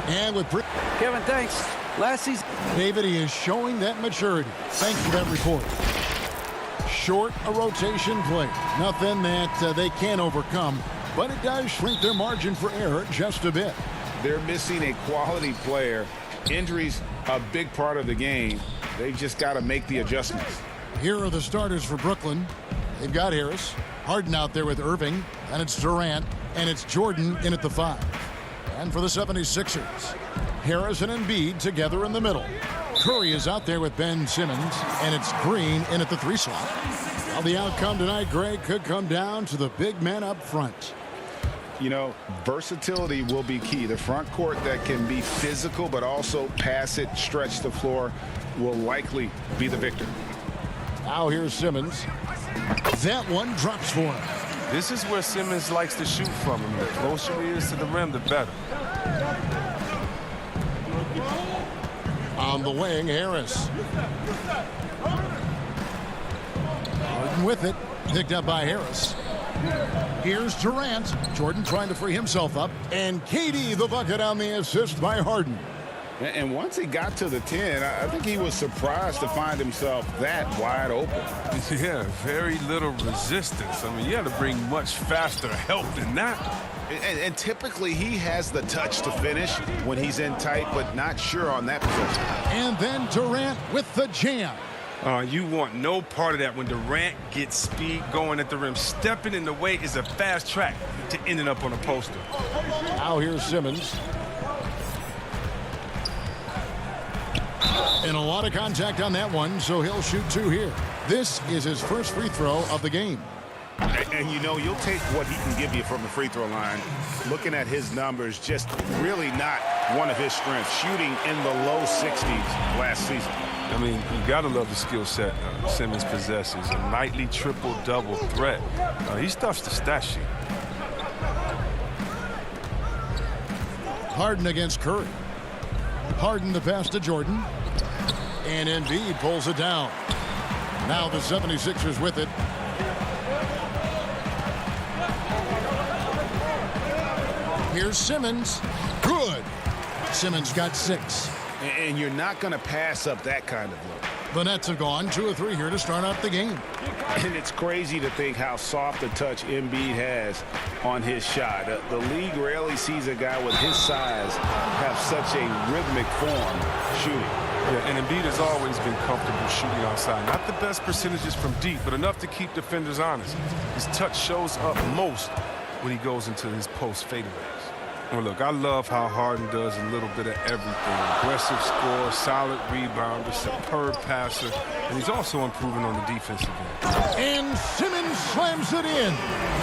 And with Kevin, thanks. Last season, David, he is showing that maturity. Thanks for that report. Short a rotation play. Nothing that they can't overcome, but it does shrink their margin for error just a bit. They're missing a quality player. Injuries a big part of the game. They've just got to make the adjustments. Here are the starters for Brooklyn. They've got Harris, Harden out there with Irving, and it's Durant, and it's Jordan in at the 5. And for the 76ers, Harris and Embiid together in the middle. Curry is out there with Ben Simmons, and it's Green in at the 3 slot. Well, the outcome tonight, Greg, could come down to the big man up front. You know, versatility will be key. The front court that can be physical but also pass it, stretch the floor will likely be the victor. Now here's Simmons. That one drops for him. This is where Simmons likes to shoot from him. The closer he is to the rim, the better. On the wing, Harris. Harden with it. Picked up by Harris. Here's Durant. Jordan trying to free himself up. And KD the bucket on the assist by Harden. And once he got to the 10, I think he was surprised to find himself that wide open. Yeah, very little resistance. I mean, you had to bring much faster help than that. And typically he has the touch to finish when he's in tight, but not sure on that possession. And then Durant with the jam. You want no part of that when Durant gets speed going at the rim. Stepping in the way is a fast track to ending up on a poster. Now here's Simmons. And a lot of contact on that one, so he'll shoot 2 here. This is his first free throw of the game. And you know, you'll take what he can give you from the free throw line. Looking at his numbers, just really not one of his strengths. Shooting in the low 60s last season. I mean, you got to love the skill set Simmons possesses. A nightly triple-double threat. He stuffs the stat sheet. Harden against Curry. Harden the pass to Jordan. And Embiid pulls it down. Now the 76ers with it. Here's Simmons. Good. Simmons got 6. And you're not going to pass up that kind of look. The Nets have gone 2 of 3 here to start out the game. And it's crazy to think how soft a touch Embiid has on his shot. The league rarely sees a guy with his size have such a rhythmic form shooting. Yeah, and Embiid has always been comfortable shooting outside. Not the best percentages from deep, but enough to keep defenders honest. His touch shows up most when he goes into his post fadeaways. Well, look, I love how Harden does a little bit of everything. Aggressive scorer, solid rebounder, superb passer, and he's also improving on the defensive end. And Simmons slams it in.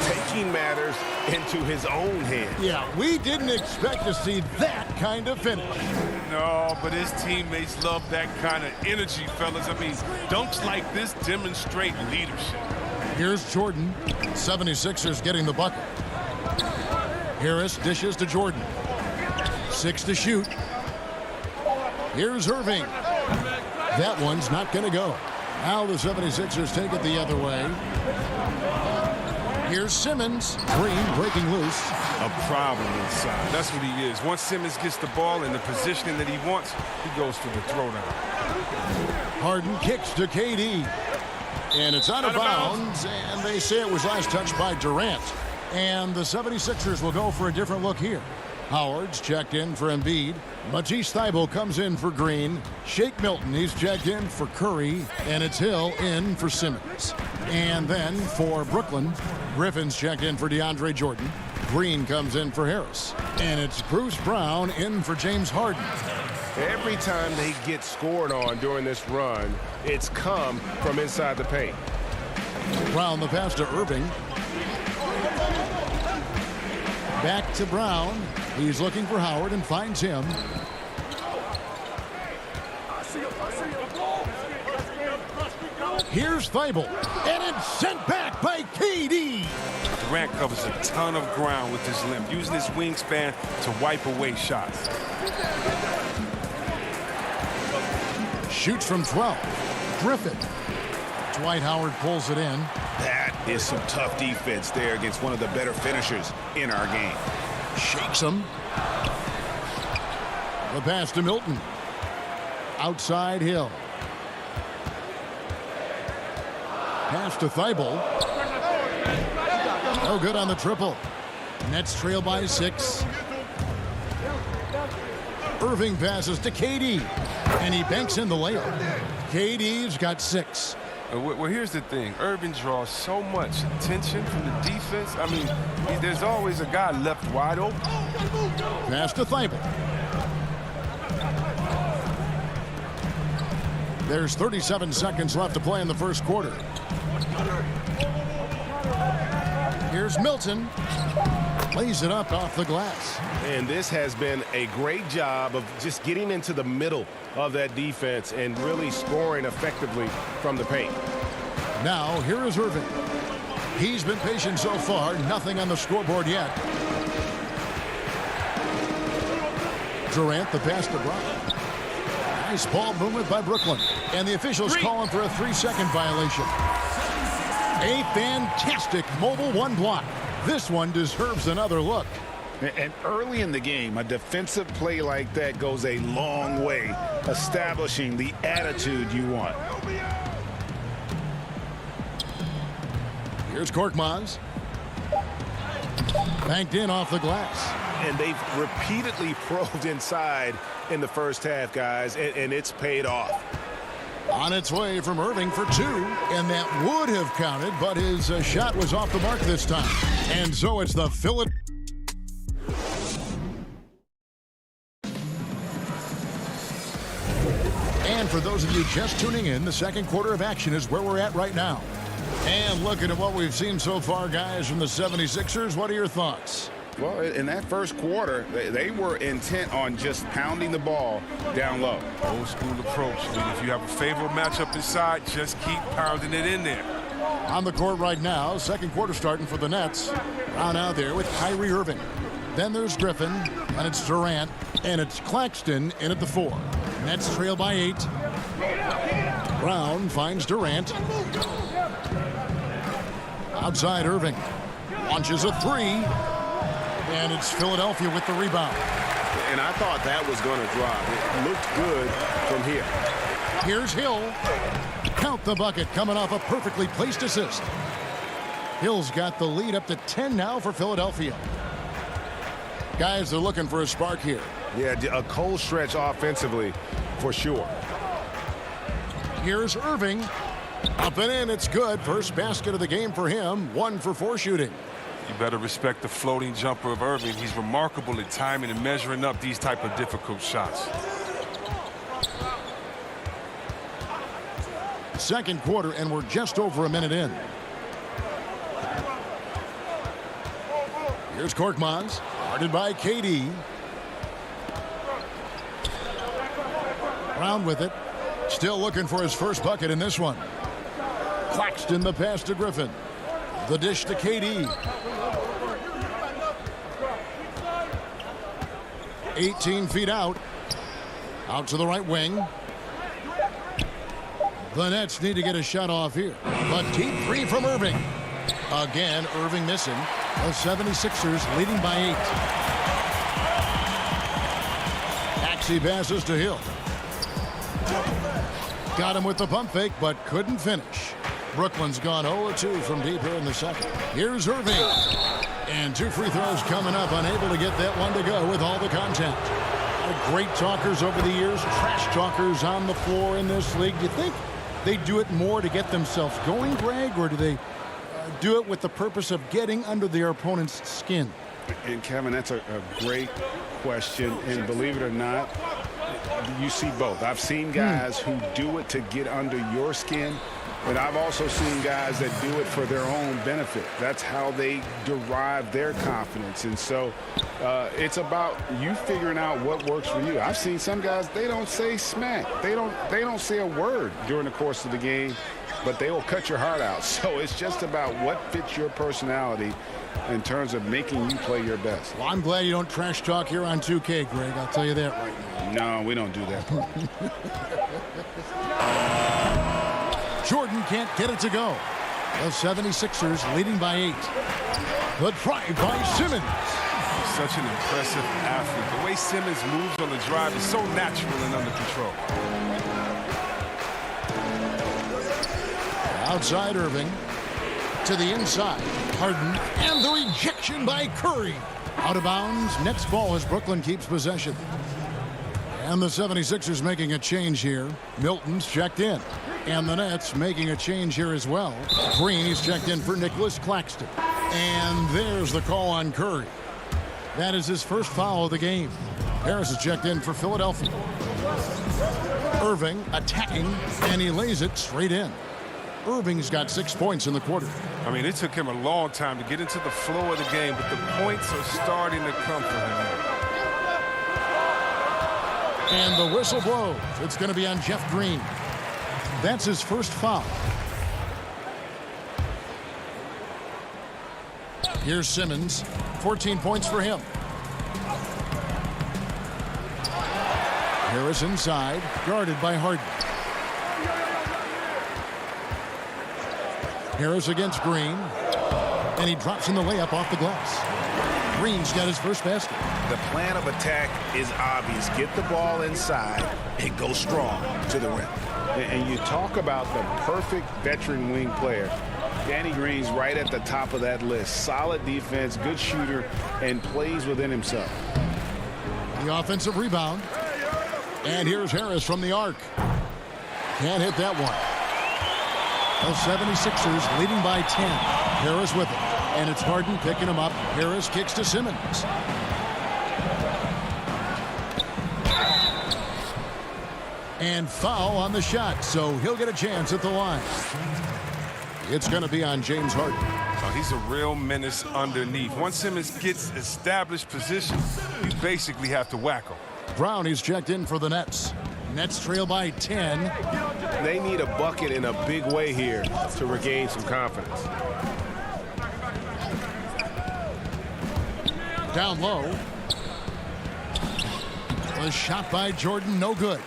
Taking matters into his own hands. Yeah, we didn't expect to see that kind of finish. No, but his teammates love that kind of energy, fellas. I mean, dunks like this demonstrate leadership. Here's Jordan. 76ers getting the bucket. Harris dishes to Jordan. 6 to shoot. Here's Irving. That one's not going to go. Now the 76ers take it the other way. Here's Simmons. Green breaking loose. A problem inside. That's what he is. Once Simmons gets the ball in the positioning that he wants, he goes for the throwdown. Harden kicks to KD. And it's out of bounds. And they say it was last touched by Durant. And the 76ers will go for a different look here. Howard's checked in for Embiid. Matisse Thybulle comes in for Green. Shake Milton, he's checked in for Curry. And it's Hill in for Simmons. And then for Brooklyn, Griffin's checked in for DeAndre Jordan. Green comes in for Harris. And it's Bruce Brown in for James Harden. Every time they get scored on during this run, it's come from inside the paint. Brown the pass to Irving. Back to Brown. He's looking for Howard and finds him. Here's Thybulle. And it's sent back by KD. Durant covers a ton of ground with his length, using his wingspan to wipe away shots. Shoots from 12. Griffin. Dwight Howard pulls it in. That is some tough defense there against one of the better finishers in our game. Shakes him. The pass to Milton. Outside Hill. Pass to Thibault. No good on the triple. Nets trail by 6. Irving passes to KD. And he banks in the layup. KD's got 6. Well, here's the thing. Irving draws so much attention from the defense. I mean, there's always a guy left wide open. Pass to Thibault. There's 37 seconds left to play in the first quarter. Here's Milton. Lays it up off the glass. And this has been a great job of just getting into the middle of that defense and really scoring effectively from the paint. Now, here is Irving. He's been patient so far. Nothing on the scoreboard yet. Durant, the pass to Brown. Nice ball movement by Brooklyn. And the officials calling for a 3-second violation. A fantastic mobile 1 block. This one deserves another look. And early in the game, a defensive play like that goes a long way, establishing the attitude you want. Here's Korkmaz. Banked in off the glass. And they've repeatedly probed inside in the first half, guys, and it's paid off. On its way from Irving for 2, and that would have counted, but his shot was off the mark this time. And so it's the Philadelphia. And for those of you just tuning in, the second quarter of action is where we're at right now. And looking at what we've seen so far, guys, from the 76ers, what are your thoughts? Well, in that first quarter, they were intent on just pounding the ball down low. Old school approach. I mean, if you have a favorable matchup inside, just keep pounding it in there. On the court right now, second quarter starting for the Nets. Brown out there with Kyrie Irving. Then there's Griffin, and it's Durant, and it's Claxton in at the 4. Nets trail by 8. Brown finds Durant. Outside Irving. Launches a 3. And it's Philadelphia with the rebound. And I thought that was going to drop. It looked good from here. Here's Hill. Count the bucket coming off a perfectly placed assist. Hill's got the lead up to 10 now for Philadelphia. Guys, they're looking for a spark here. Yeah, a cold stretch offensively for sure. Here's Irving. Up and in, it's good. First basket of the game for him. 1 for 4 shooting. You better respect the floating jumper of Irving. He's remarkable at timing and measuring up these type of difficult shots. Second quarter, and we're just over a minute in. Here's Korkmaz, guarded by KD. Brown with it. Still looking for his first bucket in this one. Claxton the pass to Griffin. The dish to KD. 18 feet out. Out to the right wing. The Nets need to get a shot off here. A deep 3 from Irving. Again, Irving missing. The 76ers leading by 8. Axie passes to Hill. Got him with the pump fake, but couldn't finish. Brooklyn's gone 0-2 from deep here in the second. Here's Irving. And 2 free throws coming up, unable to get that one to go with all the contact. Great talkers over the years, trash talkers on the floor in this league. Do you think they do it more to get themselves going, Greg, or do they do it with the purpose of getting under their opponent's skin? And Kevin, that's a great question. And believe it or not, you see both. I've seen guys who do it to get under your skin, but I've also seen guys that do it for their own benefit. That's how they derive their confidence. And so it's about you figuring out what works for you. I've seen some guys, they don't say smack. They don't say a word during the course of the game, but they will cut your heart out. So it's just about what fits your personality in terms of making you play your best. Well, I'm glad you don't trash talk here on 2K, Greg. I'll tell you that right now. No, we don't do that. Jordan can't get it to go. The 76ers leading by 8. The drive by Simmons. Such an impressive athlete. The way Simmons moves on the drive is so natural and under control. Outside Irving. To the inside. Harden. And the rejection by Curry. Out of bounds. Nets ball as Brooklyn keeps possession. And the 76ers making a change here. Milton's checked in. And the Nets making a change here as well. Green is checked in for Nicholas Claxton. And there's the call on Curry. That is his first foul of the game. Harris is checked in for Philadelphia. Irving attacking, and he lays it straight in. Irving's got 6 points in the quarter. I mean, it took him a long time to get into the flow of the game, but the points are starting to come for him. And the whistle blows. It's going to be on Jeff Green. That's his first foul. Here's Simmons. 14 points for him. Harris inside, guarded by Harden. Harris against Green. And he drops in the layup off the glass. Green's got his first basket. The plan of attack is obvious. Get the ball inside and go strong to the rim. And you talk about the perfect veteran wing player. Danny Green's right at the top of that list. Solid defense, good shooter, and plays within himself. The offensive rebound. And here's Harris from the arc. Can't hit that one. The 76ers leading by 10. Harris with it. And it's Harden picking him up. Harris kicks to Simmons. And foul on the shot, so he'll get a chance at the line. It's going to be on James Harden. Oh, he's a real menace underneath. Once Simmons gets established position, you basically have to whack him. Brown is checked in for the Nets. Nets trail by 10. They need a bucket in a big way here to regain some confidence. Down low. A shot by Jordan, no good.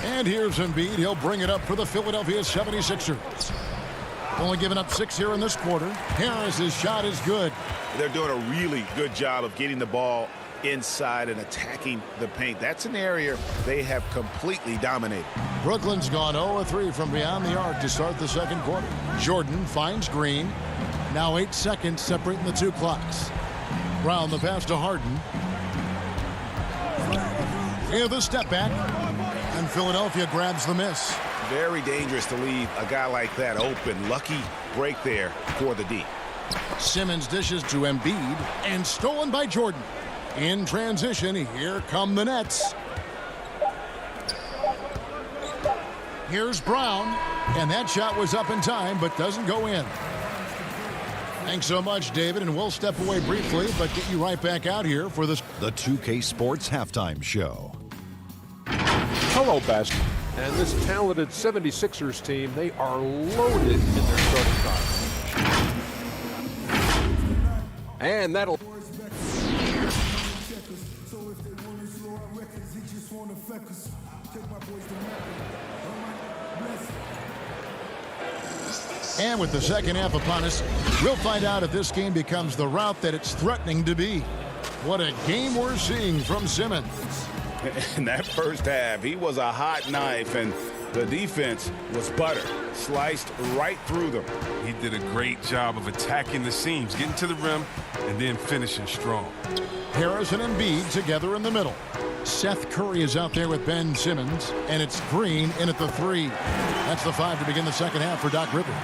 And here's Embiid. He'll bring it up for the Philadelphia 76ers. Only giving up 6 here in this quarter. Harris's shot is good. They're doing a really good job of getting the ball inside and attacking the paint. That's an area they have completely dominated. Brooklyn's gone 0-3 from beyond the arc to start the second quarter. Jordan finds Green. Now 8 seconds separating the two clocks. Brown the pass to Harden. Here's the step back. And Philadelphia grabs the miss. Very dangerous to leave a guy like that open. Lucky break there for the D. Simmons dishes to Embiid and stolen by Jordan. In transition, here come the Nets. Here's Brown, and that shot was up in time but doesn't go in. Thanks so much, David, and we'll step away briefly but get you right back out here for this. The 2K Sports Halftime Show. Hello, Best. And this talented 76ers team, they are loaded in their starting five. And that'll... And with the second half upon us, we'll find out if this game becomes the rout that it's threatening to be. What a game we're seeing from Simmons. In that first half, he was a hot knife, and the defense was butter. Sliced right through them. He did a great job of attacking the seams, getting to the rim, and then finishing strong. Harris and Embiid together in the middle. Seth Curry is out there with Ben Simmons, and it's Green in at the 3. That's the 5 to begin the second half for Doc Rivers.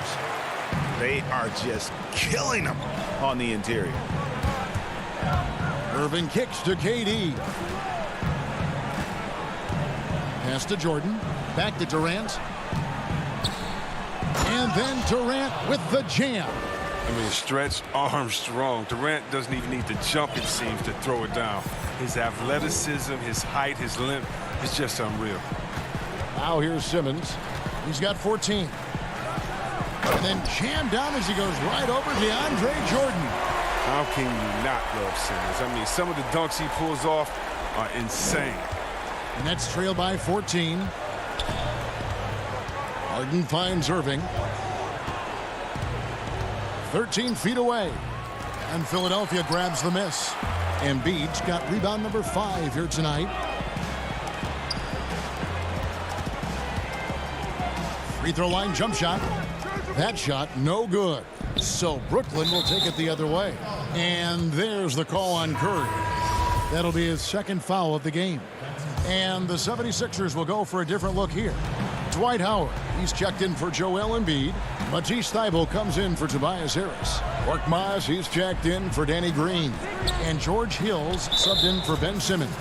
They are just killing them on the interior. Irving kicks to KD. Pass to Jordan. Back to Durant. And then Durant with the jam. I mean, stretched, arm strong. Durant doesn't even need to jump, it seems, to throw it down. His athleticism, his height, his length, is just unreal. Now here's Simmons. He's got 14. And then jammed down as he goes right over DeAndre Jordan. How can you not love Simmons? I mean, some of the dunks he pulls off are insane. And that's trailed by 14. Harden finds Irving. 13 feet away. And Philadelphia grabs the miss. Embiid's got rebound number 5 here tonight. Free throw line jump shot. That shot no good. So Brooklyn will take it the other way. And there's the call on Curry. That'll be his second foul of the game. And the 76ers will go for a different look here. Dwight Howard, he's checked in for Joel Embiid. Matisse Thybulle comes in for Tobias Harris. Korkmaz, he's checked in for Danny Green. And George Hill's subbed in for Ben Simmons.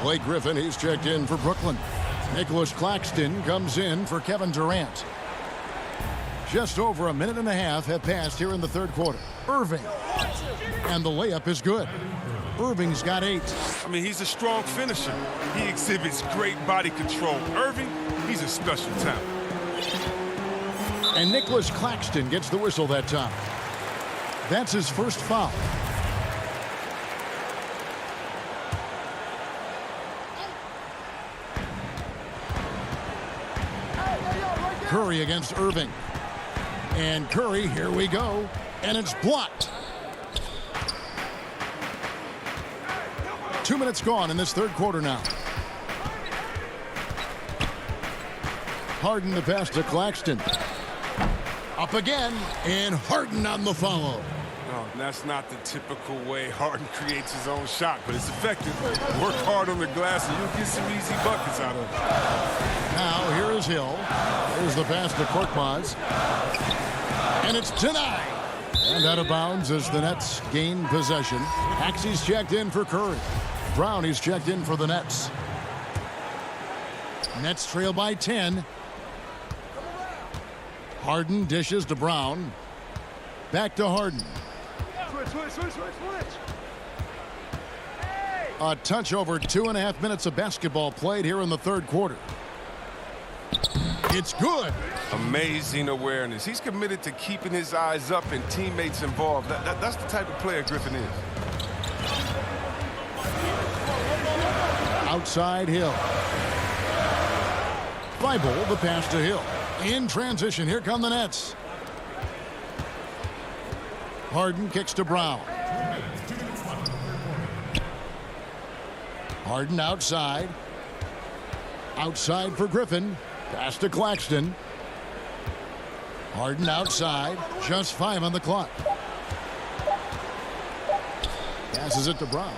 Blake Griffin, he's checked in for Brooklyn. Nicholas Claxton comes in for Kevin Durant. Just over a minute and a half have passed here in the third quarter. Irving. And the layup is good. Irving's got 8. I mean, he's a strong finisher. He exhibits great body control. Irving, he's a special talent. And Nicholas Claxton gets the whistle that time. That's his first foul. Curry against Irving. And Curry, here we go. And it's blocked. 2 minutes gone in this third quarter now. Harden the pass to Claxton. Up again, and Harden on the follow. No, that's not the typical way Harden creates his own shot, but it's effective. Work hard on the glass, and you'll get some easy buckets out of it. Now, here is Hill. Here's the pass to Korkmaz. And it's denied. And out of bounds as the Nets gain possession. Maxey's checked in for Curry. Brown, he's checked in for the Nets. Nets trail by 10. Harden dishes to Brown. Back to Harden. A touch over 2.5 minutes of basketball played here in the third quarter. It's good. Amazing awareness. He's committed to keeping his eyes up and teammates involved. That's the type of player Griffin is. Outside Hill. Thybulle, the pass to Hill. In transition, here come the Nets. Harden kicks to Brown. Harden outside. Outside for Griffin. Pass to Claxton. Harden outside. Just 5 on the clock. Passes it to Brown.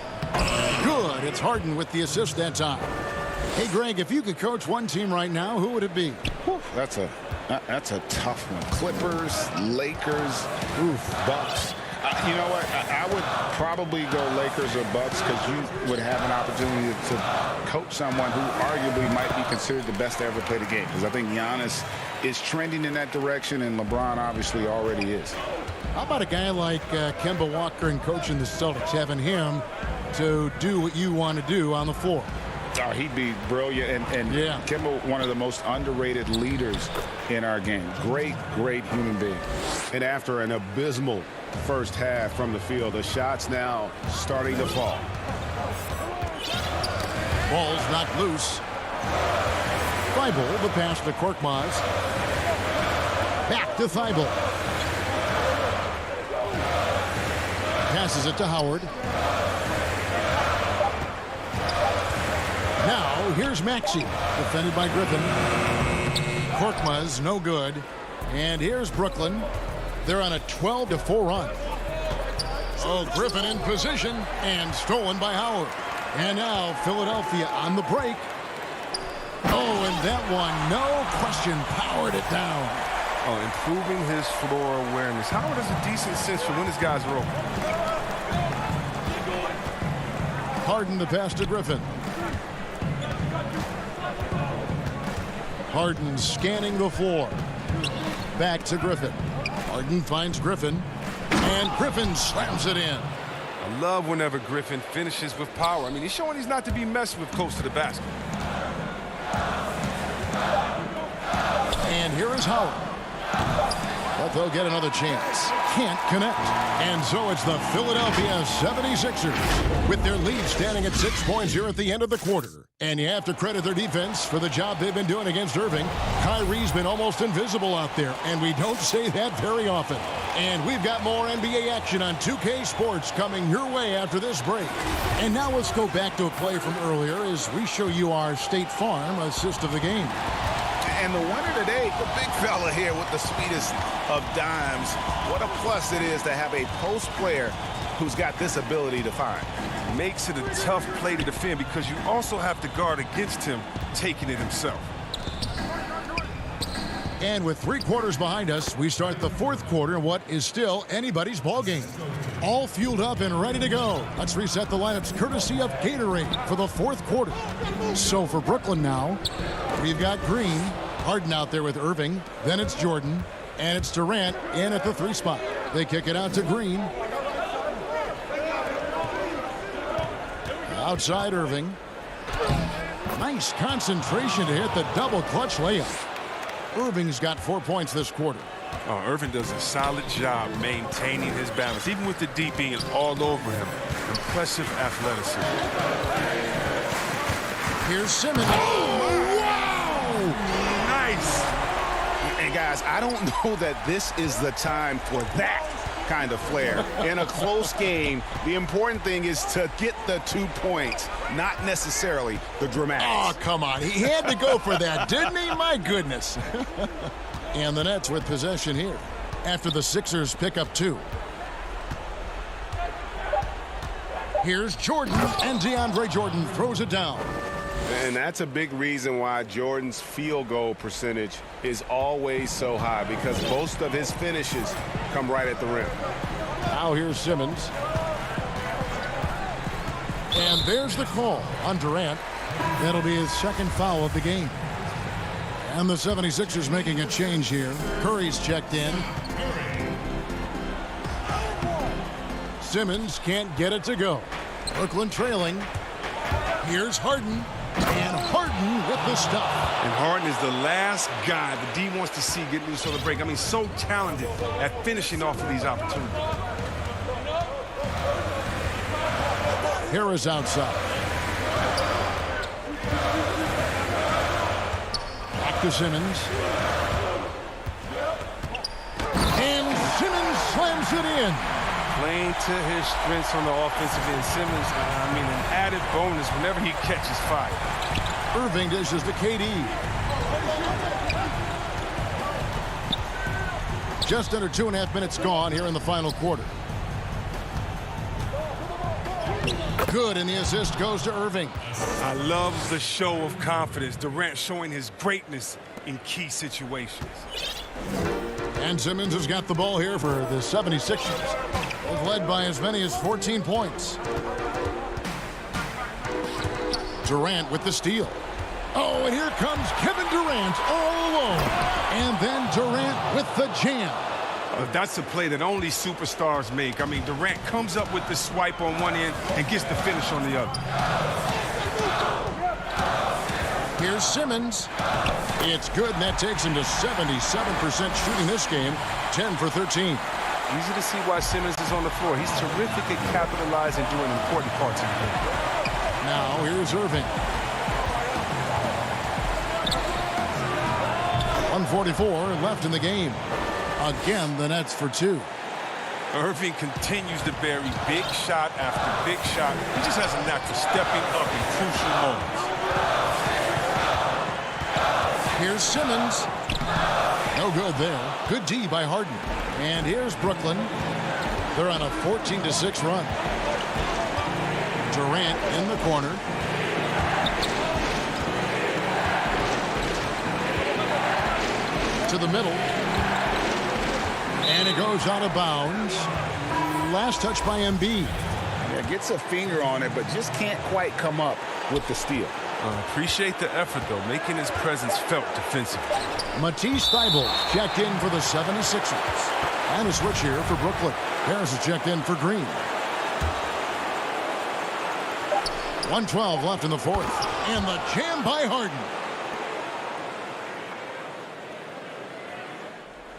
Good. It's Harden with the assist that time. Hey, Greg, if you could coach one team right now, who would it be? Whew, that's a tough one. Clippers, Lakers, Bucks. You know what? I would probably go Lakers or Bucks because you would have an opportunity to coach someone who arguably might be considered the best to ever play the game. Because I think Giannis is trending in that direction, and LeBron obviously already is. How about a guy like Kemba Walker and coaching the Celtics, having him to do what you want to do on the floor? Oh, he'd be brilliant. And yeah. Kemba, one of the most underrated leaders in our game. Great, great human being. And after an abysmal first half from the field, the shots now starting to fall. Ball's knocked loose. Thybulle, the pass to Korkmaz. Back to Thybulle. Passes it to Howard. Now, here's Maxey, defended by Griffin. Korkmaz, no good. And here's Brooklyn. They're on a 12-4 run. Oh, Griffin in position and stolen by Howard. And now Philadelphia on the break. Oh, and that one, no question, powered it down. Oh, improving his floor awareness. Howard has a decent sense for when his guys are open. Harden the pass to Griffin. Harden scanning the floor. Back to Griffin. Harden finds Griffin. And Griffin slams it in. I love whenever Griffin finishes with power. I mean, he's showing he's not to be messed with close to the basket. And here is Howard. But they'll get another chance. Can't connect. And so it's the Philadelphia 76ers with their lead standing at 6 points here at the end of the quarter. And you have to credit their defense for the job they've been doing against Irving. Kyrie's been almost invisible out there, and we don't say that very often. And we've got more NBA action on 2K Sports coming your way after this break. And now let's go back to a play from earlier as we show you our State Farm assist of the game. And the winner today, the big fella here with the sweetest of dimes. What a plus it is to have a post player who's got this ability to find. Makes it a tough play to defend because you also have to guard against him taking it himself. And with 3 quarters behind us, we start the 4th quarter in what is still anybody's ball game. All fueled up and ready to go. Let's reset the lineups courtesy of Gatorade for the 4th quarter. So for Brooklyn now, we've got Green, Harden out there with Irving, then it's Jordan, and it's Durant in at the 3 spot. They kick it out to Green. Outside Irving. Nice concentration to hit the double clutch layup. Irving's got 4 points this quarter. Oh, Irving does a solid job maintaining his balance, even with the D being all over him. Impressive athleticism. Here's Simmons. Oh, wow! Nice! And guys, I don't know that this is the time for that kind of flair. In a close game, the important thing is to get the 2 points, not necessarily the dramatics. Oh, come on. He had to go for that, didn't he? My goodness. And the Nets with possession here after the Sixers pick up 2. Here's Jordan, and DeAndre Jordan throws it down. And that's a big reason why Jordan's field goal percentage is always so high, because most of his finishes come right at the rim. Now here's Simmons. And there's the call on Durant. That'll be his 2nd foul of the game. And the 76ers making a change here. Curry's checked in. Simmons can't get it to go. Brooklyn trailing. Here's Harden. And Harden with the stop. And Harden is the last guy the D wants to see get loose on the break. I mean, so talented at finishing off of these opportunities. Harris outside. Back to Simmons. And Simmons slams it in. Playing to his strengths on the offensive end. Simmons, I mean, an added bonus whenever he catches fire. Irving dishes to KD. Just under 2.5 minutes gone here in the final quarter. Good, and the assist goes to Irving. I love the show of confidence. Durant showing his greatness in key situations. And Simmons has got the ball here for the 76ers. They've led by as many as 14 points. Durant with the steal. Oh, and here comes Kevin Durant all alone. And then Durant with the jam. That's a play that only superstars make. I mean, Durant comes up with the swipe on one end and gets the finish on the other. Here's Simmons. It's good, and that takes him to 77% shooting this game, 10 for 13. Easy to see why Simmons is on the floor. He's terrific at capitalizing doing important parts of the game. Now here's Irving. 1:44 left in the game. Again, the Nets for 2. Irving continues to bury big shot after big shot. He just has a knack for stepping up in crucial moments. Here's Simmons. No good there. Good D by Harden. And here's Brooklyn. They're on a 14-6 run. Durant in the corner. To the middle. And it goes out of bounds. Last touch by Embiid. Yeah, gets a finger on it, but just can't quite come up with the steal. Appreciate the effort, though, making his presence felt defensively. Matisse Thybulle checked in for the 76ers. And a switch here for Brooklyn. Harris is checked in for Green. 1:12 left in the 4th. And the jam by Harden.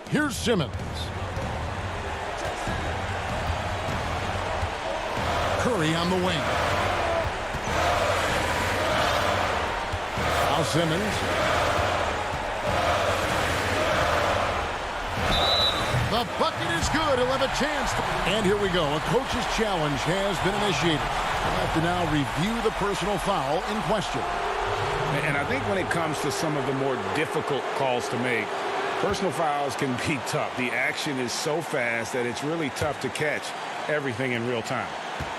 Here's Simmons. Curry on the wing. Now Simmons. The bucket is good. He'll have a chance. And here we go. A coach's challenge has been initiated. We'll have to now review the personal foul in question. And I think when it comes to some of the more difficult calls to make, personal fouls can be tough. The action is so fast that it's really tough to catch everything in real time.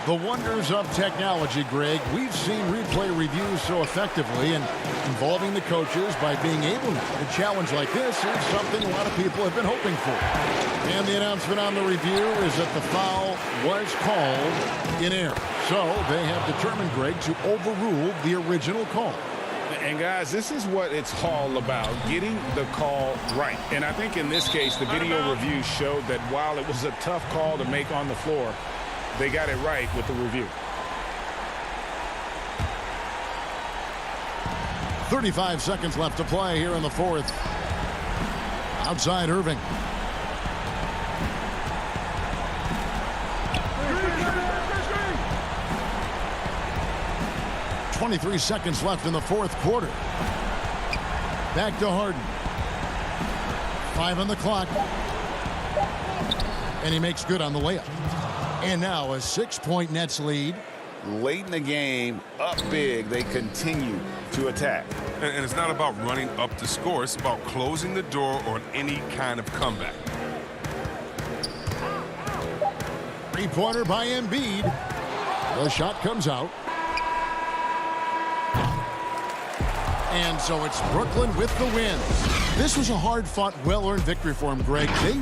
The wonders of technology, Greg. We've seen replay reviews so effectively, and involving the coaches by being able to challenge like this is something a lot of people have been hoping for. And the announcement on the review is that the foul was called in error. So they have determined, Greg, to overrule the original call. And, guys, this is what it's all about, getting the call right. And I think in this case, the video review showed that while it was a tough call to make on the floor, they got it right with the review. 35 seconds left to play here in the fourth. Outside Irving. .23 seconds left in the fourth quarter. Back to Harden. 5 on the clock. And he makes good on the layup. And now a 6-point Nets lead. Late in the game, up big, they continue to attack. And it's not about running up the score. It's about closing the door on any kind of comeback. Three-pointer by Embiid. The shot comes out. And so it's Brooklyn with the win. This was a hard-fought, well-earned victory for him, Greg. They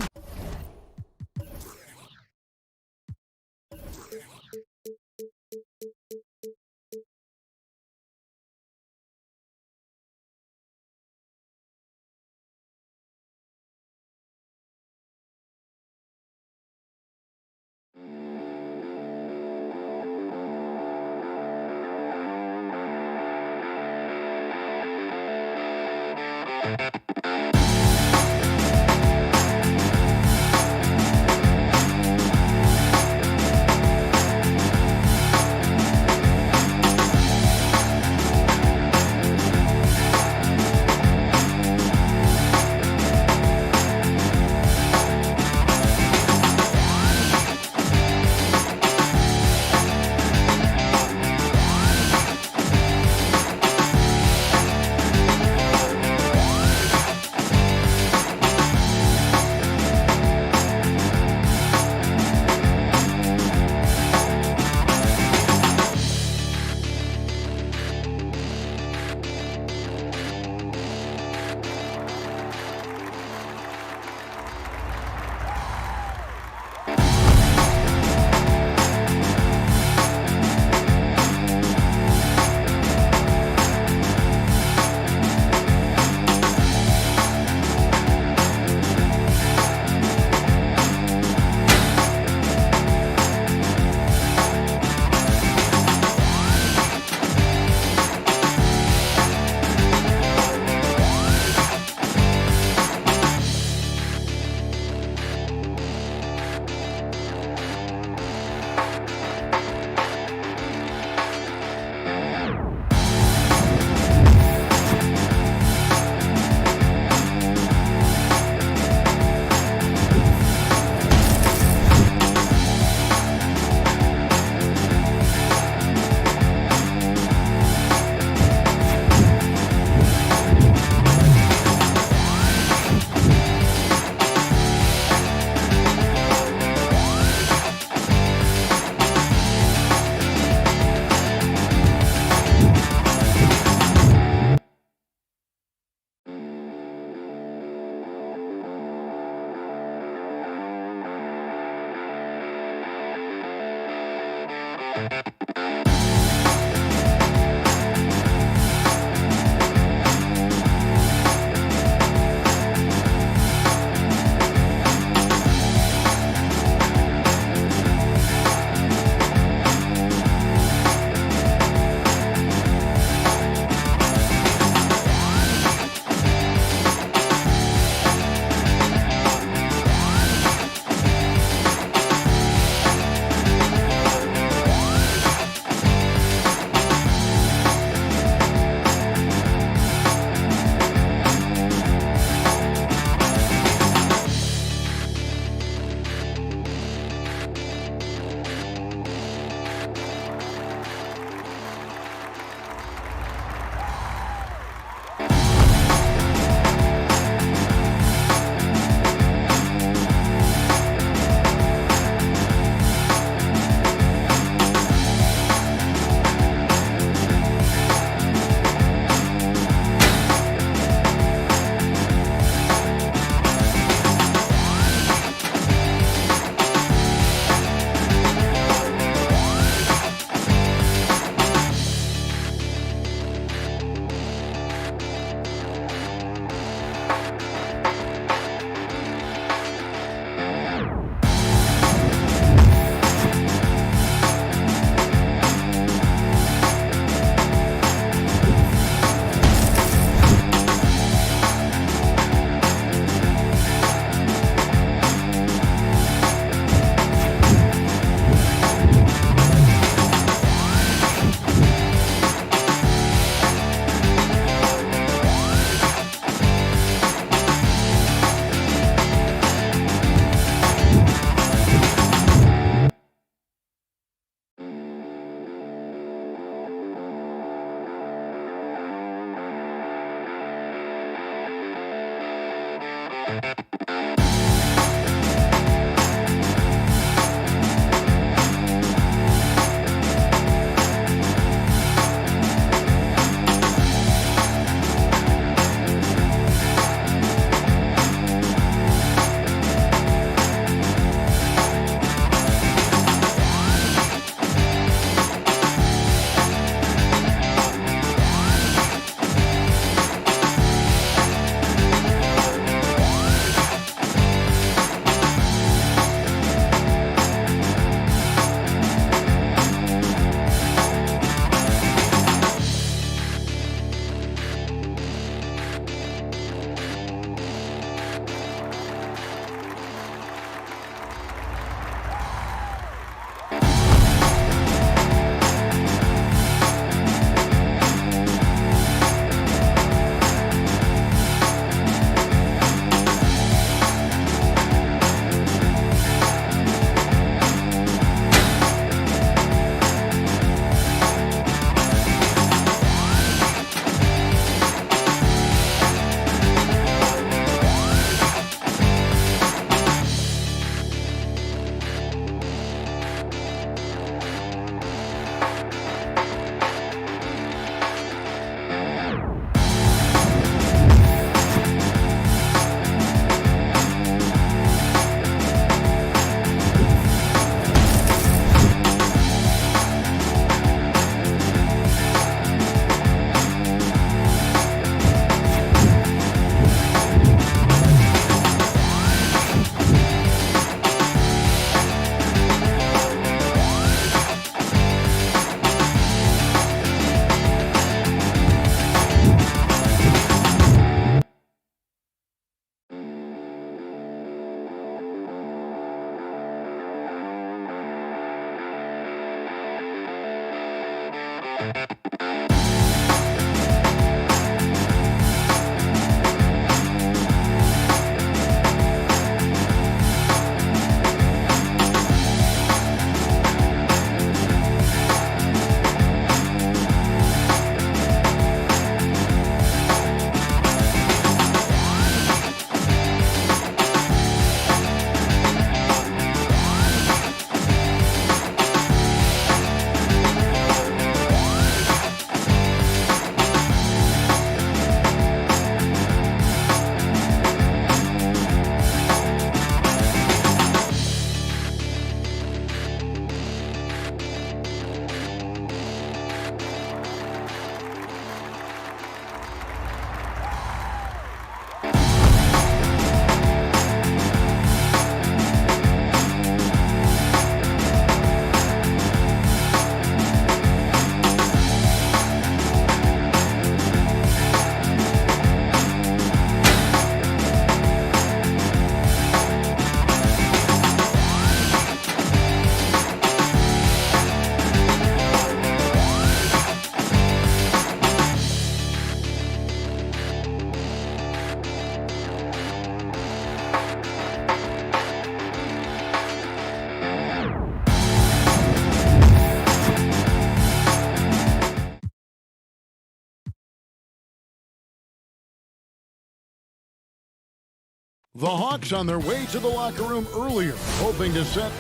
The Hawks on their way to the locker room earlier, hoping to set.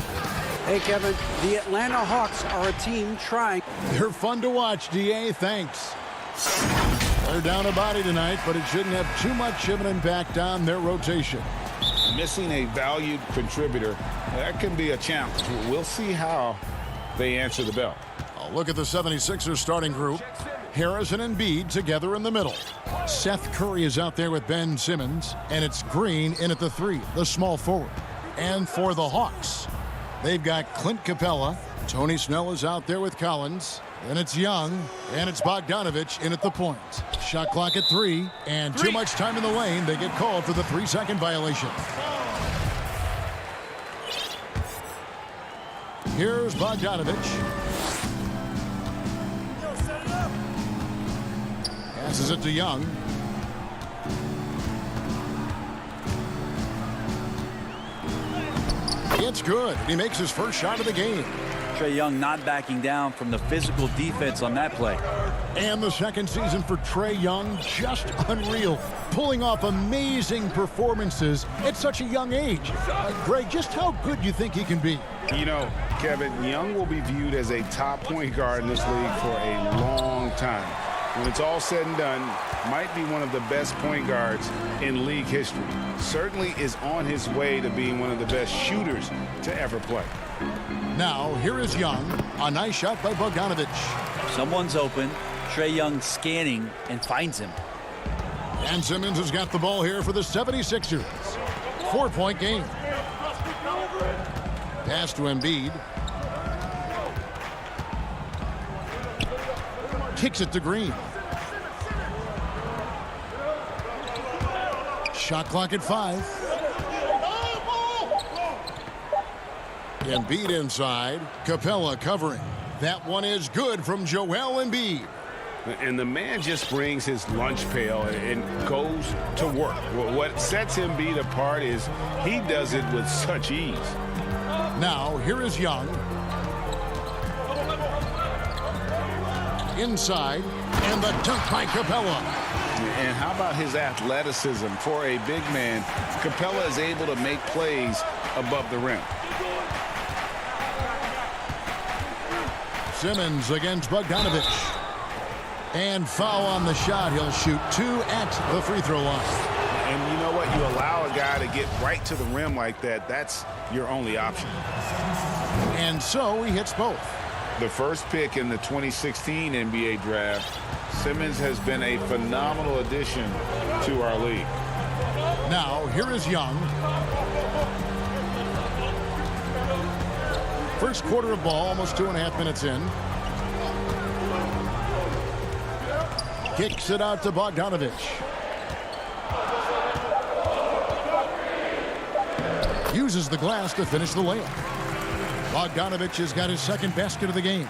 Hey, Kevin, the Atlanta Hawks are a team trying. They're fun to watch, DA. Thanks. They're down a body tonight, but it shouldn't have too much of an impact on their rotation. Missing a valued contributor, that can be a challenge. We'll see how they answer the bell. A look at the 76ers starting group. Harris and Embiid together in the middle. Seth Curry is out there with Ben Simmons, and it's Green in at the 3, the small forward. And for the Hawks, they've got Clint Capella. Tony Snell is out there with Collins. Then it's Young, and it's Bogdanovich in at the point. Shot clock at 3, and too much time in the lane. They get called for the 3-second violation. Here's Bogdanovich. Passes it to Young. It's good. He makes his first shot of the game. Trae Young not backing down from the physical defense on that play. And the second season for Trae Young, just unreal. Pulling off amazing performances at such a young age. Greg, just how good do you think he can be? You know, Kevin, Young will be viewed as a top point guard in this league for a long time. When it's all said and done, might be one of the best point guards in league history. Certainly is on his way to being one of the best shooters to ever play. Now, here is Young. A nice shot by Bogdanovich. Someone's open. Trae Young scanning and finds him. And Simmons has got the ball here for the 76ers. 4-point game. Pass to Embiid. Kicks it to Green. Shot clock at 5. Embiid inside. Capella covering. That one is good from Joel Embiid. And the man just brings his lunch pail and goes to work. What sets Embiid apart is he does it with such ease. Now, here is Young. Inside, and the dunk by Capella. And how about his athleticism? For a big man, Capella is able to make plays above the rim. Simmons against Bogdanovich. And foul on the shot. He'll shoot 2 at the free throw line. And you know what? You allow a guy to get right to the rim like that, that's your only option. And so he hits both. The first pick in the 2016 NBA draft, Simmons has been a phenomenal addition to our league. Now, here is Young. First quarter of ball, almost 2.5 minutes in. Kicks it out to Bogdanovich. Uses the glass to finish the layup. Bogdanovich has got his second basket of the game.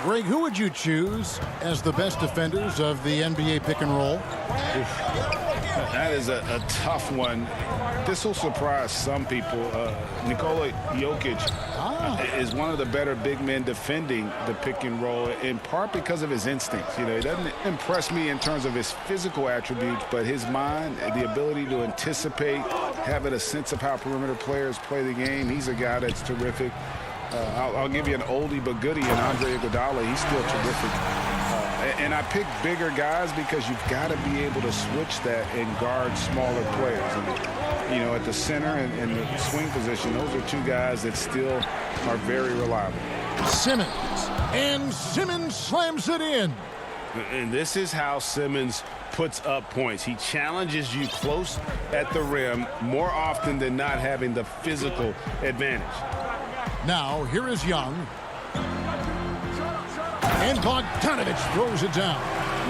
Greg, who would you choose as the best defenders of the NBA pick and roll? That is a tough one. This will surprise some people. Nikola Jokic is one of the better big men defending the pick and roll, in part because of his instincts. You know, he doesn't impress me in terms of his physical attributes, but his mind, the ability to anticipate, having a sense of how perimeter players play the game. He's a guy that's terrific. I'll give you an oldie but goodie in Andre Iguodala. He's still terrific. And I pick bigger guys because you've got to be able to switch that and guard smaller players. And, you know, at the center and the swing position, those are two guys that still are very reliable. Simmons. And Simmons slams it in. And this is how Simmons puts up points. He challenges you close at the rim more often than not, having the physical advantage. Now, here is Young. And Bogdanovich throws it down.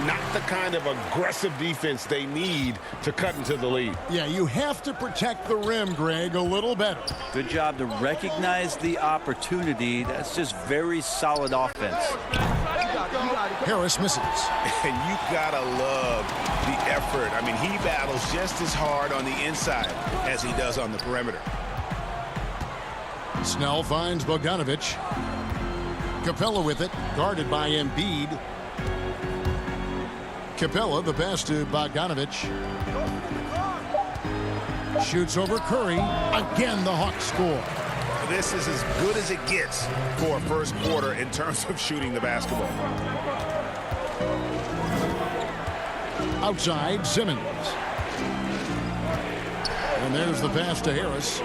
Not the kind of aggressive defense they need to cut into the lead. Yeah, you have to protect the rim, Greg, a little better. Good job to recognize the opportunity. That's just very solid offense. Harris misses. And you gotta love the effort. I mean, he battles just as hard on the inside as he does on the perimeter. Snell finds Bogdanovich. Capella with it, guarded by Embiid. Capella, the pass to Bogdanovich. Shoots over Curry. Again, the Hawks score. This is as good as it gets for a first quarter in terms of shooting the basketball. Outside, Simmons. And there's the pass to Harris.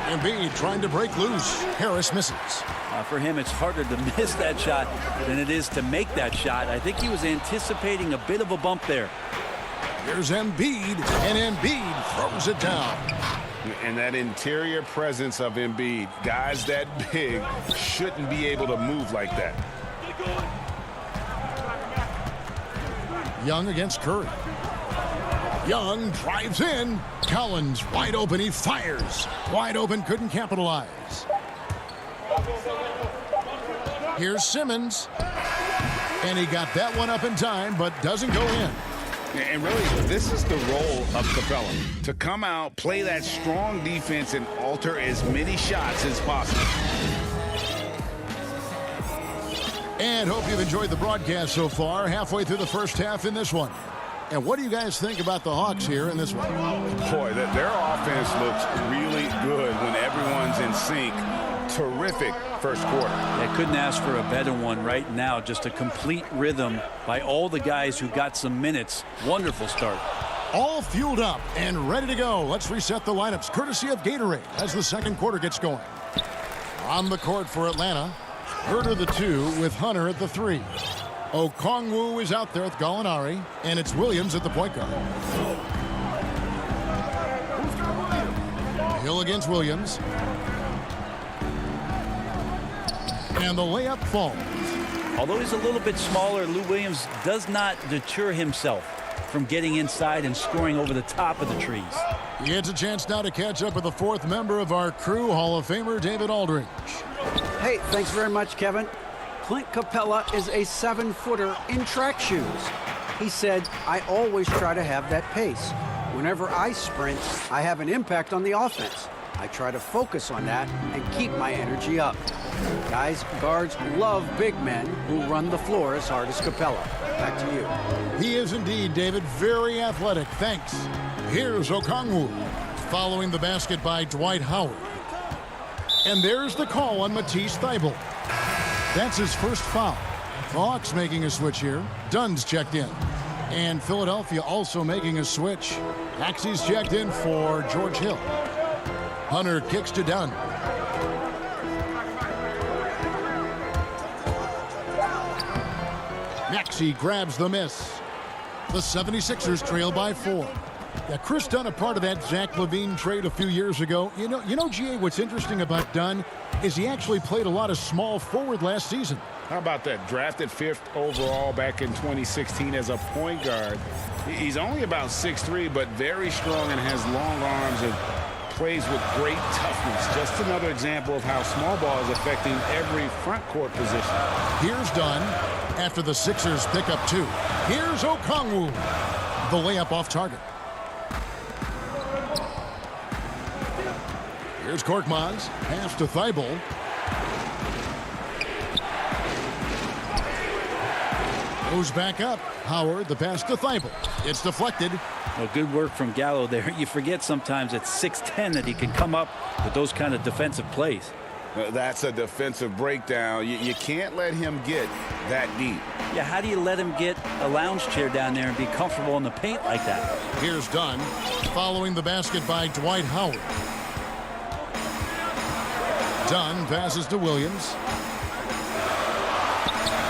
Embiid trying to break loose. Harris misses. For him, it's harder to miss that shot than it is to make that shot. I think he was anticipating a bit of a bump there. Here's Embiid, and Embiid throws it down. And that interior presence of Embiid, guys that big shouldn't be able to move like that. Young against Curry. Young drives in. Collins wide open. He fires. Wide open. Couldn't capitalize. Here's Simmons. And he got that one up in time, but doesn't go in. And really, this is the role of Capella, to come out, play that strong defense, and alter as many shots as possible. And hope you've enjoyed the broadcast so far. Halfway through the first half in this one. And what do you guys think about the Hawks here in this one? Boy, their offense looks really good when everyone's in sync. Terrific first quarter. I couldn't ask for a better one right now. Just a complete rhythm by all the guys who got some minutes. Wonderful start. All fueled up and ready to go. Let's reset the lineups courtesy of Gatorade as the second quarter gets going. On the court for Atlanta, Herter the 2 with Hunter at the 3. Okongwu is out there with Gallinari, and it's Williams at the point guard. Hill against Williams. And the layup falls. Although he's a little bit smaller, Lou Williams does not deter himself from getting inside and scoring over the top of the trees. He gets a chance now to catch up with the fourth member of our crew, Hall of Famer David Aldridge. Hey, thanks very much, Kevin. Clint Capella is a 7-footer in track shoes. He said, I always try to have that pace. Whenever I sprint, I have an impact on the offense. I try to focus on that and keep my energy up. Guys, guards love big men who run the floor as hard as Capella. Back to you. He is indeed, David, very athletic. Thanks. Here's Okongwu, following the basket by Dwight Howard. And there's the call on Matisse Thybulle. That's his first foul. The Hawks making a switch here. Dunn's checked in. And Philadelphia also making a switch. Maxey's checked in for George Hill. Hunter kicks to Dunn. Maxey grabs the miss. The 76ers trail by 4. Yeah, Chris Dunn, a part of that Zach LaVine trade a few years ago. You know, GA, what's interesting about Dunn is he actually played a lot of small forward last season. How about that? Drafted 5th overall back in 2016 as a point guard. He's only about 6'3", but very strong and has long arms and plays with great toughness. Just another example of how small ball is affecting every front court position. Here's Dunn after the Sixers pick up 2. Here's Okongwu. The layup off target. Here's Korkmaz. Pass to Thibault. Goes back up. Howard, the pass to Thibault. It's deflected. Well, good work from Gallo there. You forget sometimes at 6'10" that he can come up with those kind of defensive plays. That's a defensive breakdown. You can't let him get that deep. Yeah, how do you let him get a lounge chair down there and be comfortable in the paint like that? Here's Dunn following the basket by Dwight Howard. Dunn passes to Williams.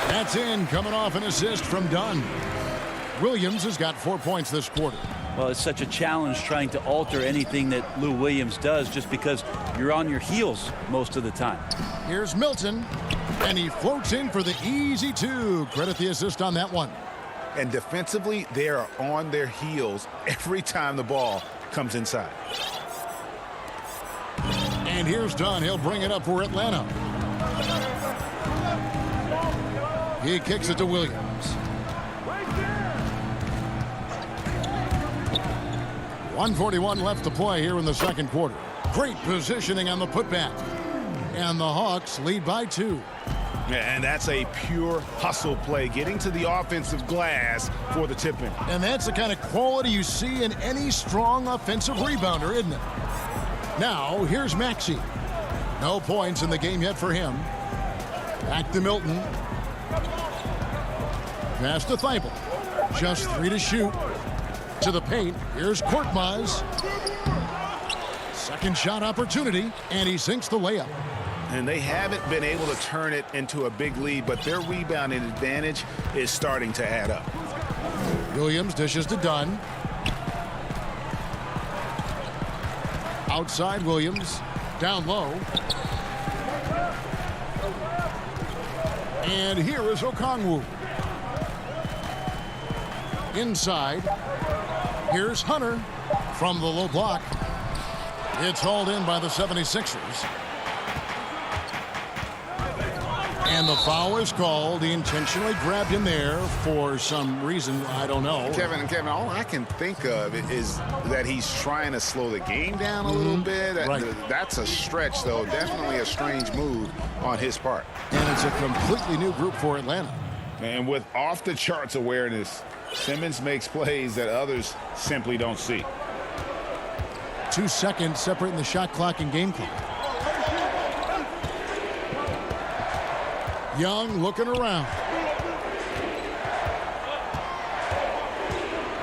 That's in, coming off an assist from Dunn. Williams has got 4 points this quarter. Well, it's such a challenge trying to alter anything that Lou Williams does just because you're on your heels most of the time. Here's Milton, and he floats in for the easy 2. Credit the assist on that one. And defensively, they are on their heels every time the ball comes inside. And here's Dunn. He'll bring it up for Atlanta. He kicks it to Williams. .141 left to play here in the second quarter. Great positioning on the putback. And the Hawks lead by 2. And that's a pure hustle play, getting to the offensive glass for the tip-in. And that's the kind of quality you see in any strong offensive rebounder, isn't it? Now, here's Maxey. No points in the game yet for him. Back to Milton. Pass to Thibault. Just 3 to shoot. To the paint. Here's Korkmaz. Second shot opportunity, and he sinks the layup. And they haven't been able to turn it into a big lead, but their rebounding advantage is starting to add up. Williams dishes to Dunn. Outside Williams. Down low. And here is Okongwu. Inside. Here's Hunter from the low block. It's hauled in by the 76ers. And the foul is called. He intentionally grabbed him there for some reason. I don't know. Kevin, all I can think of is that he's trying to slow the game down a little bit. Right. That's a stretch, though. Definitely a strange move on his part. And it's a completely new group for Atlanta. And with off-the-charts awareness, Simmons makes plays that others simply don't see. 2 seconds separating the shot clock and game clock. Young looking around.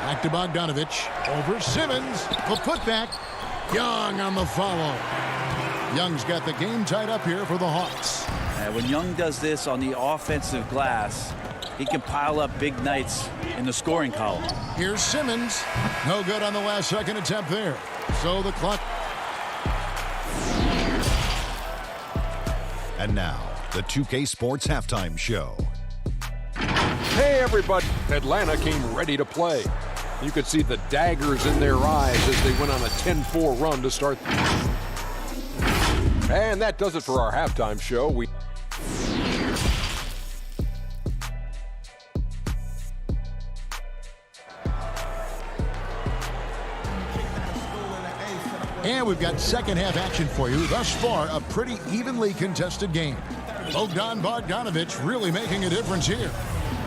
Back to Bogdanovich. Over Simmons. The putback. Young on the follow. Young's got the game tied up here for the Hawks. When Young does this on the offensive glass, he can pile up big nights in the scoring column. Here's Simmons. No good on the last second attempt there. So the clock. And now, the 2K Sports Halftime Show. Hey, everybody. Atlanta came ready to play. You could see the daggers in their eyes as they went on a 10-4 run to start. And that does it for our halftime show. And we've got second half action for you. Thus far, a pretty evenly contested game. Bogdanovich really making a difference here.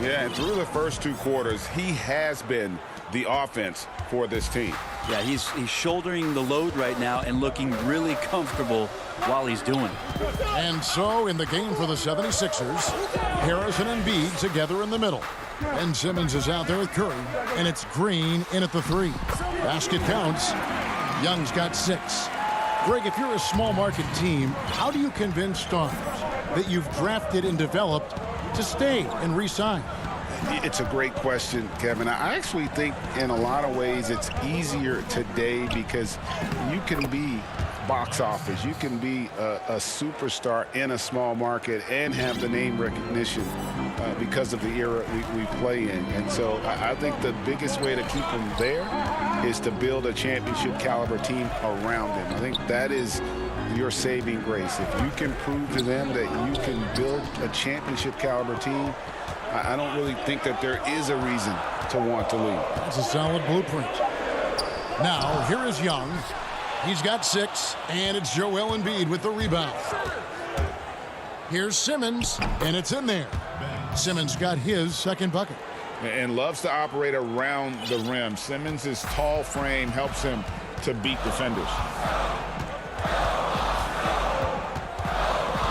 Yeah, and through the first 2 quarters, he has been the offense for this team. Yeah, he's shouldering the load right now and looking really comfortable while he's doing it. And so in the game for the 76ers, Harrison and Embiid together in the middle. And Simmons is out there with Curry, and it's Green in at the 3. Basket counts. Young's got 6. Greg, if you're a small market team, how do you convince stars that you've drafted and developed to stay and re-sign? It's a great question, Kevin. I actually think in a lot of ways it's easier today because you can be box office. You can be a superstar in a small market and have the name recognition because of the era we play in. And so I think the biggest way to keep them there is to build a championship caliber team around them. I think that is your saving grace. If you can prove to them that you can build a championship caliber team, I don't really think that there is a reason to want to leave. That's a solid blueprint. Now, here is Young. He's got 6, and it's Joel Embiid with the rebound. Here's Simmons, and it's in there. Simmons got his second bucket. And loves to operate around the rim. Simmons' tall frame helps him to beat defenders.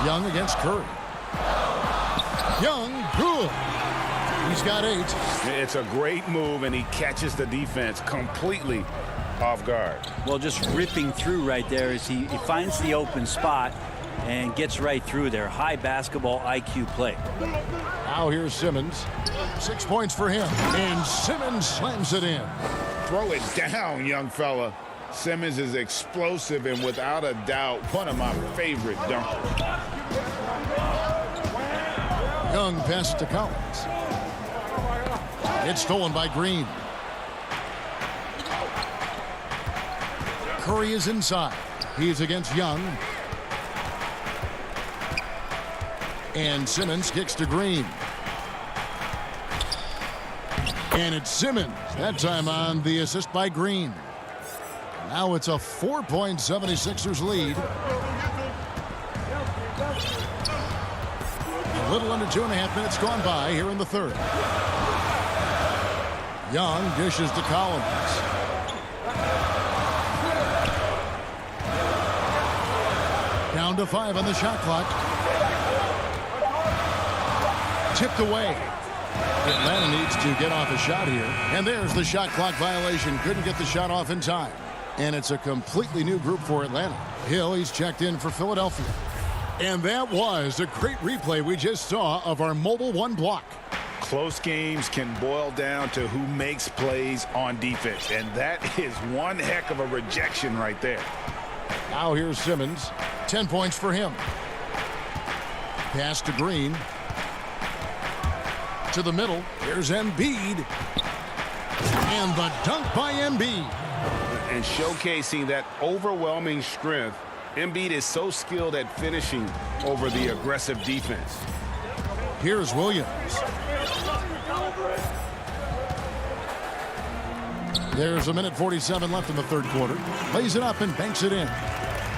Young against Curry. Young, good. He's got 8. It's a great move, and he catches the defense completely off guard. Well, just ripping through right there as he finds the open spot and gets right through there. High basketball IQ play. Now here's Simmons. 6 points for him, and Simmons slams it in. Throw it down, young fella. Simmons is explosive and without a doubt one of my favorite dunkers. Young passes to Collins. It's stolen by Green. Curry is inside. He's against Young. And Simmons kicks to Green. And it's Simmons. That time on the assist by Green. Now it's a 4-point 76ers lead. A little under 2.5 minutes gone by here in the third. Young dishes to Collins. Down to 5 on the shot clock. Tipped away. Atlanta needs to get off a shot here. And there's the shot clock violation. Couldn't get the shot off in time. And it's a completely new group for Atlanta. Hill, he's checked in for Philadelphia. And that was a great replay we just saw of our mobile 1 block. Close games can boil down to who makes plays on defense. And that is one heck of a rejection right there. Now here's Simmons. 10 points for him. Pass to Green. To the middle. Here's Embiid. And the dunk by Embiid. And showcasing that overwhelming strength, Embiid is so skilled at finishing over the aggressive defense. Here's Williams. There's 1:47 left in the third quarter. Lays it up and banks it in.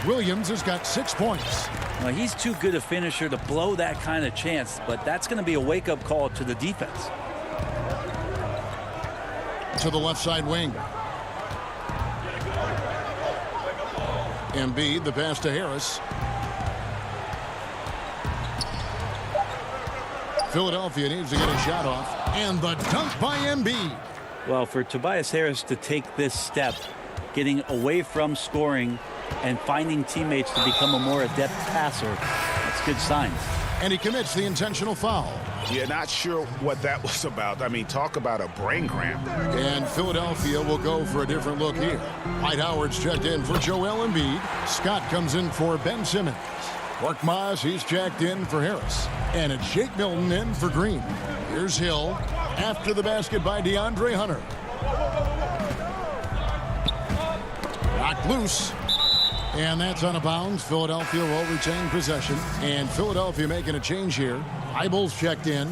Williams has got 6 points. Well, he's too good a finisher to blow that kind of chance, but that's going to be a wake-up call to the defense. To the left side wing. Embiid, the pass to Harris. Philadelphia needs to get a shot off. And the dunk by Embiid. Well, for Tobias Harris to take this step, getting away from scoring and finding teammates to become a more adept passer, that's good signs. And he commits the intentional foul. Yeah, not sure what that was about. I mean, talk about a brain cramp. And Philadelphia will go for a different look here. Dwight Howard's checked in for Joel Embiid. Scott comes in for Ben Simmons. Korkmaz, he's checked in for Harris. And it's Shake Milton in for Green. Here's Hill. After the basket by DeAndre Hunter. Knocked loose. And that's out of bounds. Philadelphia will retain possession. And Philadelphia making a change here. Eibel's checked in.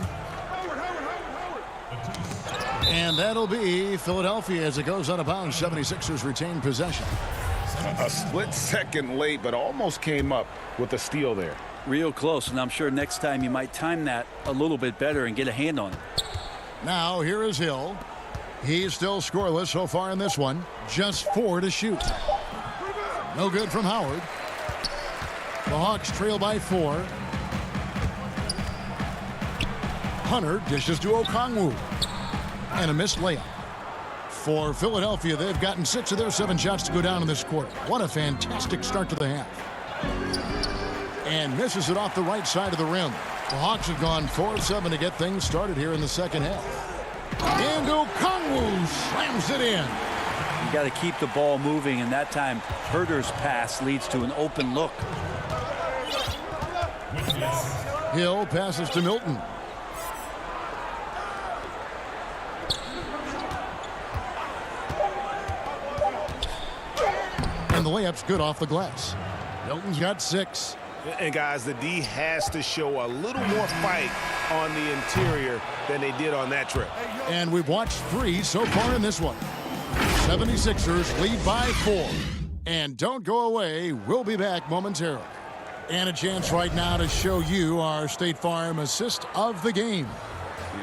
And that'll be Philadelphia as it goes out of bounds. 76ers retain possession. A split second late, but almost came up with a steal there. Real close, and I'm sure next time you might time that a little bit better and get a hand on it. Now here is Hill. He's still scoreless so far in this one. Just 4 to shoot. No good from Howard. The Hawks trail by 4. Hunter dishes to Okongwu. And a missed layup. For Philadelphia, they've gotten 6 of their 7 shots to go down in this quarter. What a fantastic start to the half. And misses it off the right side of the rim. The Hawks have gone 4 of 7 to get things started here in the second half. And Okongwu slams it in. You got to keep the ball moving, and that time Herder's pass leads to an open look. Hill passes to Milton. And the layup's good off the glass. Milton's got 6. And guys, the D has to show a little more fight on the interior than they did on that trip. And we've watched 3 so far in this one. 76ers lead by 4. And don't go away. We'll be back momentarily. And a chance right now to show you our State Farm assist of the game.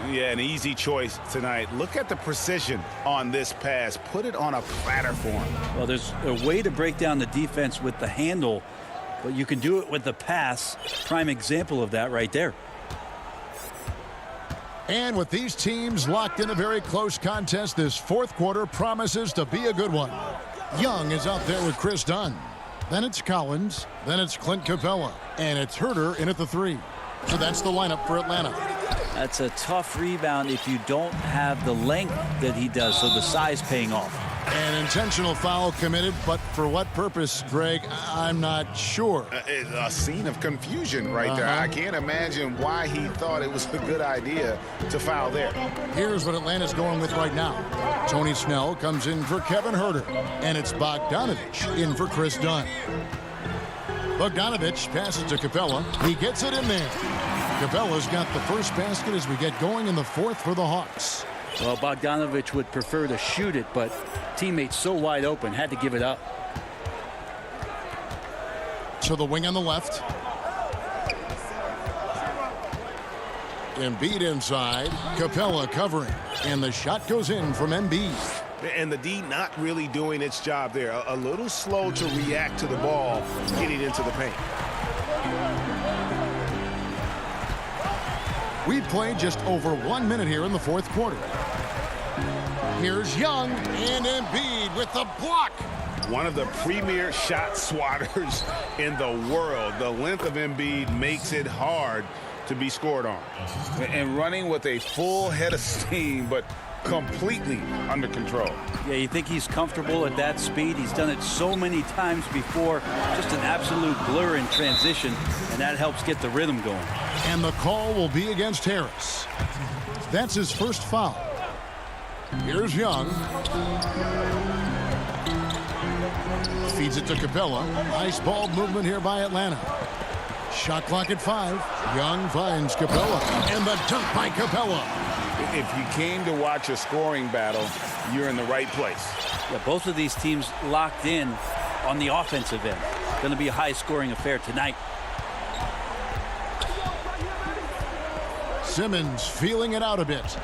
Yeah, an easy choice tonight. Look at the precision on this pass. Put it on a platter for him. Well, there's a way to break down the defense with the handle, but you can do it with the pass. Prime example of that right there. And with these teams locked in a very close contest, this fourth quarter promises to be a good one. Young is out there with Chris Dunn. Then it's Collins. Then it's Clint Capella. And it's Herder in at the 3. So that's the lineup for Atlanta. That's a tough rebound if you don't have the length that he does, so the size paying off. An intentional foul committed, but for what purpose, Greg, I'm not sure. A scene of confusion right there. I can't imagine why he thought it was a good idea to foul there. Here's what Atlanta's going with right now. Tony Snell comes in for Kevin Herder, and it's Bogdanovich in for Chris Dunn. Bogdanovich passes to Capella. He gets it in there. Capella's got the first basket as we get going in the fourth for the Hawks. Well, Bogdanovich would prefer to shoot it, but teammates so wide open, had to give it up. To the wing on the left. Embiid inside. Capella covering. And the shot goes in from Embiid. And the D not really doing its job there. A little slow to react to the ball getting into the paint. We've played just over 1 minute here in the fourth quarter. Here's Young and Embiid with the block. One of the premier shot swatters in the world. The length of Embiid makes it hard to be scored on. And running with a full head of steam, but completely under control. Yeah, you think he's comfortable at that speed. He's done it so many times before. Just an absolute blur in transition, and that helps get the rhythm going. And the call will be against Harris. That's his first foul. Here's Young. Feeds it to Capella. Nice ball movement here by Atlanta. Shot clock at 5. Young finds Capella. And the dunk by Capella. If you came to watch a scoring battle, you're in the right place. Yeah, both of these teams locked in on the offensive end. Going to be a high-scoring affair tonight. Simmons feeling it out a bit.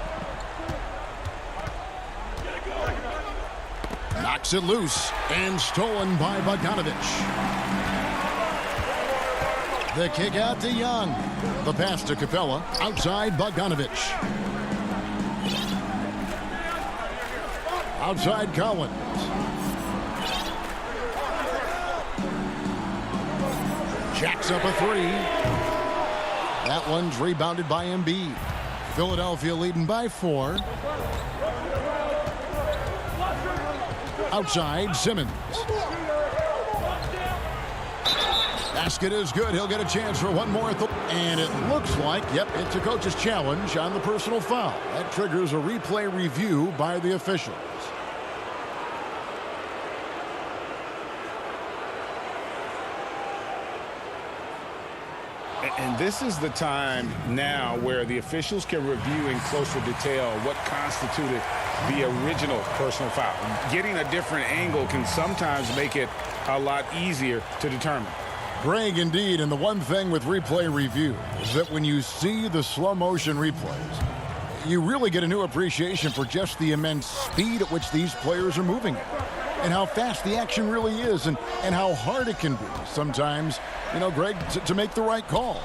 Knocks it loose and stolen by Bogdanovich. The kick out to Young. The pass to Capella. Outside Bogdanovich. Outside Collins. Jacks up a 3. That one's rebounded by Embiid. Philadelphia leading by 4. Outside Simmons. Basket is good. He'll get a chance for one more. And it looks like, yep, it's a coach's challenge on the personal foul. That triggers a replay review by the officials. And this is the time now where the officials can review in closer detail what constituted the original personal foul. Getting a different angle can sometimes make it a lot easier to determine. Greg, indeed, and the one thing with replay review is that when you see the slow motion replays, you really get a new appreciation for just the immense speed at which these players are moving and how fast the action really is and how hard it can be sometimes, you know, Greg, to make the right call.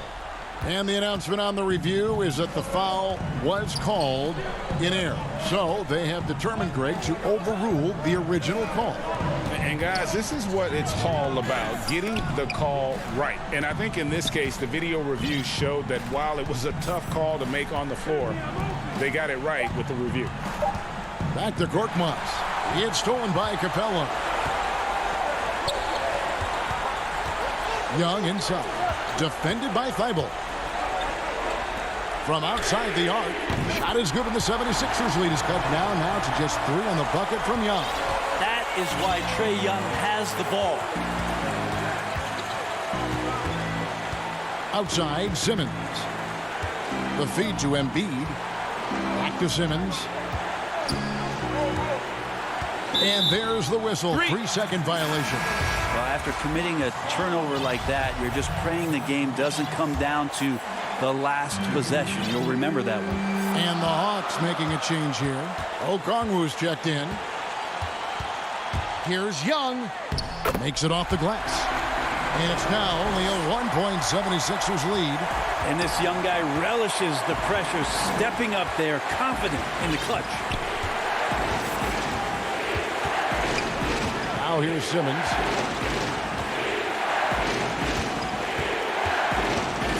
And the announcement on the review is that the foul was called in error. So they have determined, Greg, to overrule the original call. And And guys, this is what it's all about, getting the call right. And I think in this case, the video review showed that while it was a tough call to make on the floor, they got it right with the review. Back to Korkmaz. It's stolen by Capella. Young inside. Defended by Thibault. From outside the arc. Shot is good, and the 76ers lead is cut down now to just 3 on the bucket from Young. That is why Trae Young has the ball. Outside, Simmons. The feed to Embiid. Back to Simmons. And there's the whistle. 3-second violation. Well, after committing a turnover like that, you're just praying the game doesn't come down to the last possession. You'll remember that one. And the Hawks making a change here. Okongwu's checked in. Here's Young. Makes it off the glass. And it's now only a 1-point 76ers lead. And this young guy relishes the pressure, stepping up there, confident in the clutch. Now here's Simmons.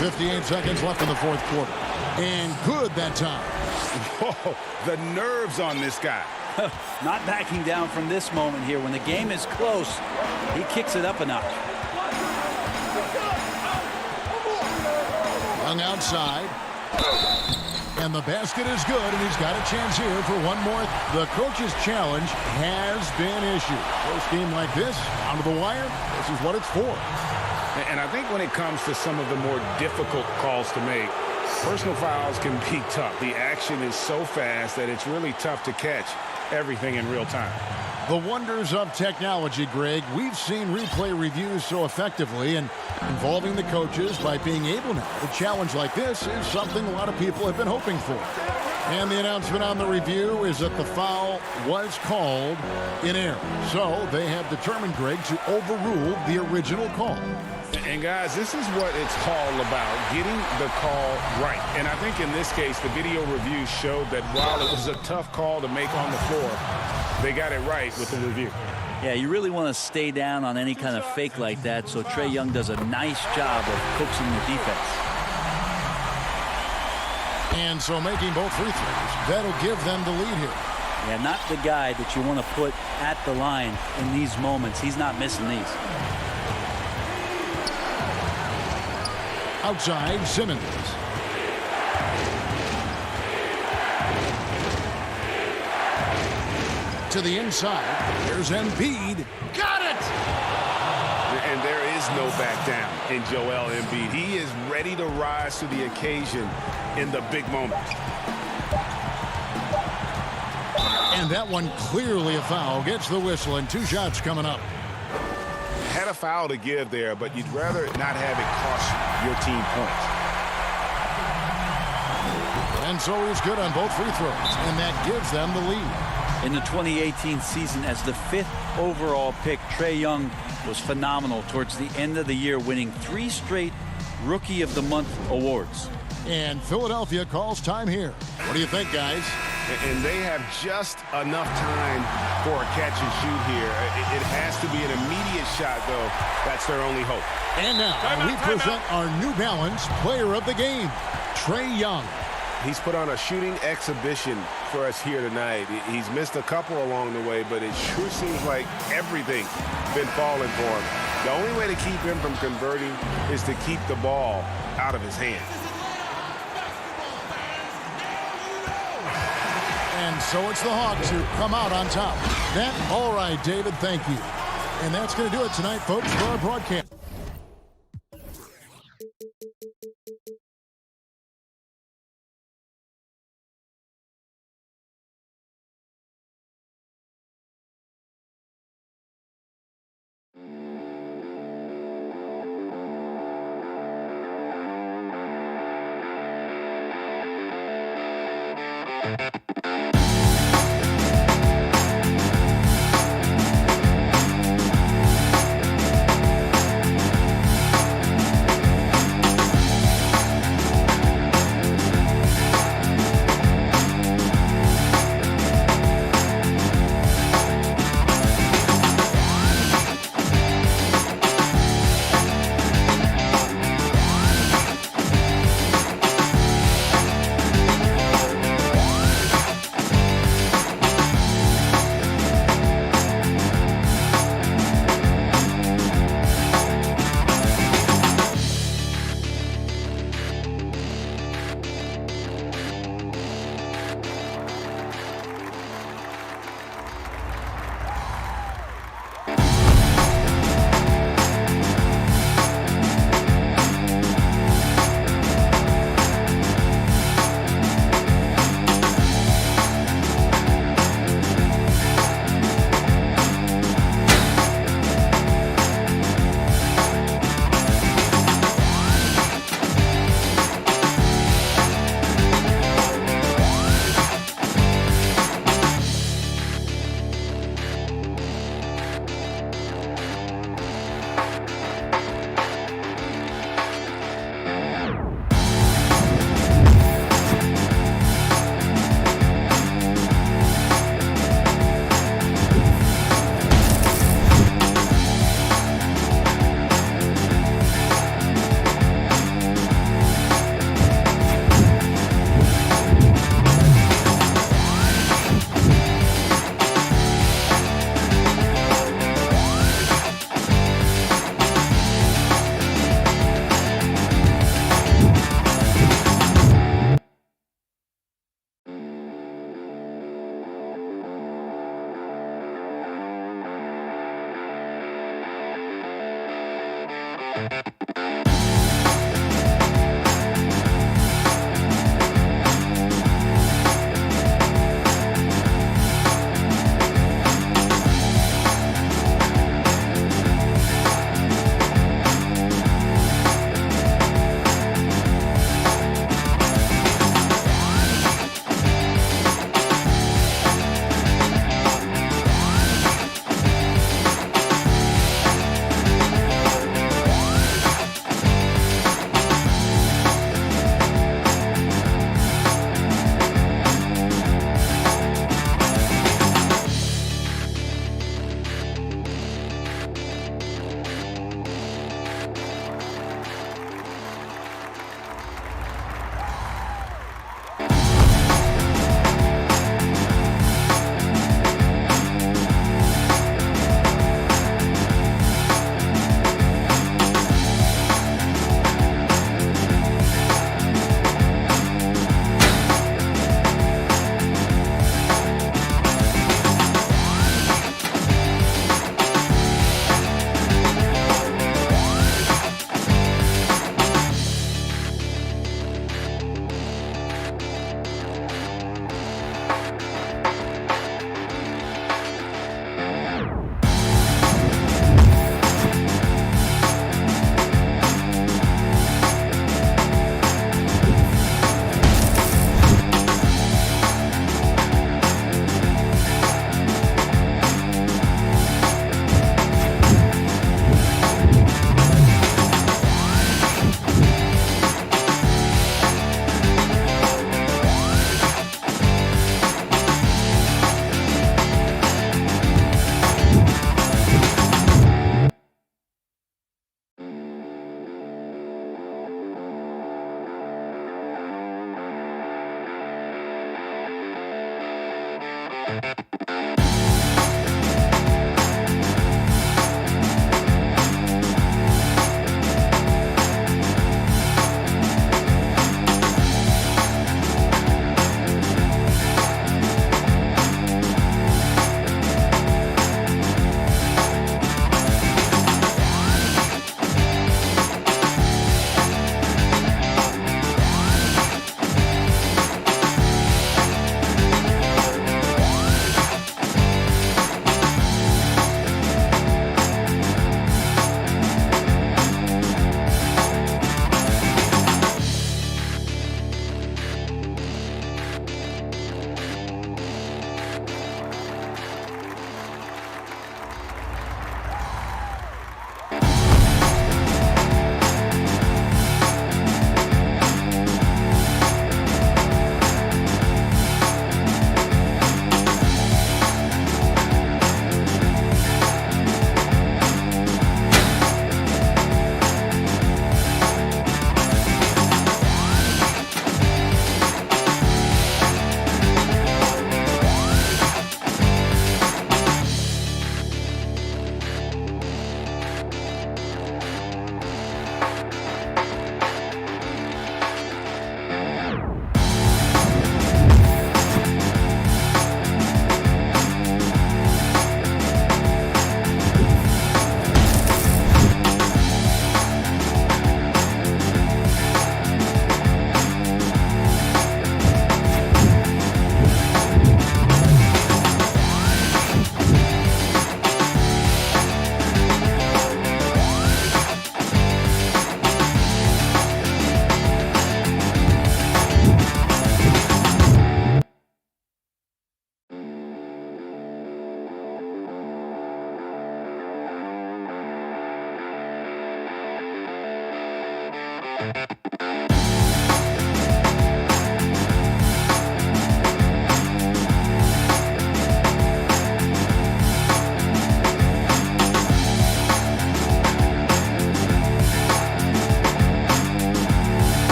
58 seconds left in the fourth quarter. And good that time. Whoa, the nerves on this guy. Not backing down from this moment here. When the game is close, he kicks it up a notch. Young outside. And the basket is good, and he's got a chance here for one more. The coach's challenge has been issued. First game like this, down to the wire, this is what it's for. And I think when it comes to some of the more difficult calls to make, personal fouls can be tough. The action is so fast that it's really tough to catch everything in real time. The wonders of technology, Greg. We've seen replay reviews so effectively, and involving the coaches by being able now to challenge like this is something a lot of people have been hoping for. And the announcement on the review is that the foul was called in error. So they have determined, Greg, to overrule the original call. And guys, this is what it's all about, getting the call right. And I think in this case, the video review showed that while it was a tough call to make on the floor, they got it right with the review. Yeah, you really want to stay down on any kind of fake like that, so Trae Young does a nice job of coaxing the defense. And so making both free throws, that'll give them the lead here. Yeah, not the guy that you want to put at the line in these moments. He's not missing these. Outside, Simmons. To the inside. There's Embiid. Got it! And there is no back down in Joel Embiid. He is ready to rise to the occasion in the big moment. And that one clearly a foul. Gets the whistle, and 2 shots coming up. Had a foul to give there, but you'd rather not have it cost your team points. And so he's good on both free throws, and that gives them the lead. In the 2018 season, as the 5th overall pick, Trae Young was phenomenal towards the end of the year, winning 3 straight Rookie of the Month awards. And Philadelphia calls time here. What do you think, guys? And they have just enough time for a catch and shoot here. It has to be an immediate shot, though. That's their only hope. And now we present our New Balance player of the game, Trae Young. He's put on a shooting exhibition for us here tonight. He's missed a couple along the way, but it sure seems like everything's been falling for him. The only way to keep him from converting is to keep the ball out of his hands. And so it's the Hawks who come out on top. All right, David, thank you. And that's going to do it tonight, folks, for our broadcast.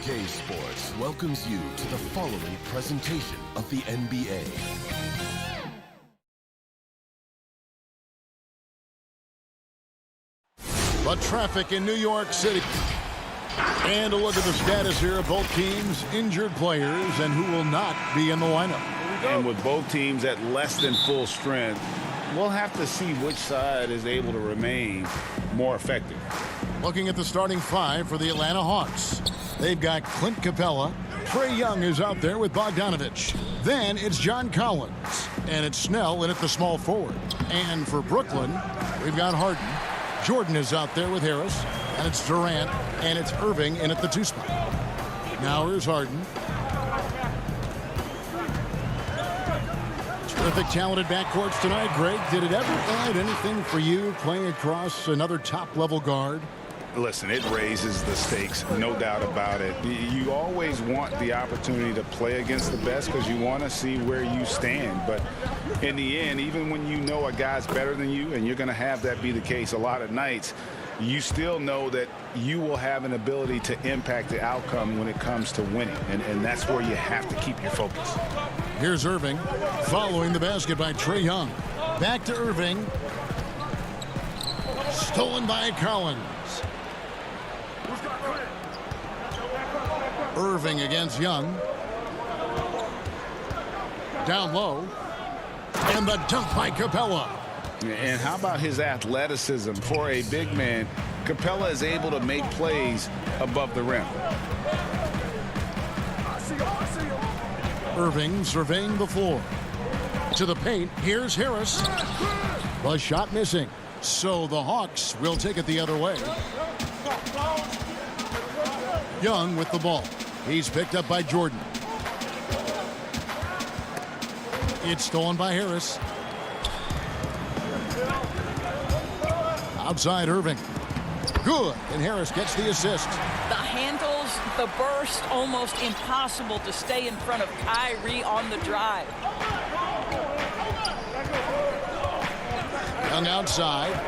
2K Sports welcomes you to the following presentation of the NBA. But traffic in New York City. And a look at the status here of both teams' injured players and who will not be in the lineup. And with both teams at less than full strength, we'll have to see which side is able to remain more effective. Looking at the starting five for the Atlanta Hawks. They've got Clint Capella. Trae Young is out there with Bogdanovich. Then it's John Collins. And it's Snell in at the small forward. And for Brooklyn, we've got Harden. Jordan is out there with Harris. And it's Durant. And it's Irving in at the 2 spot. Now here's Harden. Terrific, talented backcourts tonight. Greg, did it ever add anything for you playing across another top-level guard? Listen, it raises the stakes, no doubt about it. You always want the opportunity to play against the best because you want to see where you stand. But in the end, even when you know a guy's better than you, and you're going to have that be the case a lot of nights, you still know that you will have an ability to impact the outcome when it comes to winning. And that's where you have to keep your focus. Here's Irving following the basket by Trae Young. Back to Irving. Stolen by Collins. Irving against Young. Down low. And the dunk by Capella. And how about his athleticism? For a big man, Capella is able to make plays above the rim. Irving surveying the floor. To the paint. Here's Harris. The shot missing. So the Hawks will take it the other way. Young with the ball. He's picked up by Jordan. It's stolen by Harris. Outside Irving. Good. And Harris gets the assist. The handles, the burst, almost impossible to stay in front of Kyrie on the drive. Young outside.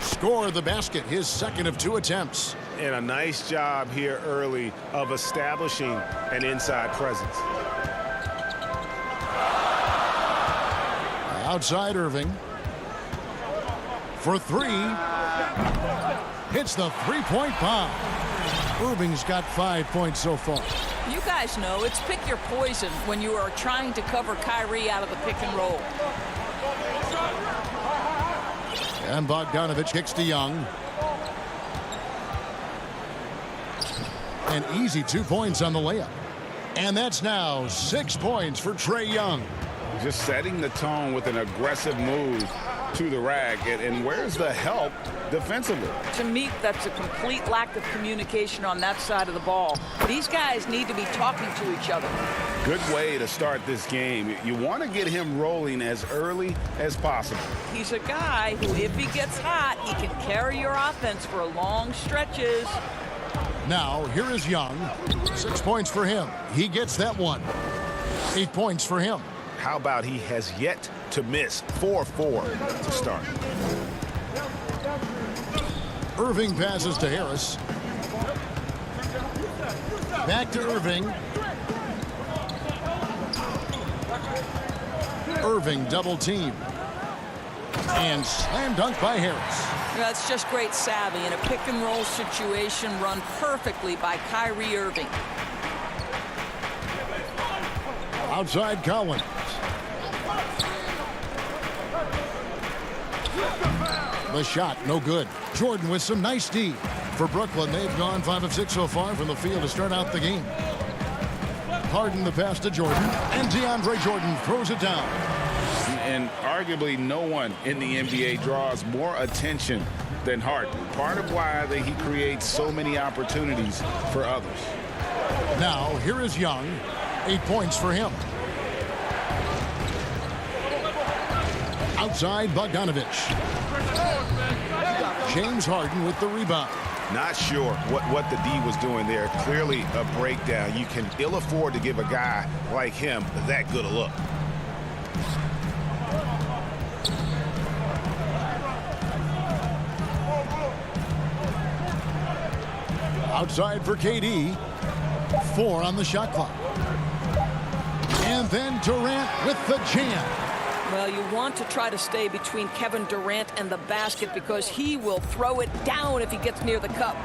Score the basket, his second of 2 attempts. And a nice job here early of establishing an inside presence. Outside Irving. For 3. Hits the 3-point bomb. Irving's got 5 points so far. You guys know it's pick your poison when you are trying to cover Kyrie out of the pick and roll. And Bogdanovich kicks to Young. An easy 2 points on the layup. And that's now 6 points for Trae Young. Just setting the tone with an aggressive move to the rack. And where's the help defensively? To me, that's a complete lack of communication on that side of the ball. These guys need to be talking to each other. Good way to start this game. You want to get him rolling as early as possible. He's a guy who, if he gets hot, he can carry your offense for long stretches. Now, here is Young. 6 points for him. He gets that one. 8 points for him. How about he has yet to miss 4-4 to start. Irving passes to Harris. Back to Irving. Irving double team. And slam dunk by Harris. That's just great savvy in a pick and roll situation run perfectly by Kyrie Irving. Outside Collins. The shot, no good. Jordan with some nice D. For Brooklyn, they've gone 5 of 6 so far from the field to start out the game. Harden the pass to Jordan. And DeAndre Jordan throws it down. And arguably no one in the NBA draws more attention than Harden. Part of why he creates so many opportunities for others. Now, here is Young. 8 points for him. Outside Bogdanovich. James Harden with the rebound. Not sure what the D was doing there. Clearly a breakdown. You can ill afford to give a guy like him that good a look. Outside for KD. 4 on the shot clock. And then Durant with the jam. Well, you want to try to stay between Kevin Durant and the basket because he will throw it down if he gets near the cup.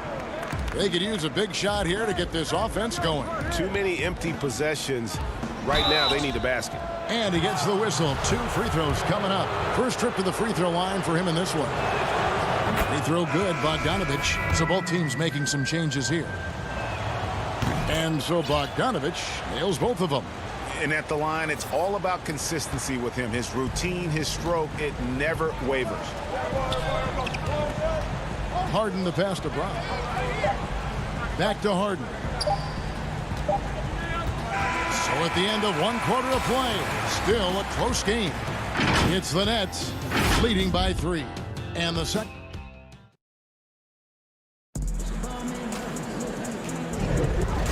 They could use a big shot here to get this offense going. Too many empty possessions. Right now, they need a basket. And he gets the whistle. 2 free throws coming up. First trip to the free throw line for him in this one. Free throw good, Bogdanovich. So both teams making some changes here. And so Bogdanovich nails both of them. And at the line, it's all about consistency with him. His routine, his stroke, it never wavers. Harden the pass to Brown. Back to Harden. So at the end of 1 quarter of play, still a close game. It's the Nets leading by 3. And the second.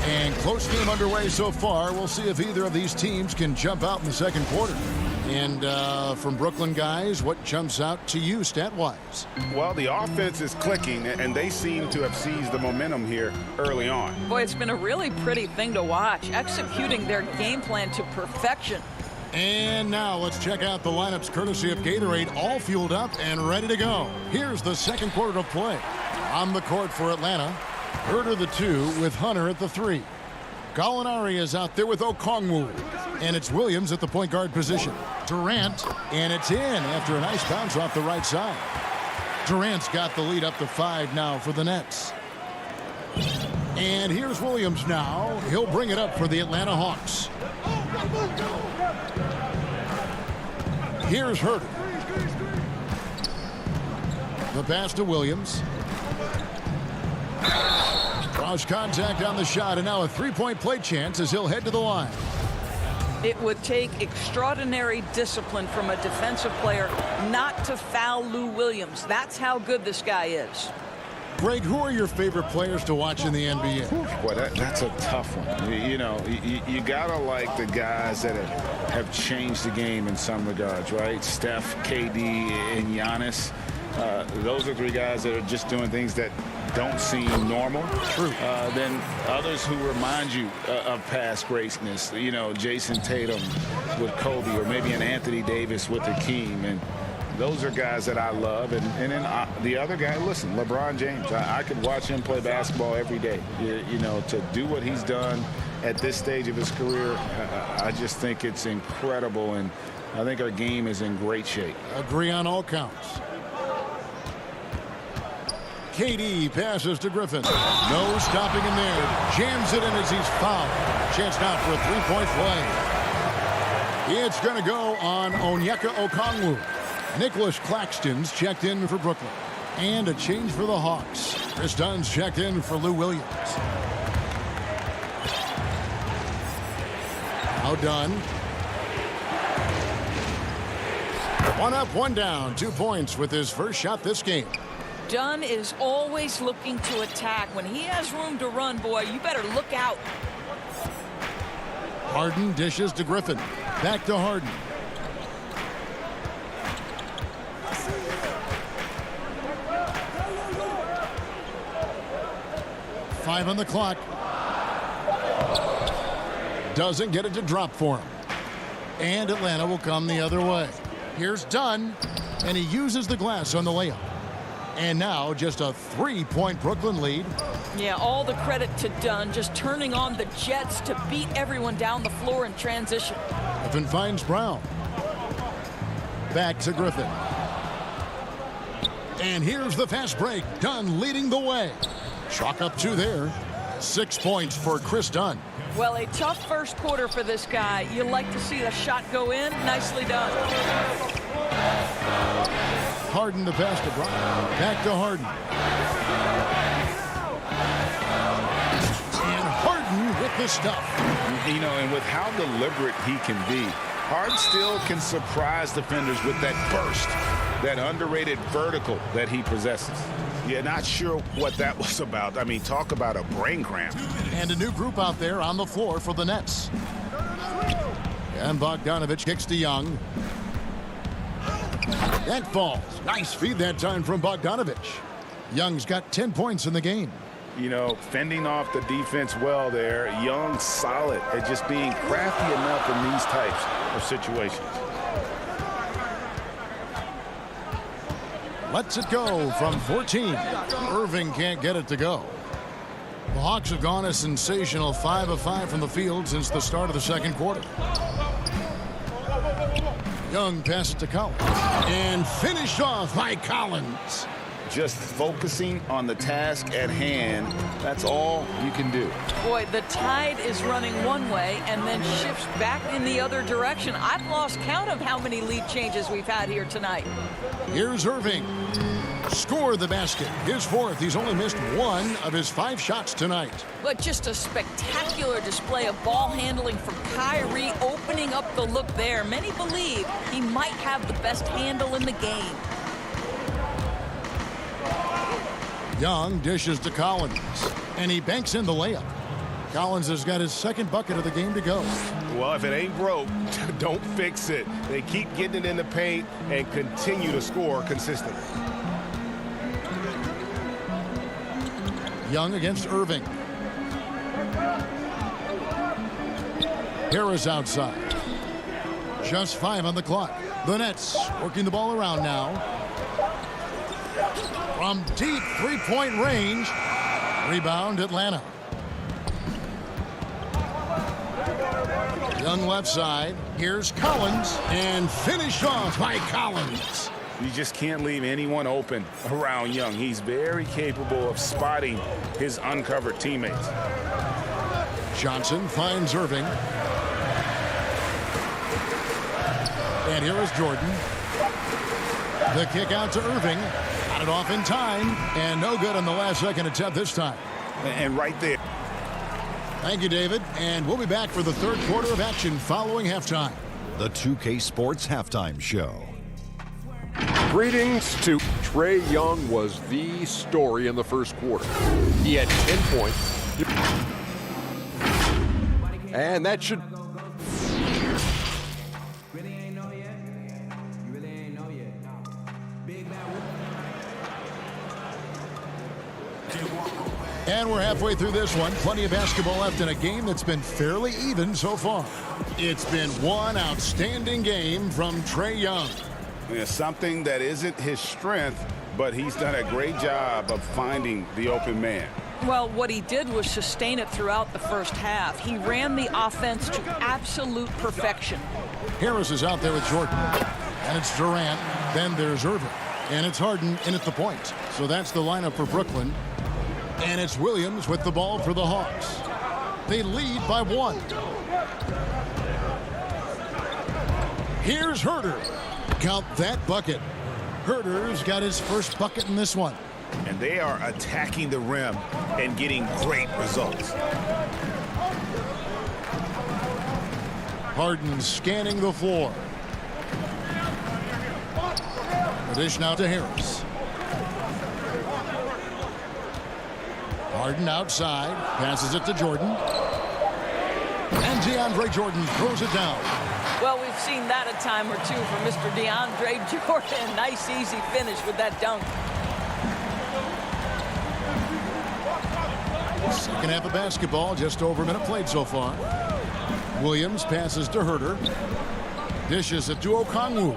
And close game underway so far. We'll see if either of these teams can jump out in the second quarter. And from Brooklyn guys, what jumps out to you stat-wise? Well, the offense is clicking, and they seem to have seized the momentum here early on. Boy, it's been a really pretty thing to watch, executing their game plan to perfection. And now let's check out the lineups courtesy of Gatorade, all fueled up and ready to go. Here's the second quarter of play. On the court for Atlanta, Herter the 2 with Hunter at the 3. Gallinari is out there with Okongwu. And it's Williams at the point guard position. Durant, and it's in after a nice bounce off the right side. Durant's got the lead up to 5 now for the Nets. And here's Williams now. He'll bring it up for the Atlanta Hawks. Here's Herter. The pass to Williams. Cross contact on the shot, and now a three-point play chance as he'll head to the line. It would take extraordinary discipline from a defensive player not to foul Lou Williams. That's how good this guy is. Greg, who are your favorite players to watch in the NBA? Boy, that's a tough one. You gotta like the guys that have changed the game in some regards, right? Steph, KD, and Giannis. Those are 3 guys that are just doing things that don't seem normal. True. Then others who remind you of past greatness. Jason Tatum with Kobe, or maybe an Anthony Davis with Hakeem. And those are guys that I love. And then the other guy, listen, LeBron James. I could watch him play basketball every day. To do what he's done at this stage of his career, I just think it's incredible. And I think our game is in great shape. Agree on all counts. KD passes to Griffin. No stopping him there. Jams it in as he's fouled. Chance now for a three-point play. It's going to go on Onyeka Okongwu. Nicholas Claxton's checked in for Brooklyn. And a change for the Hawks. Chris Dunn's checked in for Lou Williams. Now Dunn. 1 up, 1 down. 2 points with his first shot this game. Dunn is always looking to attack. When he has room to run, boy, you better look out. Harden dishes to Griffin. Back to Harden. Five on the clock. Doesn't get it to drop for him. And Atlanta will come the other way. Here's Dunn, and he uses the glass on the layup. And now just a 3-point Brooklyn lead. Yeah, all the credit to Dunn, just turning on the Jets to beat everyone down the floor in transition. Griffin finds Brown. Back to Griffin. And here's the fast break. Dunn leading the way. Chalk up 2 there. 6 points for Chris Dunn. Well, a tough first quarter for this guy. You like to see the shot go in. Nicely done. Harden the pass to Brown. Back to Harden. And Harden with the stuff. And with how deliberate he can be, Harden still can surprise defenders with that burst, that underrated vertical that he possesses. Yeah, not sure what that was about. I mean, talk about a brain cramp. And a new group out there on the floor for the Nets. And Bogdanovich kicks to Young. That falls. Nice feed that time from Bogdanovich. Young's got 10 points in the game. You know, fending off the defense well there. Young, solid at just being crafty enough in these types of situations. Lets it go from 14. Irving can't get it to go. The Hawks have gone a sensational 5 of 5 from the field since the start of the second quarter. Young passes to Collins and finished off by Collins. Just focusing on the task at hand, that's all you can do. Boy, the tide is running one way and then shifts back in the other direction. I've lost count of how many lead changes we've had here tonight. Here's Irving. Scored the basket. His fourth. He's only missed 1 of his 5 shots tonight. But just a spectacular display of ball handling from Kyrie, opening up the look there. Many believe he might have the best handle in the game. Young dishes to Collins, and he banks in the layup. Collins has got his second bucket of the game to go. Well, if it ain't broke, don't fix it. They keep getting it in the paint and continue to score consistently. Young against Irving. Harris outside. Just 5 on the clock. The Nets working the ball around now. From deep three-point range. Rebound Atlanta. Young left side. Here's Collins. And finished off by Collins. You just can't leave anyone open around Young. He's very capable of spotting his uncovered teammates. Johnson finds Irving. And here is Jordan. The kick out to Irving. Got it off in time. And no good on the last second attempt this time. And right there. Thank you, David. And we'll be back for the third quarter of action following halftime. The 2K Sports Halftime Show. Greetings to Trae Young was the story in the first quarter. He had 10 points. And that should... And we're halfway through this one. Plenty of basketball left in a game that's been fairly even so far. It's been one outstanding game from Trae Young. It's something that isn't his strength, but he's done a great job of finding the open man. Well, what he did was sustain it throughout the first half. He ran the offense to absolute perfection. Harris is out there with Jordan. And it's Durant. Then there's Irving. And it's Harden in at the point. So that's the lineup for Brooklyn. And it's Williams with the ball for the Hawks. They lead by 1. Here's Herter. Count that bucket. Herter's got his first bucket in this one. And they are attacking the rim and getting great results. Harden scanning the floor. The dish now to Harris. Harden outside, passes it to Jordan. And DeAndre Jordan throws it down. Well, we've seen that a time or two from Mr. DeAndre Jordan. Nice, easy finish with that dunk. Second half of basketball, just over a minute played so far. Williams passes to Herter. Dishes it to Okongwu.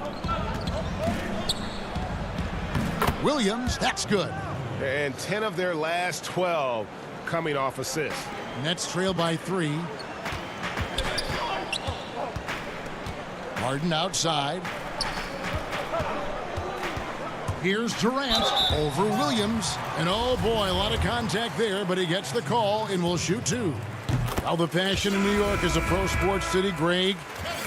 Williams, that's good. And 10 of their last 12 coming off assists. Nets trail by 3. Harden outside. Here's Durant over Williams. And oh boy, a lot of contact there, but he gets the call and will shoot 2. Well, the passion in New York as a pro sports city, Greg,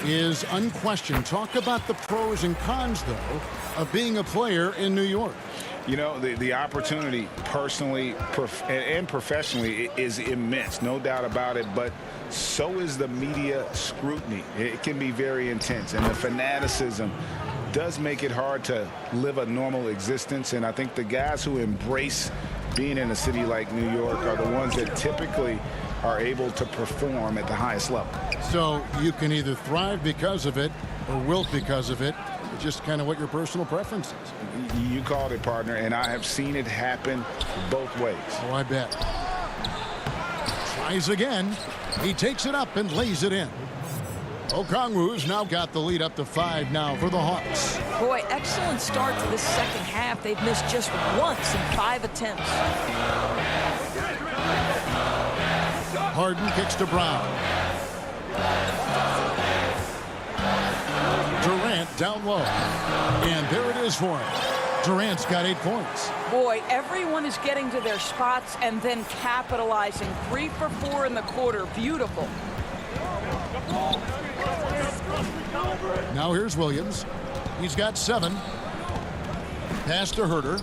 is unquestioned. Talk about the pros and cons, though, of being a player in New York. You know, the opportunity personally and professionally is immense, no doubt about it, but so is the media scrutiny. It can be very intense, and the fanaticism does make it hard to live a normal existence, and I think the guys who embrace being in a city like New York are the ones that typically are able to perform at the highest level. So you can either thrive because of it or wilt because of it. It's just kind of what your personal preference is. You called it, partner, and I have seen it happen both ways. Oh, I bet. Tries again. He takes it up and lays it in. Okongwu's now got the lead up to 5 now for the Hawks. Boy, excellent start to this second half. They've missed just once in 5 attempts. Harden kicks to Brown. Durant down low. And there it is for him. Durant's got 8 points. Boy, everyone is getting to their spots and then capitalizing. 3 for 4 in the quarter. Beautiful. Now here's Williams. He's got 7. Pass to Herter.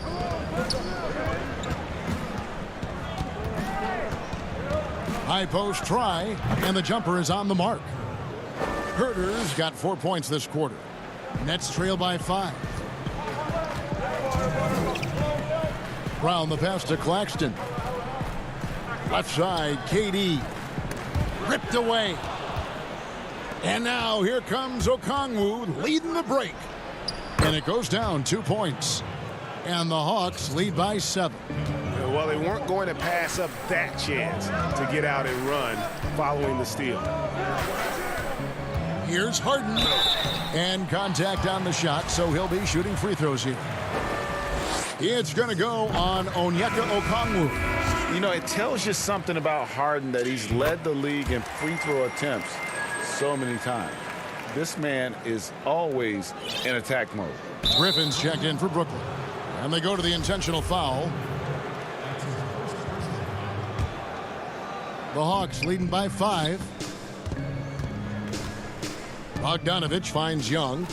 High post try, and the jumper is on the mark. Herter's got 4 points this quarter. Nets trail by 5. Brown the pass to Claxton. Left side, KD. Ripped away. And now here comes Okongwu leading the break. And it goes down 2 points. And the Hawks lead by 7. Well, they weren't going to pass up that chance to get out and run following the steal. Here's Harden. And contact on the shot, so he'll be shooting free throws here. It's going to go on Onyeka Okongwu. You know, it tells you something about Harden that he's led the league in free throw attempts so many times. This man is always in attack mode. Griffin's checked in for Brooklyn. And they go to the intentional foul. The Hawks leading by 5. Bogdanovich finds Young.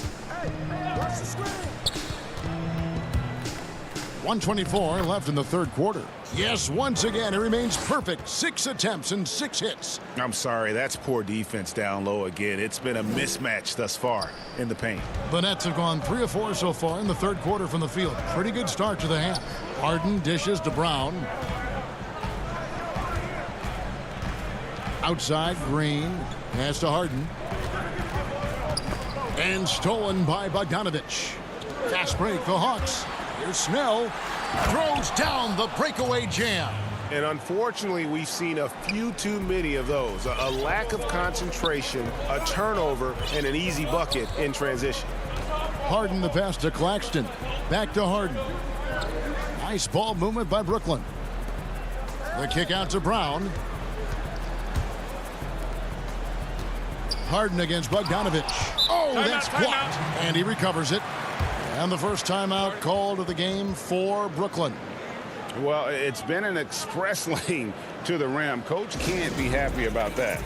1:24 left in the third quarter. Yes, once again, it remains perfect. 6 attempts and 6 hits. I'm sorry, that's poor defense down low again. It's been a mismatch thus far in the paint. The Nets have gone 3 of 4 so far in the third quarter from the field. Pretty good start to the half. Harden dishes to Brown. Outside, Green. Pass to Harden. And stolen by Bogdanovich. Fast break, the Hawks. Here's Snell. Throws down the breakaway jam. And unfortunately, we've seen a few too many of those. A lack of concentration, a turnover, and an easy bucket in transition. Harden the pass to Claxton. Back to Harden. Nice ball movement by Brooklyn. The kick out to Brown. Harden against Bogdanovich. Oh, that's blocked. And he recovers it. And the first timeout called of the game for Brooklyn. Well, it's been an express lane to the rim. Coach can't be happy about that.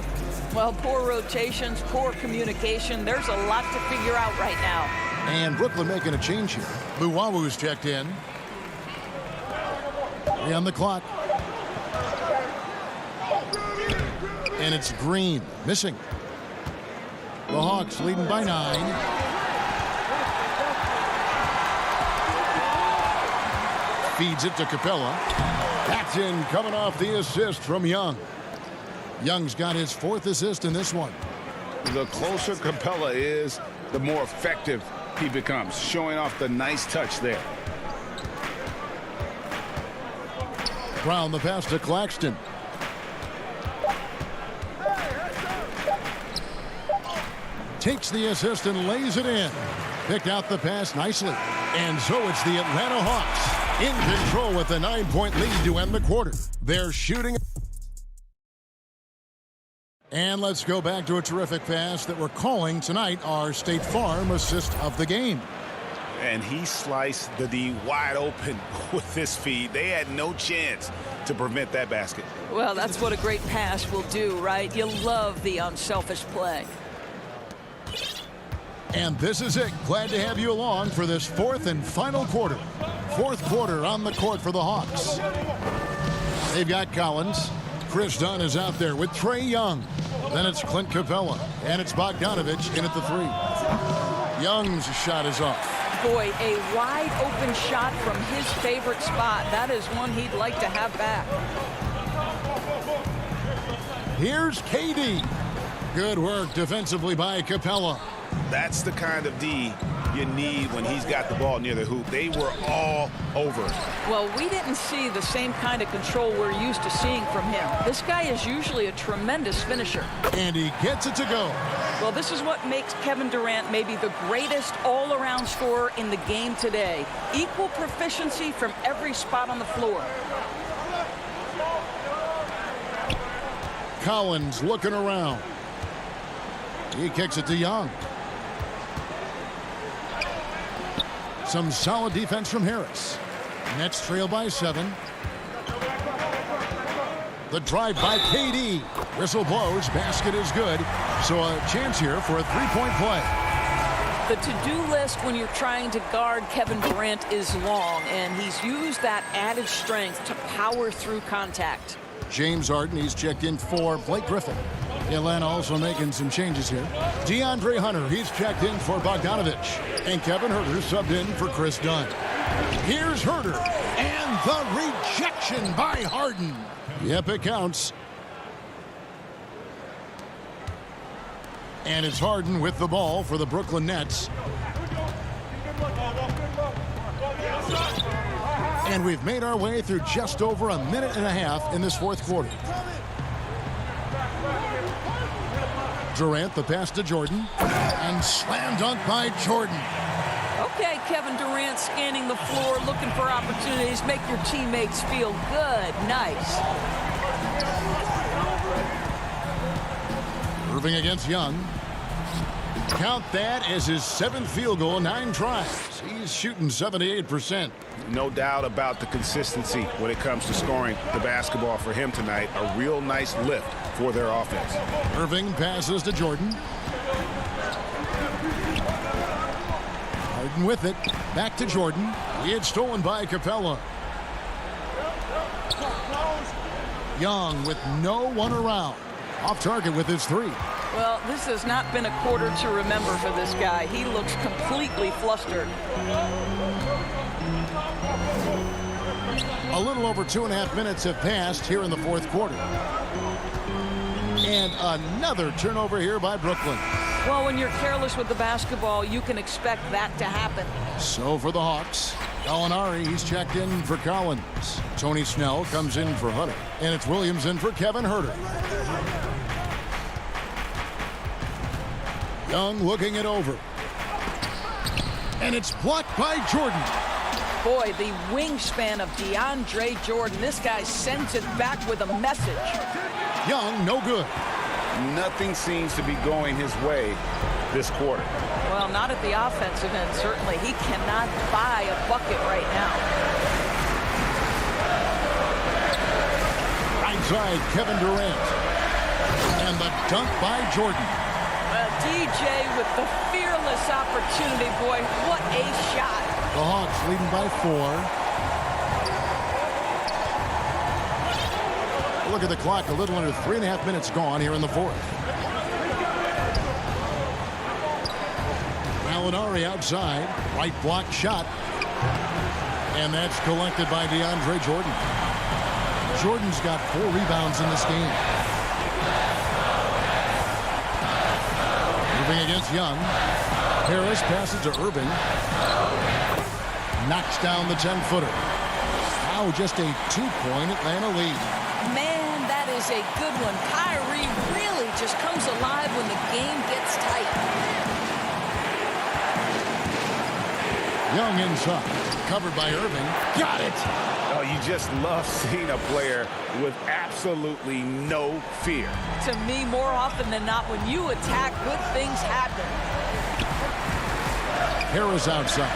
Well, poor rotations, poor communication. There's a lot to figure out right now. And Brooklyn making a change here. Luwawu checked in. 3 on the clock. And it's Green missing. The Hawks leading by 9. Feeds it to Capella. That's in, coming off the assist from Young. Young's got his 4th assist in this one. The closer Capella is, the more effective he becomes, showing off the nice touch there. Brown the pass to Claxton. Takes the assist and lays it in. Picked out the pass nicely. And so it's the Atlanta Hawks in control with a 9-point lead to end the quarter. They're shooting. And let's go back to a terrific pass that we're calling tonight our State Farm assist of the game. And he sliced the D wide open with his feed. They had no chance to prevent that basket. Well, that's what a great pass will do, right? You love the unselfish play. And this is it. Glad to have you along for this 4th and final quarter. 4th quarter on the court for the Hawks. They've got Collins. Chris Dunn is out there with Trae Young. Then it's Clint Capella. And it's Bogdanovich in at the 3. Young's shot is off. Boy, a wide open shot from his favorite spot. That is one he'd like to have back. Here's KD. Good work defensively by Capella. That's the kind of D you need when he's got the ball near the hoop. They were all over. Well, we didn't see the same kind of control we're used to seeing from him. This guy is usually a tremendous finisher. And he gets it to go. Well, this is what makes Kevin Durant maybe the greatest all-around scorer in the game today. Equal proficiency from every spot on the floor. Collins looking around. He kicks it to Young. Some solid defense from Harris. Nets trail by 7. The drive by KD. Whistle blows. Basket is good. So a chance here for a three-point play. The to-do list when you're trying to guard Kevin Durant is long, and he's used that added strength to power through contact. James Harden, he's checked in for Blake Griffin. Atlanta also making some changes here. DeAndre Hunter, he's checked in for Bogdanovich. And Kevin Huerter subbed in for Chris Dunn. Here's Huerter. And the rejection by Harden. Yep, it counts. And it's Harden with the ball for the Brooklyn Nets. And we've made our way through just over a minute and a half in this fourth quarter. Durant, the pass to Jordan. And slam dunk by Jordan. Okay, Kevin Durant scanning the floor, looking for opportunities. Make your teammates feel good. Nice. Irving against Young. Count that as his 7th field goal, 9 tries. He's shooting 78%. No doubt about the consistency when it comes to scoring the basketball for him tonight. A real nice lift for their offense. Irving passes to Jordan. Harden with it. Back to Jordan. He had stolen by Capella. Young with no one around. Off target with his 3. Well, this has not been a quarter to remember for this guy. He looks completely flustered. A little over 2.5 minutes have passed here in the fourth quarter. And another turnover here by Brooklyn. Well, when you're careless with the basketball, you can expect that to happen. So for the Hawks, Gallinari, he's checked in for Collins. Tony Snell comes in for Hutter. And it's Williams in for Kevin Huerter. Young looking it over. And it's blocked by Jordan. Boy, the wingspan of DeAndre Jordan. This guy sends it back with a message. Young, no good. Nothing seems to be going his way this quarter. Well, not at the offensive end, certainly. He cannot buy a bucket right now. Right side, Kevin Durant. And the dunk by Jordan. DJ with the fearless opportunity, boy. What a shot. The Hawks leading by 4. Look at the clock. A little under 3.5 minutes gone here in the fourth. Gallinari outside. Right block shot. And that's collected by DeAndre Jordan. Jordan's got 4 rebounds in this game. Moving against Young. Harris passes to Irving. Knocks down the 10-footer. Now just a 2-point Atlanta lead. Man, that is a good one. Kyrie really just comes alive when the game gets tight. Young inside. Covered by Irving. Got it! Oh, you just love seeing a player with absolutely no fear. To me, more often than not, when you attack, good things happen. Harris outside.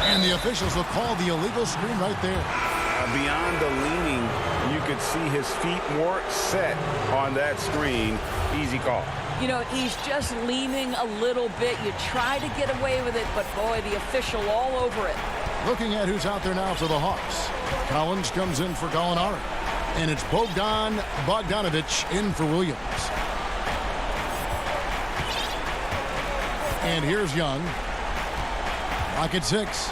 And the officials will call the illegal screen right there. Beyond the leaning, you could see his feet more set on that screen. Easy call. You know, he's just leaning a little bit. You try to get away with it, but boy, the official all over it. Looking at who's out there now for the Hawks. Collins comes in for Gallinari. And it's Bogdanovich in for Williams. And here's Young. Rocket 6.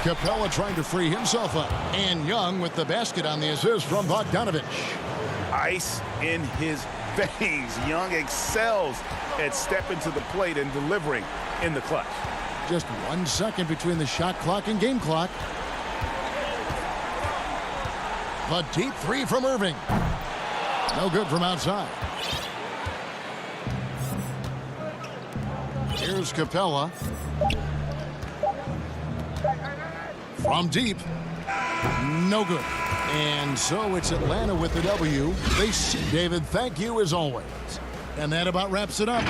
Capella trying to free himself up. And Young with the basket on the assist from Bogdanovich. Ice in his veins. Young excels at stepping to the plate and delivering in the clutch. Just 1 second between the shot clock and game clock. The deep three from Irving. No good from outside. Here's Capella. From deep. No good. And so it's Atlanta with the W. David, thank you as always. And that about wraps it up.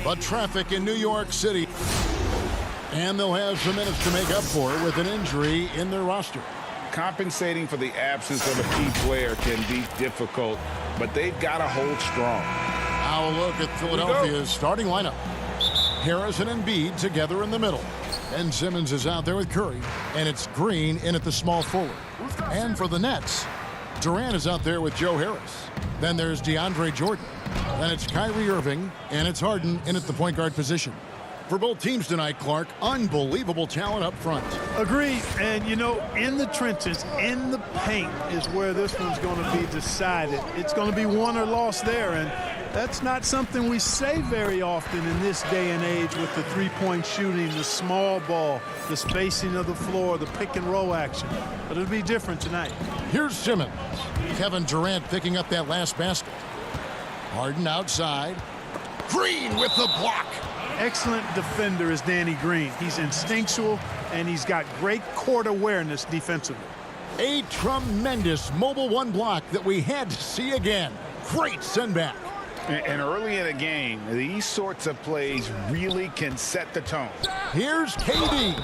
But traffic in New York City. And they'll have some minutes to make up for it with an injury in their roster. Compensating for the absence of a key player can be difficult, but they've got to hold strong. Now a look at Philadelphia's starting lineup. Harrison and Embiid together in the middle. Ben Simmons is out there with Curry, and it's Green in at the small forward. And for the Nets, Durant is out there with Joe Harris. Then there's DeAndre Jordan. Then it's Kyrie Irving, and it's Harden in at the point guard position. For both teams tonight, Clark, unbelievable talent up front. Agreed. And, you know, in the trenches, in the paint is where this one's going to be decided. It's going to be won or lost there, and that's not something we say very often in this day and age with the three-point shooting, the small ball, the spacing of the floor, the pick-and-roll action. But it'll be different tonight. Here's Simmons. Kevin Durant picking up that last basket. Harden outside. Green with the block. Excellent defender is Danny Green. He's instinctual, and he's got great court awareness defensively. A tremendous mobile one block that we had to see again. Great send back. And early in a game, these sorts of plays really can set the tone. Here's KD,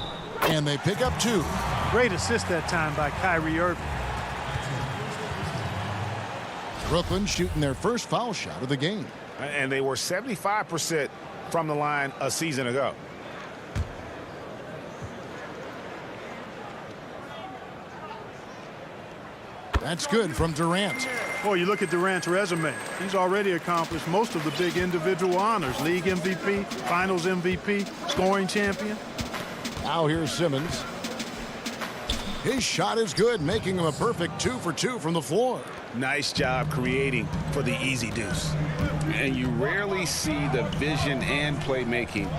and they pick up 2. Great assist that time by Kyrie Irving. Brooklyn shooting their first foul shot of the game. And they were 75% from the line a season ago. That's good from Durant. Boy, you look at Durant's resume. He's already accomplished most of the big individual honors. League MVP, Finals MVP, scoring champion. Now here's Simmons. His shot is good, making him a perfect 2 for 2 from the floor. Nice job creating for the easy deuce. And you rarely see the vision and playmaking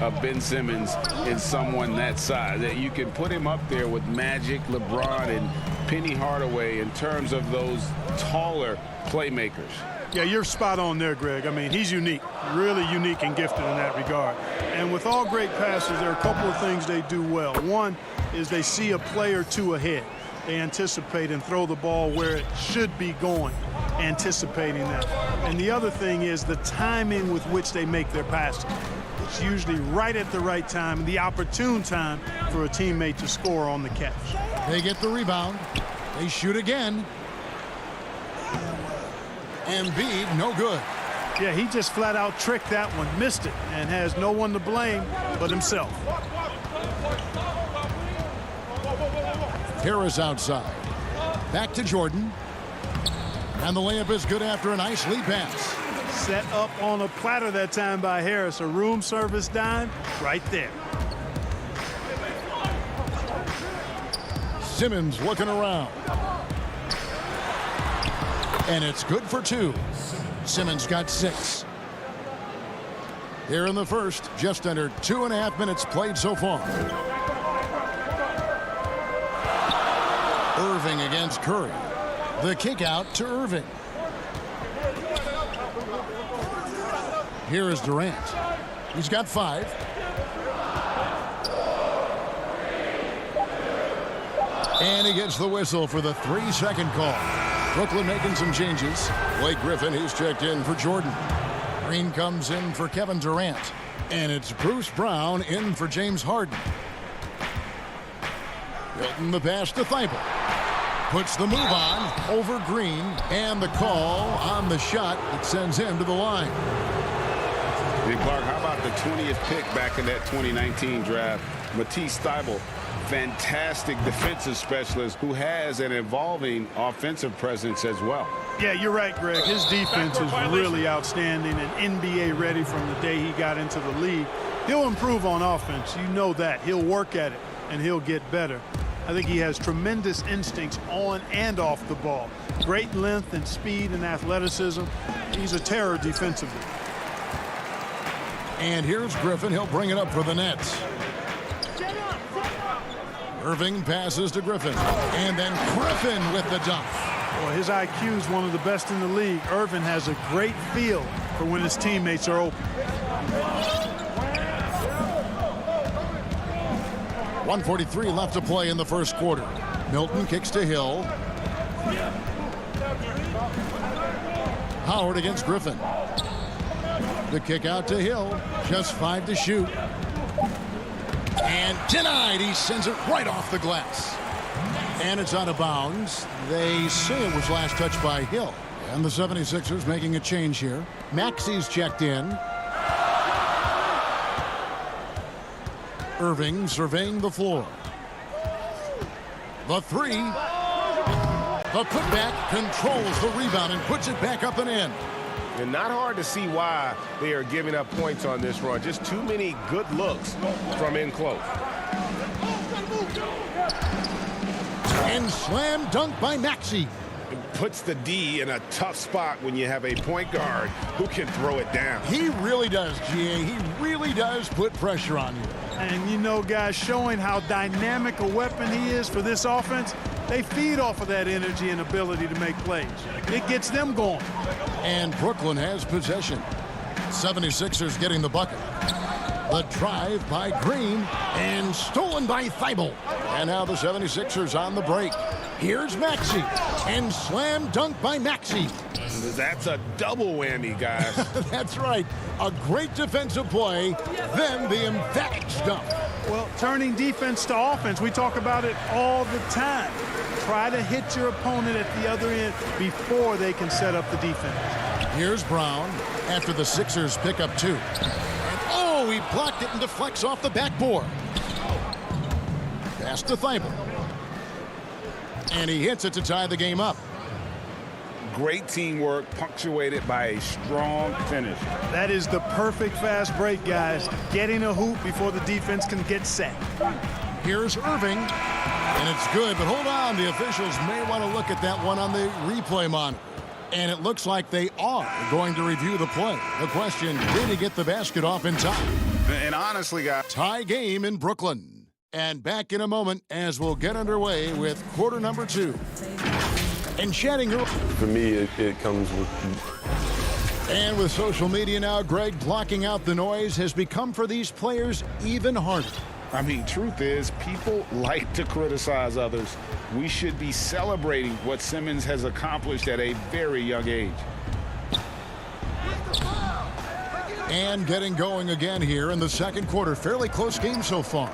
of Ben Simmons in someone that size. That you can put him up there with Magic, LeBron, and Penny Hardaway in terms of those taller playmakers. Yeah, you're spot on there, Greg. I mean, he's unique, really unique and gifted in that regard. And with all great passes, there are a couple of things they do well. One is they see a play or two ahead. They anticipate and throw the ball where it should be going, anticipating that. And the other thing is the timing with which they make their passes. It's usually right at the right time, the opportune time for a teammate to score on the catch. They get the rebound. They shoot again. Embiid, no good. Yeah, he just flat out tricked that one, missed it, and has no one to blame but himself. Harris outside. Back to Jordan. And the layup is good after a nice lead pass. Set up on a platter that time by Harris. A room service dime right there. Simmons looking around. And it's good for 2. Simmons got 6. Here in the first, just under 2.5 minutes played so far. Irving against Curry. The kick out to Irving. Here is Durant. He's got 5. And he gets the whistle for the 3-second call. Brooklyn making some changes. Blake Griffin, he's checked in for Jordan. Green comes in for Kevin Durant. And it's Bruce Brown in for James Harden. Hilton the pass to Thibault. Puts the move on over Green, and the call on the shot that sends him to the line. And Clark, how about the 20th pick back in that 2019 draft? Matisse Thybulle, fantastic defensive specialist who has an evolving offensive presence as well. Yeah, you're right, Greg. His defense is really outstanding and NBA ready from the day he got into the league. He'll improve on offense. You know that. He'll work at it, and he'll get better. I think he has tremendous instincts on and off the ball. Great length and speed and athleticism. He's a terror defensively. And here's Griffin. He'll bring it up for the Nets. Irving passes to Griffin. And then Griffin with the dunk. Well, his IQ is one of the best in the league. Irvin has a great feel for when his teammates are open. 1:43 left to play in the first quarter. Milton kicks to Hill. Howard against Griffin. The kick out to Hill. Just 5 to shoot. And denied. He sends it right off the glass. And it's out of bounds. They say it was last touched by Hill. And the 76ers making a change here. Maxi's checked in. Irving surveying the floor. The three. The putback controls the rebound and puts it back up and in. And not hard to see why they are giving up points on this run. Just too many good looks from in close. And slam dunk by Maxey. It puts the D in a tough spot when you have a point guard who can throw it down. He really does, GA. He really does put pressure on you. And you know, guys, showing how dynamic a weapon he is for this offense, they feed off of that energy and ability to make plays. It gets them going. And Brooklyn has possession. 76ers getting the bucket. The drive by Green and stolen by Thibault. And now the 76ers on the break. Here's Maxey and slam dunk by Maxey. That's a double whammy, guys. That's right. A great defensive play, then the emphatic stuff. Well, turning defense to offense, we talk about it all the time. Try to hit your opponent at the other end before they can set up the defense. Here's Brown after the Sixers pick up 2. And he blocked it and deflects off the backboard. Pass to Thibault. And he hits it to tie the game up. Great teamwork punctuated by a strong finish. That is the perfect fast break, guys. Getting a hoop before the defense can get set. Here's Irving. And it's good, but hold on. The officials may want to look at that one on the replay monitor. And it looks like they are going to review the play. The question, did he get the basket off in time? And honestly, guys, tie game in Brooklyn. And back in a moment as we'll get underway with quarter number 2. And chatting for me, it comes with. And with social media now, Greg, blocking out the noise has become for these players even harder. I mean, truth is, people like to criticize others. We should be celebrating what Simmons has accomplished at a very young age. And getting going again here in the second quarter. Fairly close game so far.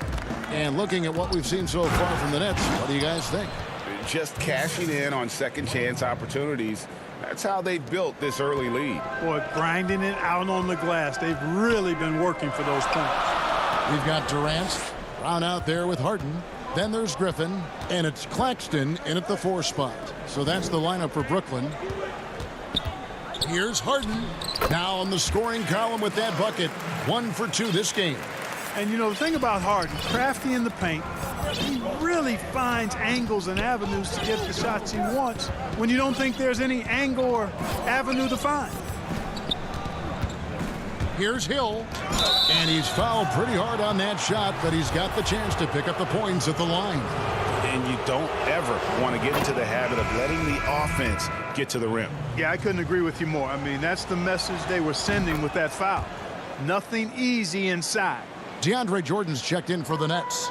And looking at what we've seen so far from the Nets, what do you guys think? Just cashing in on second chance opportunities. That's how they built this early lead. Boy, grinding it out on the glass. They've really been working for those points. We've got Durant, Brown out there with Harden. Then there's Griffin, and it's Claxton in at the 4 spot. So that's the lineup for Brooklyn. Here's Harden. Now on the scoring column with that bucket. 1 for 2 this game. And you know, the thing about Harden, crafty in the paint, he really finds angles and avenues to get the shots he wants when you don't think there's any angle or avenue to find. Here's Hill, and he's fouled pretty hard on that shot, but he's got the chance to pick up the points at the line. And you don't ever want to get into the habit of letting the offense get to the rim. Yeah, I couldn't agree with you more. I mean, that's the message they were sending with that foul. Nothing easy inside. DeAndre Jordan's checked in for the Nets.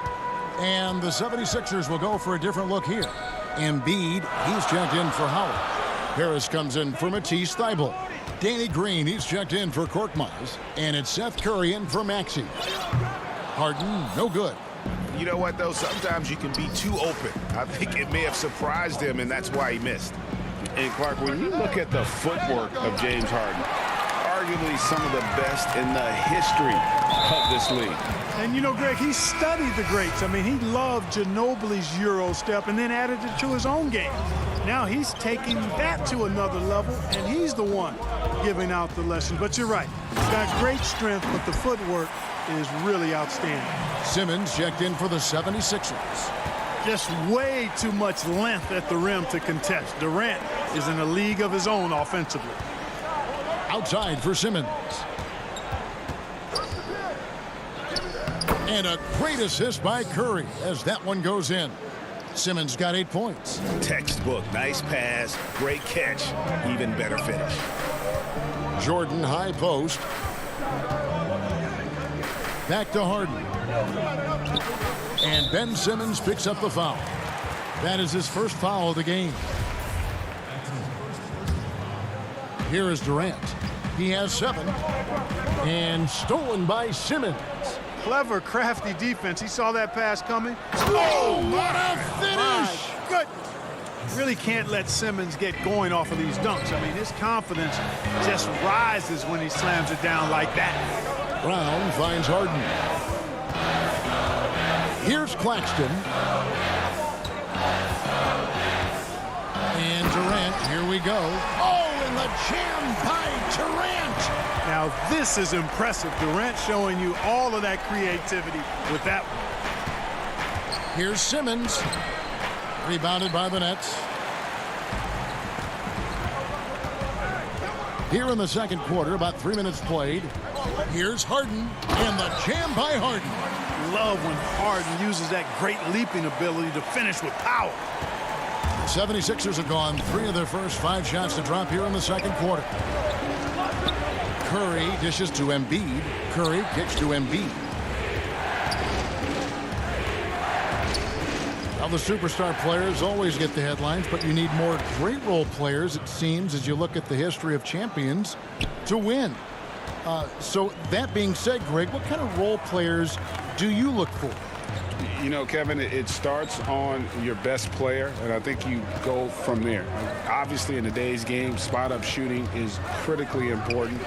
And the 76ers will go for a different look here. Embiid, he's checked in for Howard. Harris comes in for Matisse Thybulle. Danny Green, he's checked in for Korkmaz. And it's Seth Curry in for Maxey. Harden, no good. You know what, though? Sometimes you can be too open. I think it may have surprised him, and that's why he missed. And, Clark, when you look at the footwork of James Harden, arguably some of the best in the history of this league. And, you know, Greg, he studied the greats. I mean, he loved Ginobili's Euro step and then added it to his own game. Now he's taking that to another level, and he's the one giving out the lessons. But you're right. He's got great strength, but the footwork is really outstanding. Simmons checked in for the 76ers. Just way too much length at the rim to contest. Durant is in a league of his own offensively. Outside for Simmons. And a great assist by Curry as that one goes in. Simmons got 8 points. Textbook, nice pass, great catch, even better finish. Jordan high post. Back to Harden. And Ben Simmons picks up the foul. That is his first foul of the game. Here is Durant. He has 7. And stolen by Simmons. Clever, crafty defense. He saw that pass coming. Oh, what a finish! Good. Really can't let Simmons get going off of these dunks. I mean, his confidence just rises when he slams it down like that. Brown finds Harden. Here's Claxton. And Durant, here we go. Oh, and the jam by Durant. Now, this is impressive. Durant showing you all of that creativity with that one. Here's Simmons. Rebounded by the Nets. Here in the second quarter, about 3 minutes played. Here's Harden, and the jam by Harden. Love when Harden uses that great leaping ability to finish with power. The 76ers have gone 3 of their first 5 shots to drop here in the second quarter. Curry dishes to Embiid. Curry kicks to Embiid. Now, the superstar players always get the headlines, but you need more great role players, it seems, as you look at the history of champions, to win. So that being said, Greg, what kind of role players do you look for? You know, Kevin, it starts on your best player, and I think you go from there. Obviously, in today's game, spot-up shooting is critically important,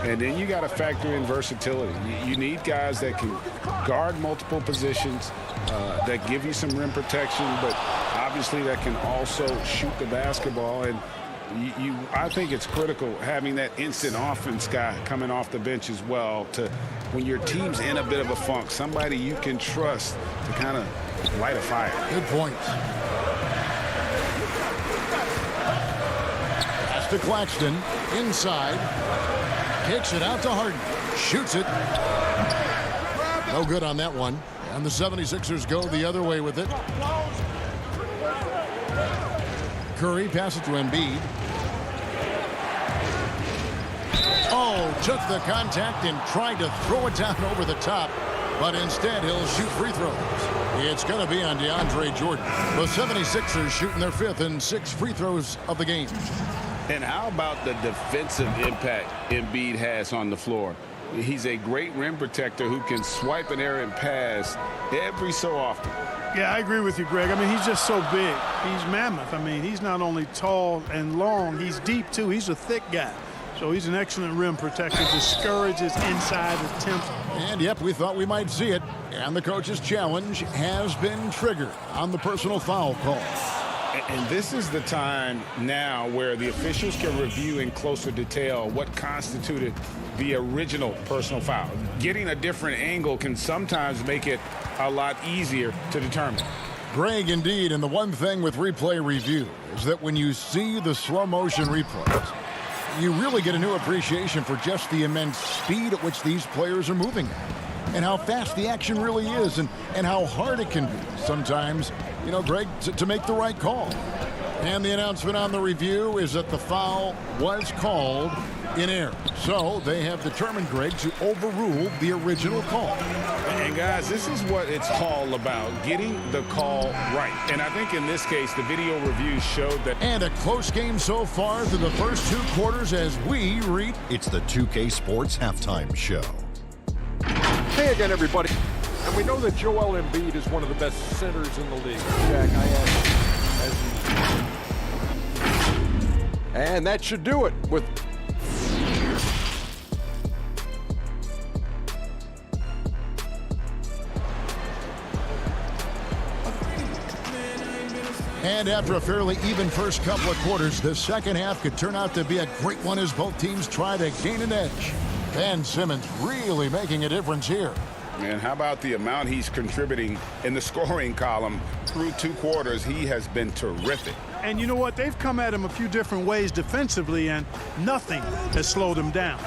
and then you got to factor in versatility. You need guys that can guard multiple positions, that give you some rim protection, but obviously that can also shoot the basketball. And I think it's critical having that instant offense guy coming off the bench as well, to when your team's in a bit of a funk, somebody you can trust to kind of light a fire. Good point. Pass to Claxton. Inside. Kicks it out to Harden. Shoots it. No good on that one. And the 76ers go the other way with it. Curry passes to Embiid. Oh, took the contact and tried to throw it down over the top, but instead he'll shoot free throws. It's going to be on DeAndre Jordan. The 76ers shooting their 5th and 6th free throws of the game. And how about the defensive impact Embiid has on the floor? He's a great rim protector who can swipe an errant pass every so often. Yeah, I agree with you, Greg. I mean, he's just so big. He's mammoth. I mean, he's not only tall and long, he's deep, too. He's a thick guy. So he's an excellent rim protector, discourages inside attempts. And, yep, we thought we might see it. And the coach's challenge has been triggered on the personal foul call. And this is the time now where the officials can review in closer detail what constituted the original personal foul. Getting a different angle can sometimes make it a lot easier to determine. Greg, indeed, and the one thing with replay review is that when you see the slow motion replays, you really get a new appreciation for just the immense speed at which these players are moving at, and how fast the action really is, and how hard it can be sometimes, you know, Greg, to make the right call. And the announcement on the review is that the foul was called in error. So they have determined, Greg, to overrule the original call. And guys, this is what it's all about, getting the call right. And I think in this case, the video review showed that. And a close game so far through the first 2 quarters as we read. It's the 2K Sports Halftime Show. Hey again, everybody. And we know that Joel Embiid is one of the best centers in the league. Jack, I asked and that should do it with. And after a fairly even first couple of quarters, the second half could turn out to be a great one as both teams try to gain an edge. Ben Simmons really making a difference here. And how about the amount he's contributing in the scoring column through 2 quarters? He has been terrific. And you know what? They've come at him a few different ways defensively, and nothing has slowed him down.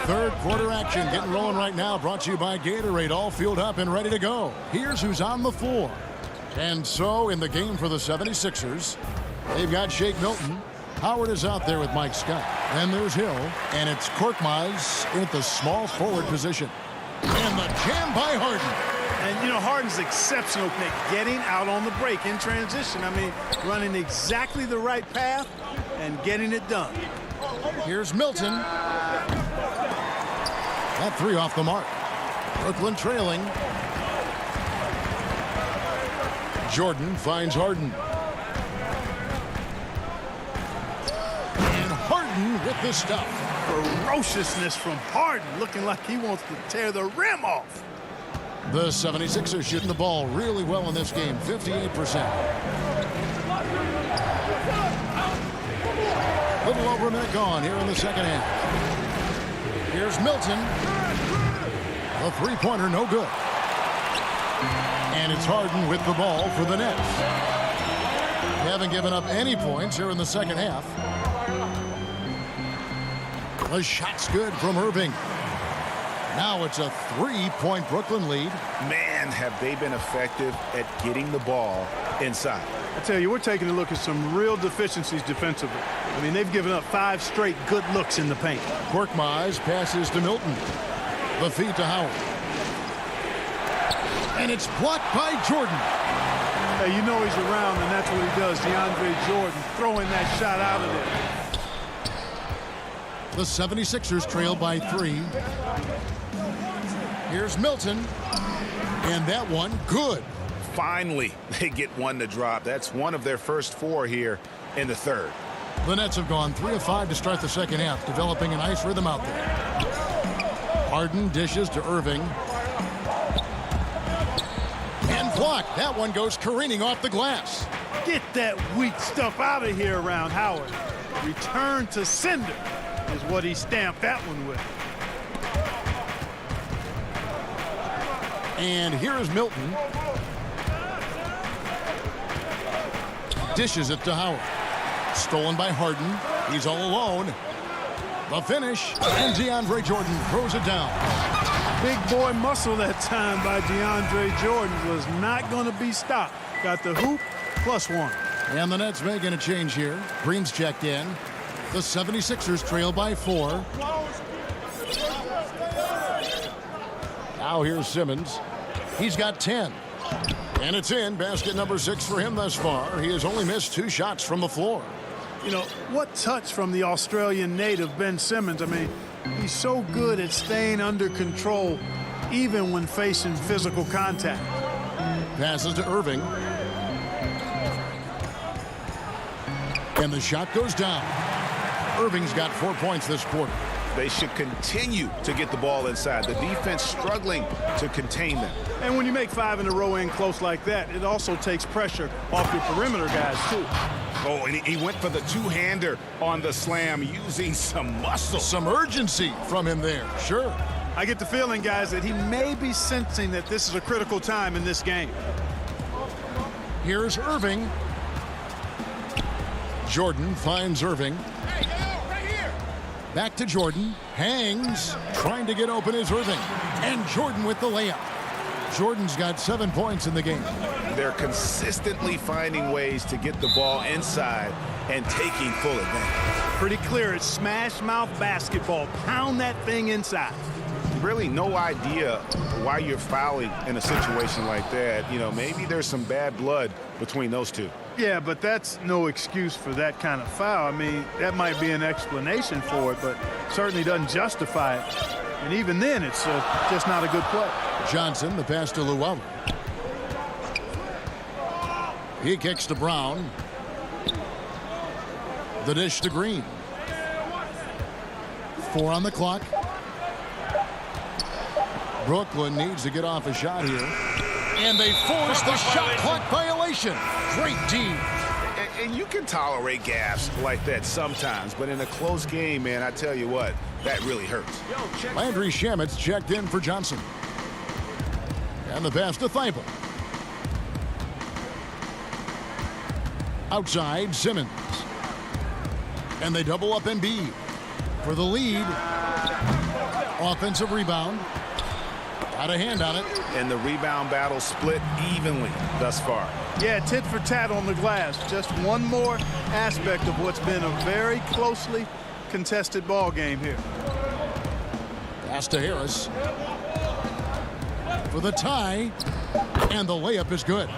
Third quarter action getting rolling right now, brought to you by Gatorade, all fueled up and ready to go. Here's who's on the floor. And so in the game for the 76ers, they've got Shake Milton. Howard is out there with Mike Scott. Then there's Hill, and it's Korkmaz in the small forward position. And the jam by Harden. And, you know, Harden's exceptional at getting out on the break in transition. I mean, running exactly the right path and getting it done. Here's Milton. That three off the mark. Brooklyn trailing. Jordan finds Harden. And Harden with the stuff. Ferociousness from Harden, looking like he wants to tear the rim off. The 76ers shooting the ball really well in this game, 58%. Little over a minute gone here in the second half. Here's Milton. The three-pointer, no good. And it's Harden with the ball for the Nets. They haven't given up any points here in the second half. The shot's good from Irving. Now it's a three-point Brooklyn lead. Man, have they been effective at getting the ball inside. I tell you, we're taking a look at some real deficiencies defensively. I mean, they've given up 5 straight good looks in the paint. Korkmaz passes to Milton. The feed to Howard. And it's blocked by Jordan. Hey, you know he's around, and that's what he does. DeAndre Jordan throwing that shot out of there. The 76ers trail by 3. Here's Milton. And that one, good. Finally, they get one to drop. That's one of their first 4 here in the third. The Nets have gone 3 of 5 to start the second half, developing a nice rhythm out there. Harden dishes to Irving. And blocked. That one goes careening off the glass. Get that weak stuff out of here around Howard. Return to sender is what he stamped that one with. And here's Milton. Dishes it to Howard. Stolen by Harden. He's all alone. The finish. And DeAndre Jordan throws it down. Big boy muscle that time by DeAndre Jordan was not going to be stopped. Got the hoop, +1. And the Nets making a change here. Green's checked in. The 76ers trail by 4. Now here's Simmons. He's got 10. And it's in. Basket number 6 for him thus far. He has only missed 2 shots from the floor. You know, what touch from the Australian native, Ben Simmons. I mean, he's so good at staying under control, even when facing physical contact. Passes to Irving. And the shot goes down. Irving's got 4 points this quarter. They should continue to get the ball inside. The defense struggling to contain them. And when you make 5 in a row in close like that, it also takes pressure off your perimeter guys, too. Oh, and he went for the two-hander on the slam using some muscle. Some urgency from him there, sure. I get the feeling, guys, that he may be sensing that this is a critical time in this game. Here's Irving. Jordan finds Irving. Back to Jordan. Hangs. Trying to get open is Irving. And Jordan with the layup. Jordan's got 7 points in the game. They're consistently finding ways to get the ball inside and taking full advantage. Pretty clear. It's smash mouth basketball. Pound that thing inside. Really no idea why you're fouling in a situation like that. You know, maybe there's some bad blood between those two. Yeah, but that's no excuse for that kind of foul. I mean, that might be an explanation for it, but certainly doesn't justify it. And even then, it's just not a good play. Johnson, the pass to Llewellyn. He kicks to Brown. The dish to Green. 4 on the clock. Brooklyn needs to get off a shot here. And they force the shot clock violation. Great D. And you can tolerate gaffes like that sometimes, but in a close game, man, I tell you what, that really hurts. Landry Shamit's checked in for Johnson. And the pass to Thibault. Outside, Simmons. And they double up Embiid for the lead. Offensive rebound. Got a hand on it. And the rebound battle split evenly thus far. Yeah, tit for tat on the glass. Just one more aspect of what's been a very closely contested ball game here. Pass to Harris for the tie, and the layup is good.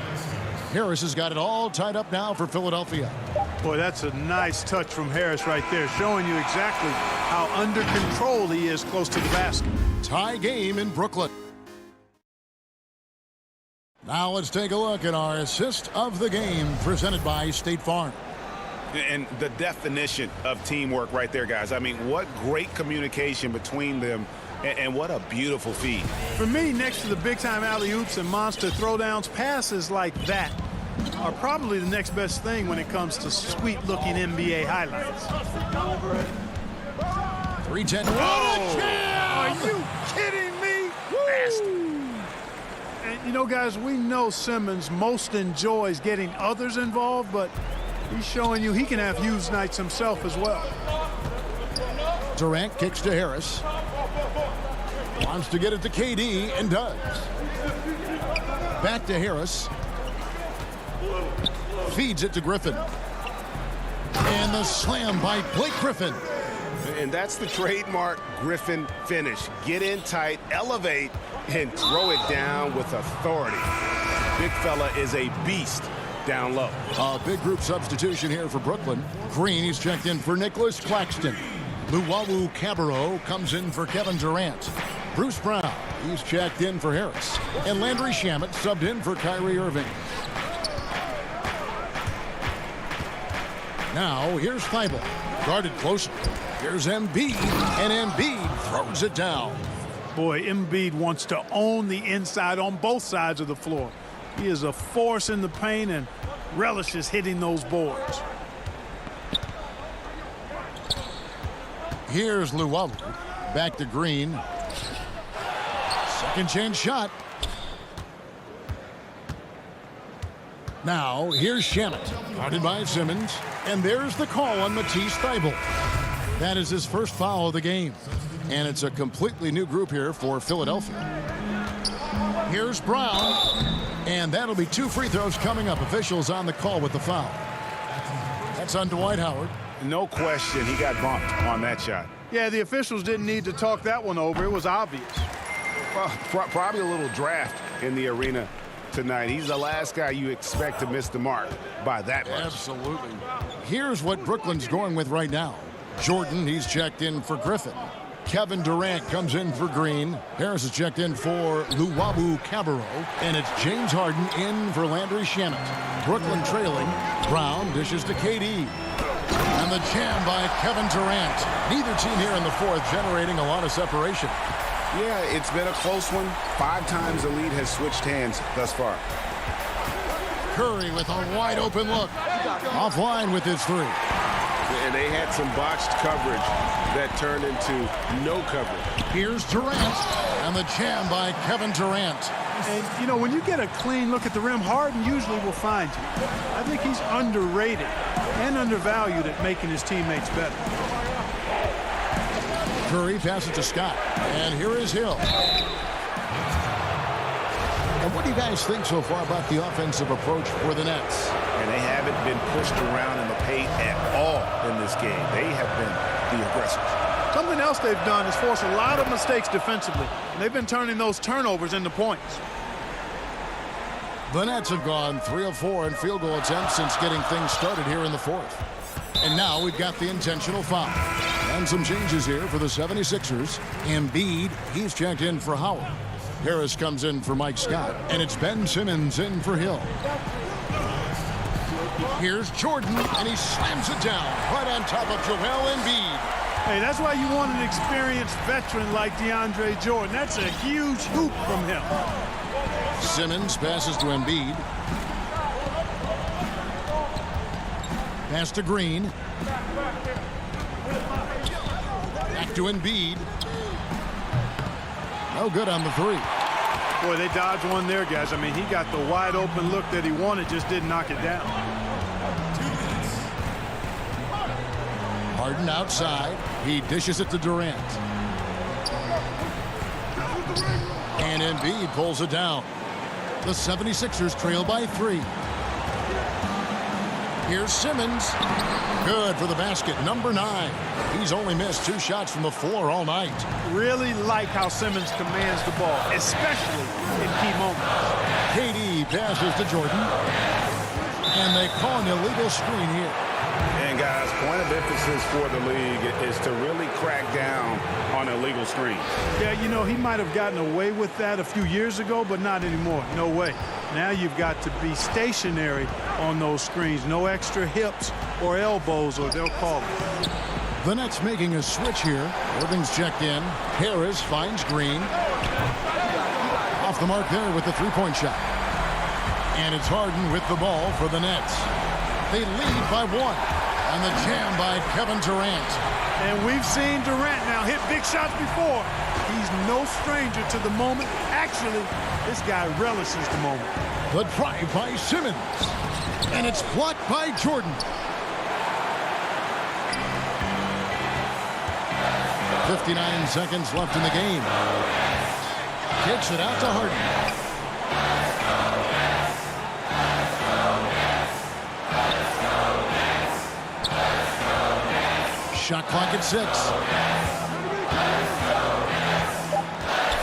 Harris has got it all tied up now for Philadelphia. Boy, that's a nice touch from Harris right there, showing you exactly how under control he is close to the basket. Tie game in Brooklyn. Now let's take a look at our assist of the game presented by State Farm. And the definition of teamwork right there, guys. I mean, what great communication between them, and what a beautiful feed. For me, next to the big-time alley-oops and monster throwdowns, passes like that are probably the next best thing when it comes to sweet-looking NBA highlights. 3-10. Oh, are you kidding me? And, you know, guys, we know Simmons most enjoys getting others involved, but he's showing you he can have huge nights himself as well. Durant kicks to Harris. Wants to get it to KD and does. Back to Harris. Feeds it to Griffin. And the slam by Blake Griffin. And that's the trademark Griffin finish. Get in tight, elevate, and throw it down with authority. Big fella is a beast down low. A big group substitution here for Brooklyn. Green, he's checked in for Nicholas Claxton. Luwawu Cabarrot comes in for Kevin Durant. Bruce Brown, he's checked in for Harris. And Landry Shamet subbed in for Kyrie Irving. Now, here's Thibault. Guarded closely. Here's Embiid, and Embiid throws it down. Boy, Embiid wants to own the inside on both sides of the floor. He is a force in the paint and relishes hitting those boards. Here's Luwawu. Back to Green. Second chance shot. Now, here's Shamet. Guarded by Simmons. And there's the call on Matisse Thybulle. That is his first foul of the game. And it's a completely new group here for Philadelphia. Here's Brown. And that'll be 2 free throws coming up. Officials on the call with the foul. That's on Dwight Howard. No question he got bumped on that shot. Yeah, the officials didn't need to talk that one over. It was obvious. Well, probably a little draft in the arena tonight. He's the last guy you expect to miss the mark by that much. Absolutely. Here's what Brooklyn's going with right now. Jordan, he's checked in for Griffin. Kevin Durant comes in for Green. Harris is checked in for Luwawu Cabarrot. And it's James Harden in for Landry Shamet. Brooklyn trailing. Brown dishes to KD. And the jam by Kevin Durant. Neither team here in the fourth generating a lot of separation. Yeah, it's been a close one. 5 times the lead has switched hands thus far. Curry with a wide open look. Offline with his 3. And they had some botched coverage that turned into no coverage. Here's Durant. And the jam by Kevin Durant. And, you know, when you get a clean look at the rim, Harden usually will find you. I think he's underrated and undervalued at making his teammates better. Curry passes to Scott. And here is Hill. And what do you guys think so far about the offensive approach for the Nets? And they haven't been pushed around in the paint at all in this game. They have been the aggressors. Something else they've done is force a lot of mistakes defensively. And they've been turning those turnovers into points. The Nets have gone 3 of 4 in field goal attempts since getting things started here in the fourth. And now we've got the intentional foul. And some changes here for the 76ers. Embiid, he's checked in for Howard. Harris comes in for Mike Scott. And it's Ben Simmons in for Hill. Here's Jordan, and he slams it down right on top of Joel Embiid. Hey, that's why you want an experienced veteran like DeAndre Jordan. That's a huge hoop from him. Simmons passes to Embiid. Pass to Green. Back to Embiid. No good on the 3. Boy, they dodged one there, guys. I mean, he got the wide open look that he wanted, just didn't knock it down. Harden outside. He dishes it to Durant. And Embiid pulls it down. The 76ers trail by 3. Here's Simmons. Good for the basket, number 9. He's only missed 2 shots from the floor all night. Really like how Simmons commands the ball, especially in key moments. KD passes to Jordan. And they call an illegal screen here. And guys, point of emphasis for the league is to really crack down on illegal screens. Yeah, you know, he might have gotten away with that a few years ago, but not anymore. No way. Now you've got to be stationary on those screens. No extra hips or elbows, or they'll call it. The Nets making a switch here. Irving's checked in. Harris finds Green. Off the mark there with the three-point shot. And it's Harden with the ball for the Nets. They lead by 1. And the jam by Kevin Durant. And we've seen Durant now hit big shots before. He's no stranger to the moment. Actually, this guy relishes the moment. The drive by Simmons. And it's blocked by Jordan. 59 seconds left in the game. Kicks it out to Harden. Shot clock at 6.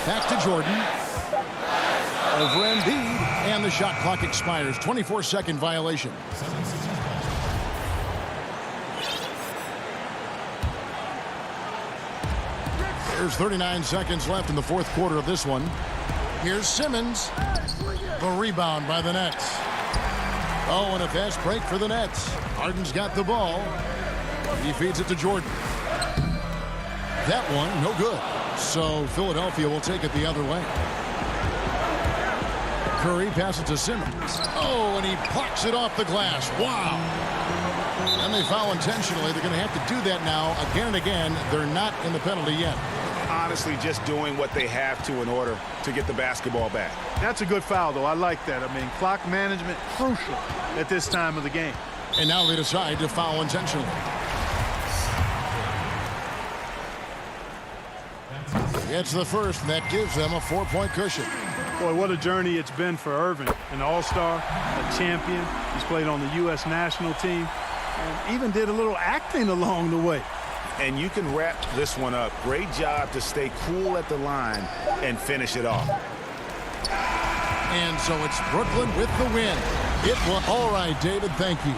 Back to Jordan. Over Embiid. And the shot clock expires. 24-second violation. There's 39 seconds left in the fourth quarter of this one. Here's Simmons. The rebound by the Nets. Oh, and a fast break for the Nets. Harden's got the ball. He feeds it to Jordan. That one, no good. So Philadelphia will take it the other way. Curry passes to Simmons. Oh, and he plucks it off the glass. Wow. And they foul intentionally. They're going to have to do that now again and again. They're not in the penalty yet. Honestly, just doing what they have to in order to get the basketball back. That's a good foul, though. I like that. I mean, clock management crucial at this time of the game. And now they decide to foul intentionally. It's the first, and that gives them a 4-point cushion. Boy, what a journey it's been for Irving. An all-star, a champion. He's played on the U.S. national team and even did a little acting along the way. And you can wrap this one up. Great job to stay cool at the line and finish it off. And so it's Brooklyn with the win. It was all right, David. Thank you.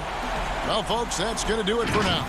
Well, folks, that's going to do it for now.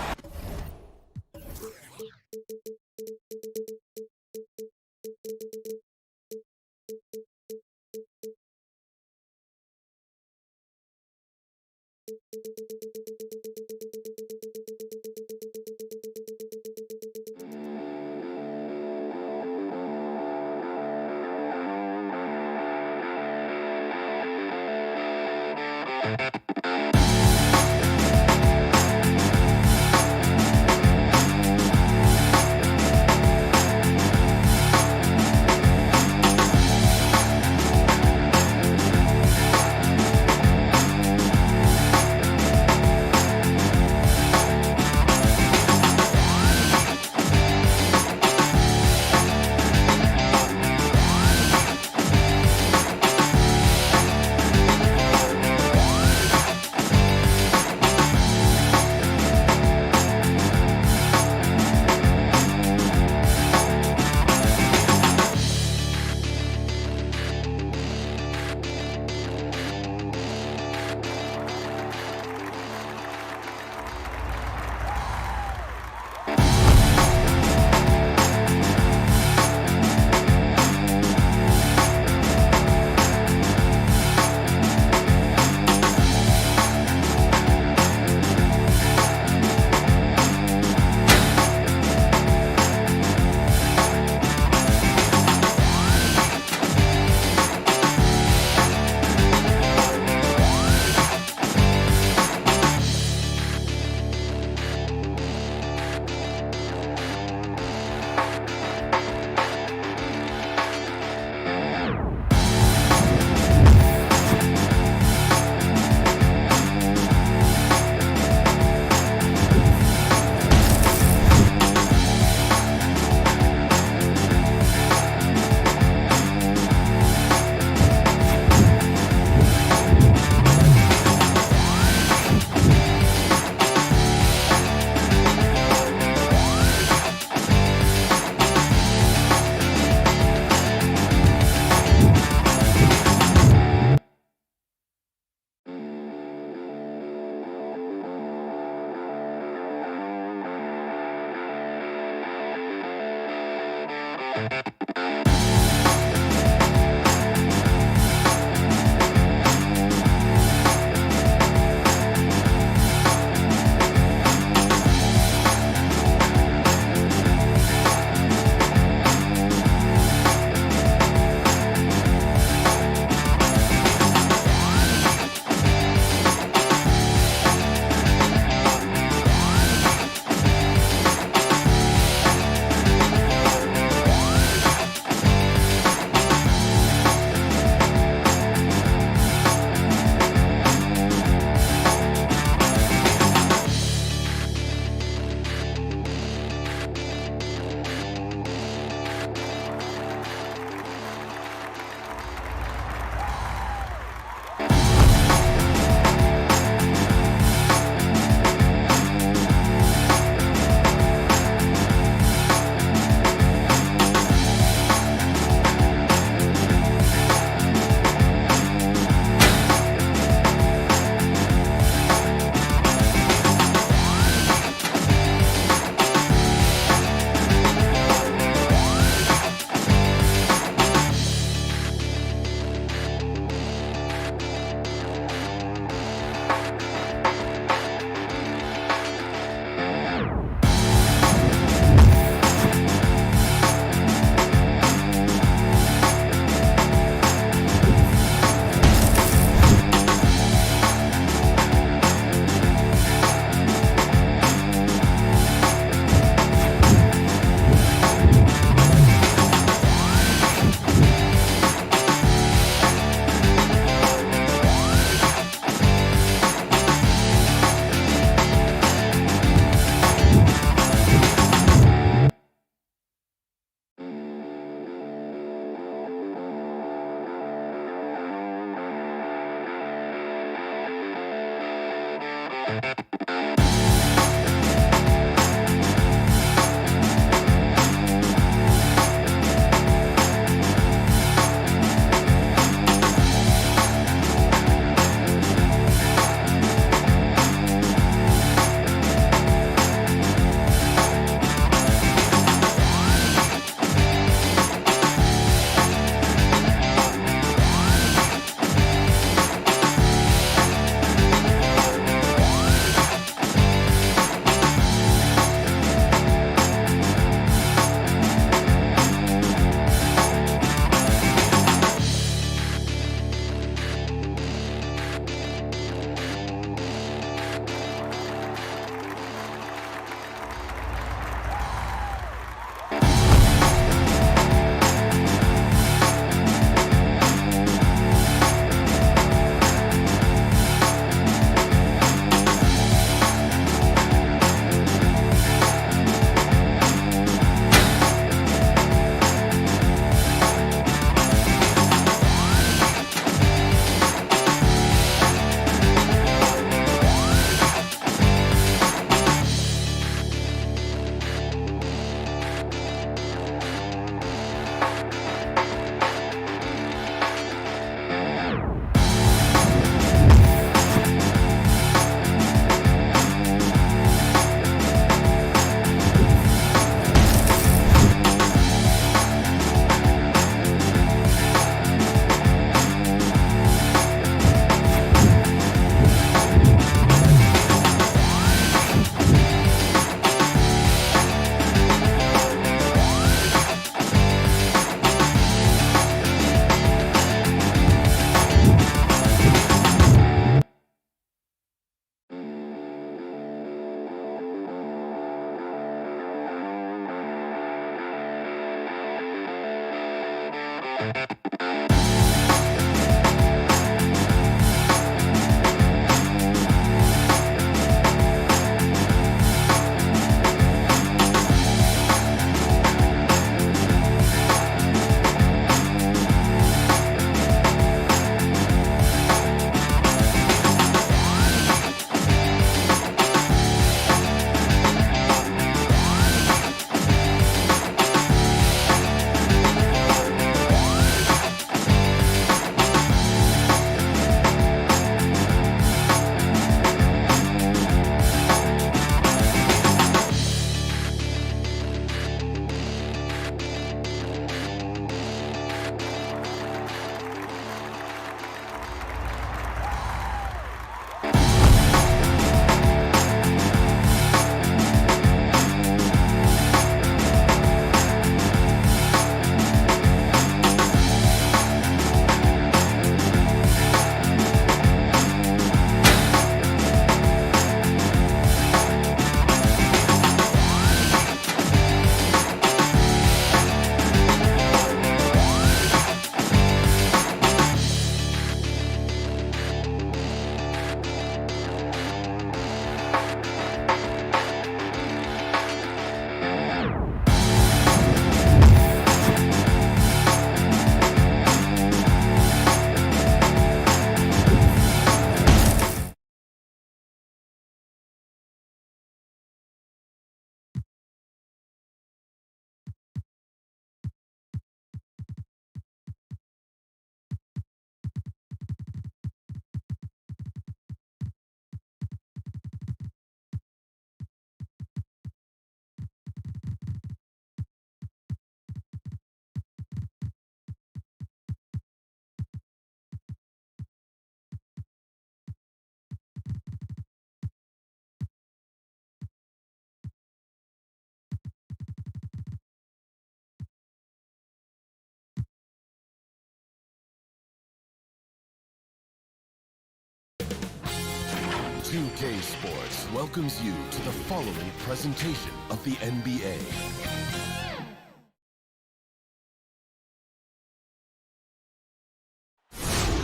Sports welcomes you to the following presentation of the NBA.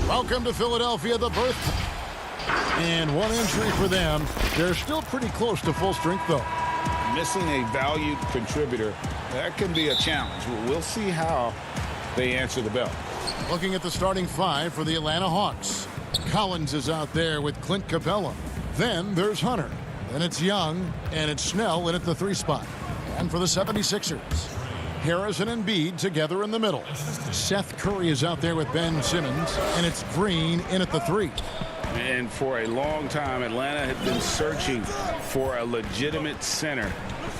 Welcome to Philadelphia, the birth. And one injury for them. They're still pretty close to full strength, though. Missing a valued contributor, that can be a challenge. We'll see how they answer the bell. Looking at the starting five for the Atlanta Hawks. Collins is out there with Clint Capella. Then there's Hunter. Then it's Young, and it's Snell in at the 3 spot. And for the 76ers, Harris and Embiid together in the middle. Seth Curry is out there with Ben Simmons, and it's Green in at the 3. And for a long time, Atlanta had been searching for a legitimate center.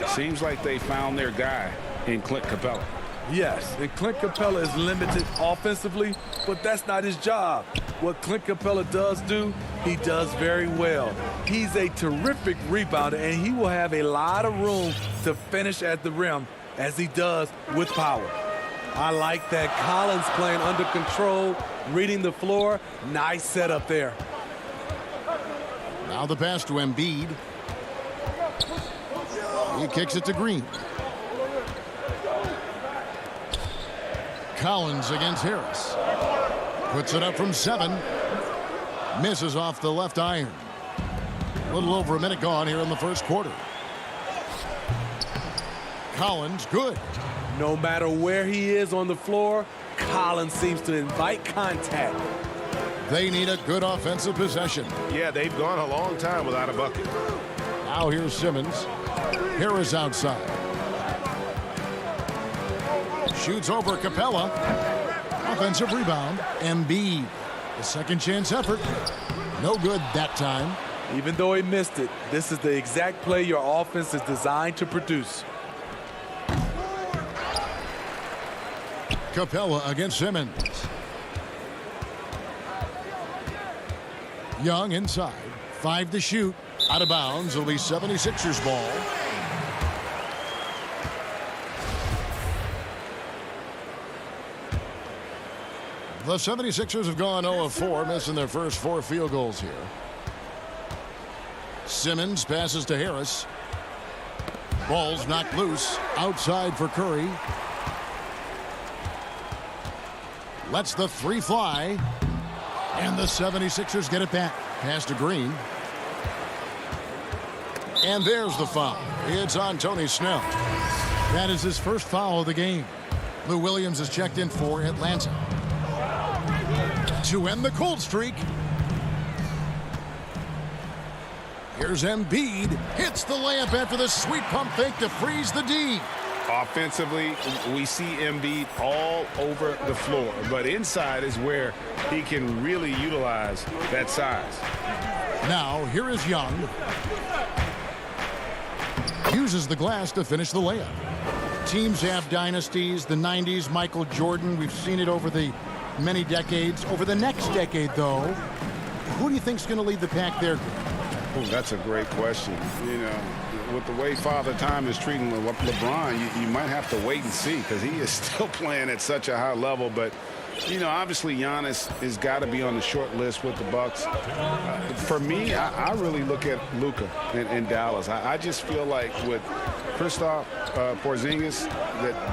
Seems like they found their guy in Clint Capella. Yes, and Clint Capella is limited offensively, but that's not his job. What Clint Capella does do, he does very well. He's a terrific rebounder, and he will have a lot of room to finish at the rim, as he does with power. I like that. Collins playing under control, reading the floor. Nice setup there. Now the pass to Embiid. He kicks it to Green. Collins against Harris. Puts it up from 7. Misses off the left iron. A little over a minute gone here in the first quarter. Collins, good. No matter where he is on the floor, Collins seems to invite contact. They need a good offensive possession. Yeah, they've gone a long time without a bucket. Now here's Simmons. Harris outside. Shoots over Capella. Offensive rebound. Embiid. The second chance effort. No good that time. Even though he missed it, this is the exact play your offense is designed to produce. Capella against Simmons. Young inside. 5 to shoot. Out of bounds. It'll be 76ers ball. The 76ers have gone 0 of 4, missing their first 4 field goals here. Simmons passes to Harris. Ball's knocked loose. Outside for Curry. Lets the 3 fly. And the 76ers get it back. Pass to Green. And there's the foul. It's on Tony Snell. That is his first foul of the game. Lou Williams is checked in for Atlanta. To end the cold streak. Here's Embiid. Hits the layup after the sweet pump fake to freeze the D. Offensively, we see Embiid all over the floor, but inside is where he can really utilize that size. Now, here is Young. Uses the glass to finish the layup. Teams have dynasties. The 90s, Michael Jordan. We've seen it over the many decades. Over the next decade, though, who do you think is going to lead the pack there? Oh, that's a great question. You know, with the way Father Time is treating LeBron, you might have to wait and see because he is still playing at such a high level. But, you know, obviously Giannis has got to be on the short list with the Bucks. For me, I really look at Luka in Dallas. I just feel like with Kristaps Porzingis,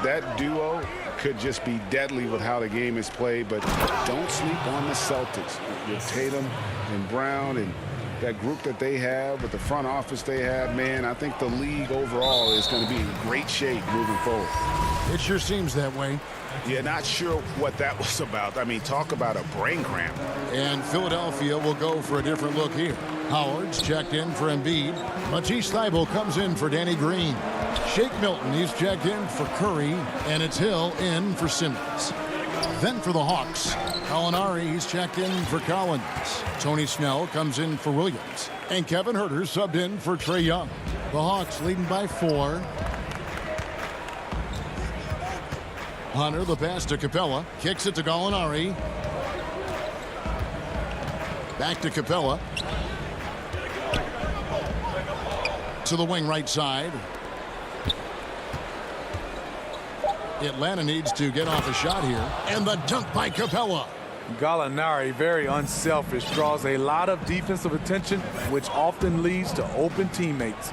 that duo could just be deadly with how the game is played. But don't sleep on the Celtics with Tatum and Brown and that group that they have with the front office they have. Man, I think the league overall is going to be in great shape moving forward. It sure seems that way. Yeah, not sure what that was about. I mean, talk about a brain cramp. And Philadelphia will go for a different look here. Howard's checked in for Embiid. Matisse Thybulle comes in for Danny Green. Shake Milton, he's checked in for Curry. And it's Hill in for Simmons. Then for the Hawks, Gallinari, he's checked in for Collins. Tony Snell comes in for Williams. And Kevin Huerter subbed in for Trae Young. The Hawks leading by 4. Hunter, the pass to Capella. Kicks it to Gallinari. Back to Capella. To the wing right side. Atlanta needs to get off a shot here. And the dunk by Capella. Gallinari, very unselfish, draws a lot of defensive attention, which often leads to open teammates.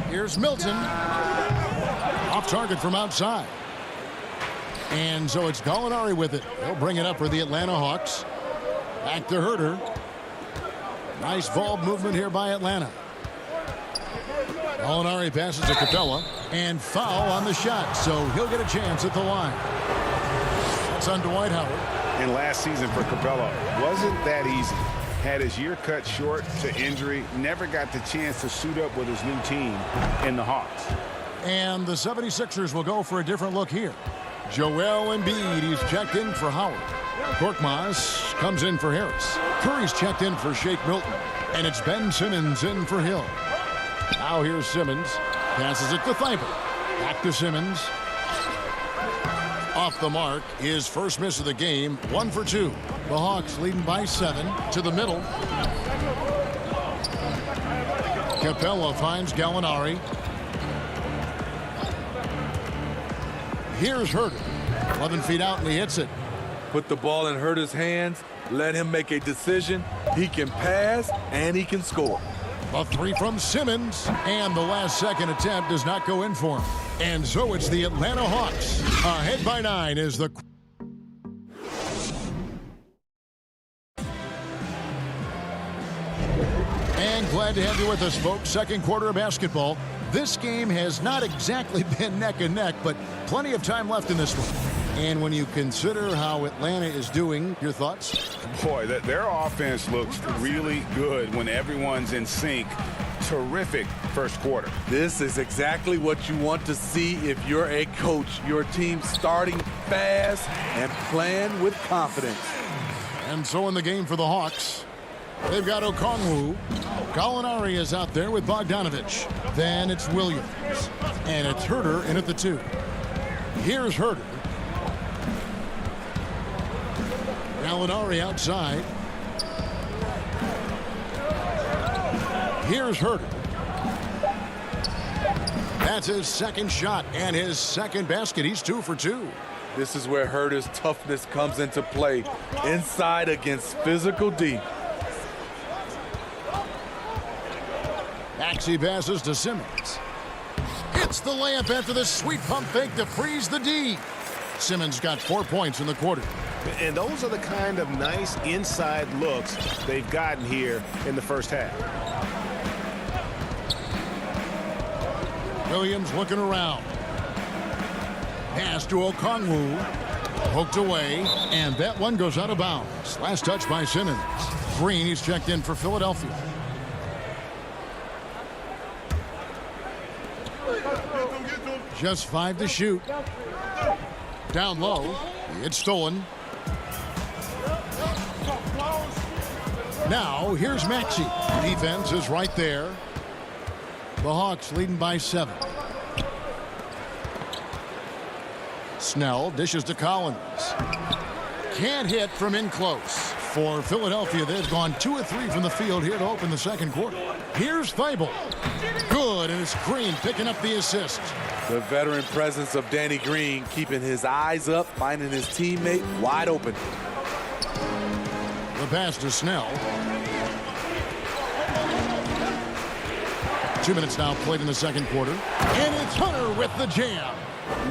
Here's Milton. Off target from outside. And so it's Gallinari with it. He'll bring it up for the Atlanta Hawks. Back to Herter. Nice ball movement here by Atlanta. Gallinari passes to Capella. And foul on the shot. So he'll get a chance at the line. That's on Dwight Howard. And last season for Capella wasn't that easy. Had his year cut short to injury. Never got the chance to suit up with his new team in the Hawks. And the 76ers will go for a different look here. Joel Embiid, he's checked in for Howard. Korkmaz comes in for Harris. Curry's checked in for Shake Milton. And it's Ben Simmons in for Hill. Now here's Simmons. Passes it to Thibault. Back to Simmons. Off the mark. His first miss of the game. 1 for 2. The Hawks leading by 7 to the middle. Capella finds Gallinari. Here's Herter. 11 feet out and he hits it. Put the ball in Herter's hands. Let him make a decision. He can pass and he can score. A 3 from Simmons, and the last second attempt does not go in for him. And so it's the Atlanta Hawks. Ahead by 9 is the... And glad to have you with us, folks. Second quarter of basketball. This game has not exactly been neck and neck, but plenty of time left in this one. And when you consider how Atlanta is doing, your thoughts? Boy, their offense looks really good when everyone's in sync. Terrific first quarter. This is exactly what you want to see if you're a coach. Your team starting fast and playing with confidence. And so in the game for the Hawks, they've got Okongwu. Gallinari is out there with Bogdanovich. Then it's Williams. And it's Herter in at the 2. Here's Herter. Gallinari outside. Here's Herter. That's his second shot and his second basket. He's 2 for 2. This is where Herter's toughness comes into play. Inside against physical D. Maxey passes to Simmons. Hits the layup after the sweet pump fake to freeze the D. Simmons got 4 points in the quarter. And those are the kind of nice inside looks they've gotten here in the first half. Williams looking around. Pass to Okongwu. Poked away, and that one goes out of bounds. Last touch by Simmons. Green, he's checked in for Philadelphia. Just 5 to shoot. Down low. It's stolen. Now, here's Maxey. Defense is right there. The Hawks leading by 7. Snell dishes to Collins. Can't hit from in close. For Philadelphia, they've gone 2 of 3 from the field here to open the second quarter. Here's Thibault. Good, and it's Green picking up the assist. The veteran presence of Danny Green keeping his eyes up, finding his teammate wide open. The pass to Snell. 2 minutes now played in the second quarter. And it's Hunter with the jam.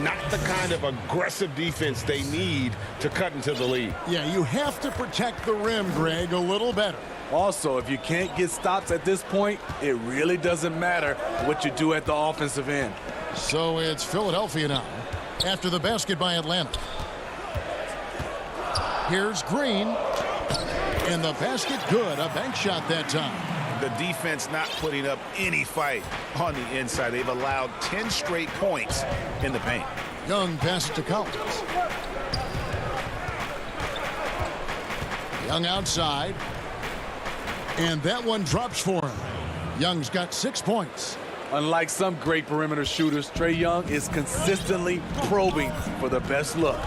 Not the kind of aggressive defense they need to cut into the lead. Yeah, you have to protect the rim, Greg, a little better. Also, if you can't get stops at this point, it really doesn't matter what you do at the offensive end. So it's Philadelphia now after the basket by Atlanta. Here's Green. And the basket good. A bank shot that time. The defense not putting up any fight on the inside. They've allowed 10 straight points in the paint. Young passes to Collins. Young outside. And that one drops for him. Young's got 6 points. Unlike some great perimeter shooters, Trae Young is consistently probing for the best look.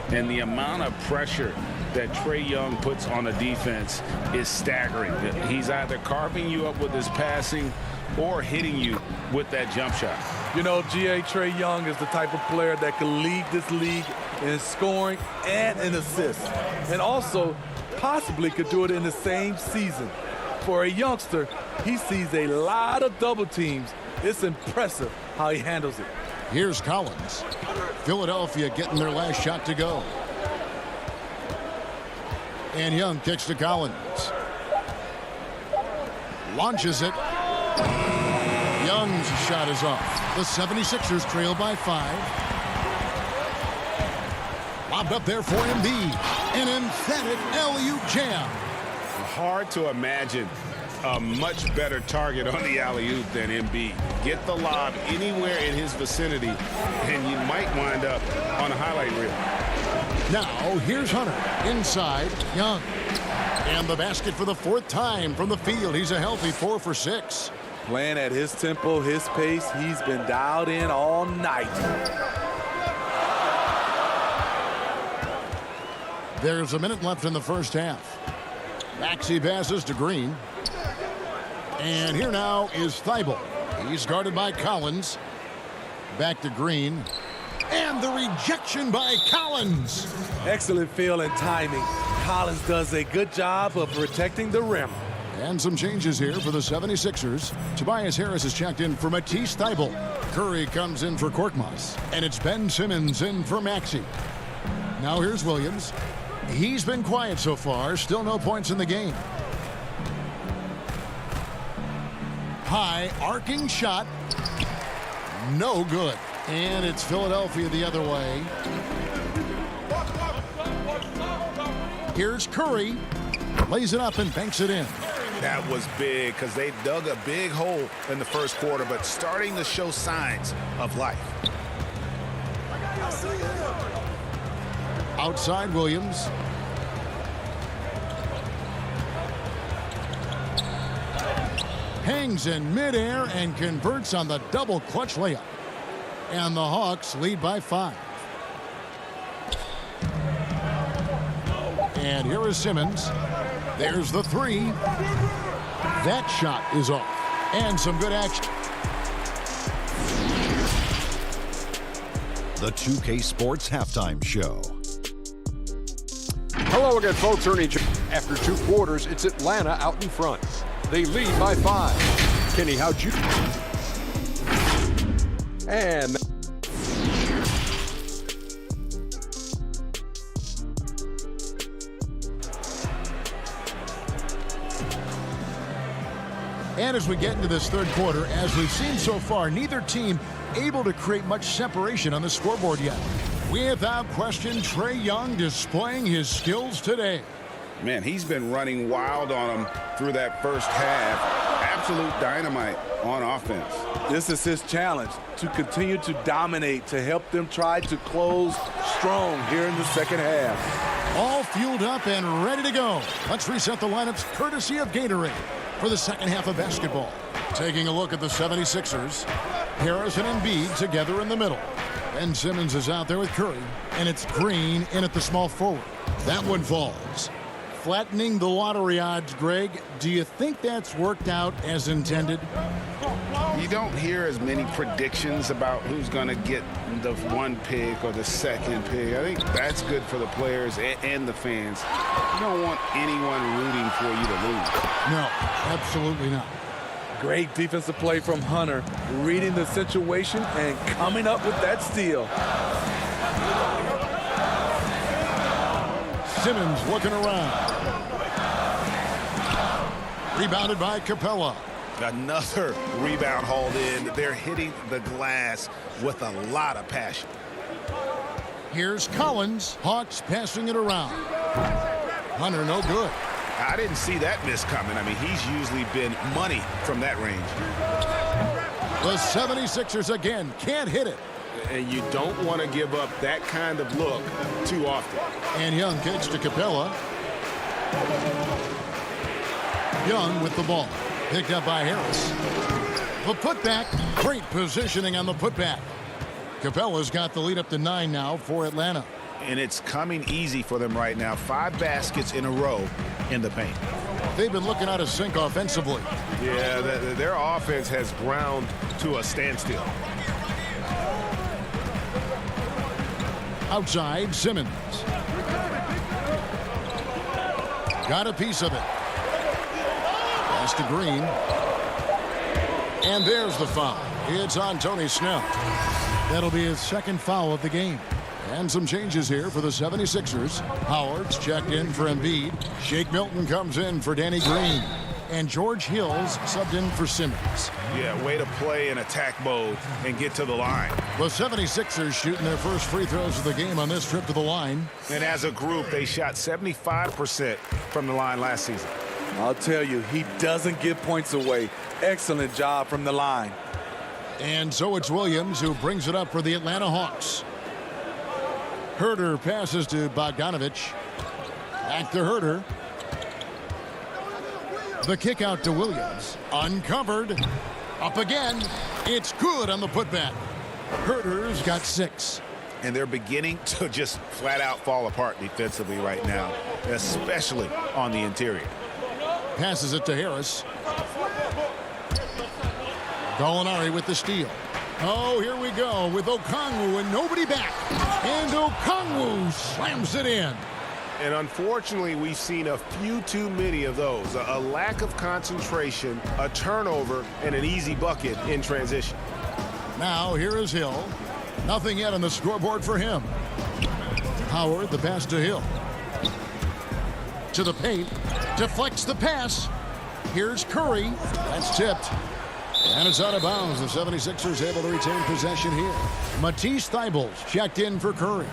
And the amount of pressure that Trae Young puts on a defense is staggering. He's either carving you up with his passing or hitting you with that jump shot. You know, Trae Young is the type of player that can lead this league in scoring and in assists, and also possibly could do it in the same season. For a youngster, he sees a lot of double teams. It's impressive how he handles it. Here's Collins. Philadelphia getting their last shot to go. And Young kicks to Collins. Launches it. Young's shot is off. The 76ers trail by 5. Lobbed up there for Embiid. An emphatic alley-oop jam. Hard to imagine a much better target on the alley-oop than Embiid. Get the lob anywhere in his vicinity, and you might wind up on a highlight reel. Now, here's Hunter. Inside, Young. And the basket for the 4th time from the field. He's a healthy 4 for 6. Playing at his tempo, his pace, he's been dialed in all night. There's a minute left in the first half. Maxey passes to Green. And here now is Thibault. He's guarded by Collins. Back to Green. And the rejection by Collins. Excellent feel and timing. Collins does a good job of protecting the rim. And some changes here for the 76ers. Tobias Harris is checked in for Matisse Thybulle. Curry comes in for Korkmaz. And it's Ben Simmons in for Maxey. Now here's Williams. He's been quiet so far. Still no points in the game. High arcing shot. No good. And it's Philadelphia the other way. Here's Curry. Lays it up and banks it in. That was big because they dug a big hole in the first quarter, but starting to show signs of life. Outside Williams. Hangs in midair and converts on the double clutch layup. And the Hawks lead by 5. And here is Simmons. There's the 3. That shot is off. And some good action. The 2K Sports Halftime Show. Hello again, folks. Ernie. After 2 quarters, it's Atlanta out in front. They lead by 5. Kenny, how'd you? And as we get into this third quarter, as we've seen so far, neither team able to create much separation on the scoreboard yet. Without question, Trae Young displaying his skills today. Man, he's been running wild on them through that first half. Absolute dynamite on offense. This is his challenge, to continue to dominate, to help them try to close strong here in the second half. All fueled up and ready to go. Let's reset the lineups courtesy of Gatorade for the second half of basketball. Taking a look at the 76ers. Harris and Embiid together in the middle. Ben Simmons is out there with Curry, and it's Green in at the small forward. That one falls. Flattening the lottery odds, Greg. Do you think that's worked out as intended? You don't hear as many predictions about who's going to get the 1 pick or the 2nd pick. I think that's good for the players and the fans. You don't want anyone rooting for you to lose. No, absolutely not. Great defensive play from Hunter, reading the situation and coming up with that steal. Simmons looking around. Rebounded by Capella. Another rebound hauled in. They're hitting the glass with a lot of passion. Here's Collins. Hawks passing it around. Hunter no good. I didn't see that miss coming. I mean, he's usually been money from that range. The 76ers again can't hit it. And you don't want to give up that kind of look too often. And Young kicks to Capella. Young with the ball. Picked up by Harris. The putback. Great positioning on the putback. Capella's got the lead up to 9 now for Atlanta. And it's coming easy for them right now. 5 baskets in a row in the paint. They've been looking out of sync offensively. Yeah, their offense has ground to a standstill. Outside, Simmons. Got a piece of it. Pass to Green. And there's the foul. It's on Tony Snell. That'll be his second foul of the game. And some changes here for the 76ers. Howard's checked in for Embiid. Shake Milton comes in for Danny Green. And George Hill's subbed in for Simmons. Yeah, way to play in attack mode and get to the line. The 76ers shooting their first free throws of the game on this trip to the line. And as a group, they shot 75% from the line last season. I'll tell you, he doesn't give points away. Excellent job from the line. And so it's Williams who brings it up for the Atlanta Hawks. Herter passes to Bogdanovich. Back to Herter. The kick out to Williams. Uncovered. Up again. It's good on the putback. Herter's got 6. And they're beginning to just flat out fall apart defensively right now, especially on the interior. Passes it to Harris. Gallinari with the steal. Oh, here we go with Okongwu and nobody back. And Okongwu slams it in. And unfortunately, we've seen a few too many of those. A lack of concentration, a turnover, and an easy bucket in transition. Now here is Hill. Nothing yet on the scoreboard for him. Howard, the pass to Hill. To the paint. Deflects the pass. Here's Curry. That's tipped. And it's out of bounds. The 76ers able to retain possession here. Matisse Thybulle's checked in for Curry.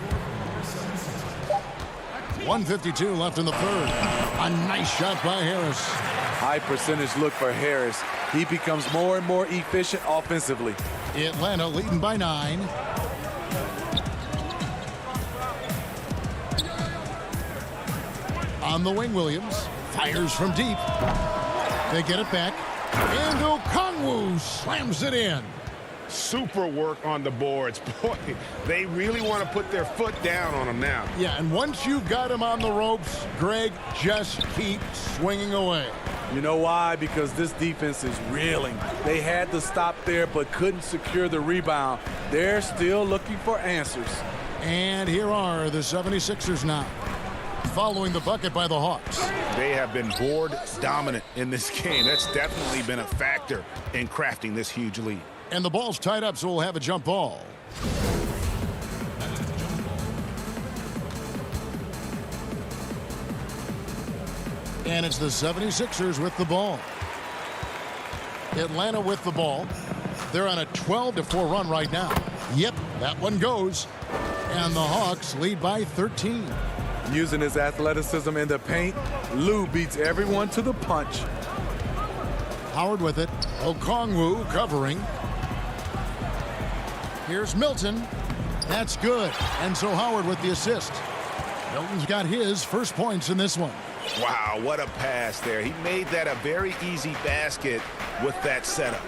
1:52 left in the third. A nice shot by Harris. High percentage look for Harris. He becomes more and more efficient offensively. Atlanta leading by 9. On the wing, Williams fires from deep. They get it back. And Okongwu slams it in. Super work on the boards. Boy, they really want to put their foot down on them now. Yeah, and once you've got him on the ropes, Greg, just keep swinging away. You know why? Because this defense is reeling. They had to stop there but couldn't secure the rebound. They're still looking for answers. And here are the 76ers now, following the bucket by the Hawks. They have been board dominant in this game. That's definitely been a factor in crafting this huge lead. And the ball's tied up, so we'll have a jump ball. And it's the 76ers with the ball. Atlanta with the ball. They're on a 12-4 run right now. Yep, that one goes. And the Hawks lead by 13. Using his athleticism in the paint, Lou beats everyone to the punch. Howard with it. Okongwu covering. Here's Milton. That's good. And so Howard with the assist. Milton's got his first points in this one. Wow, what a pass there. He made that a very easy basket with that setup.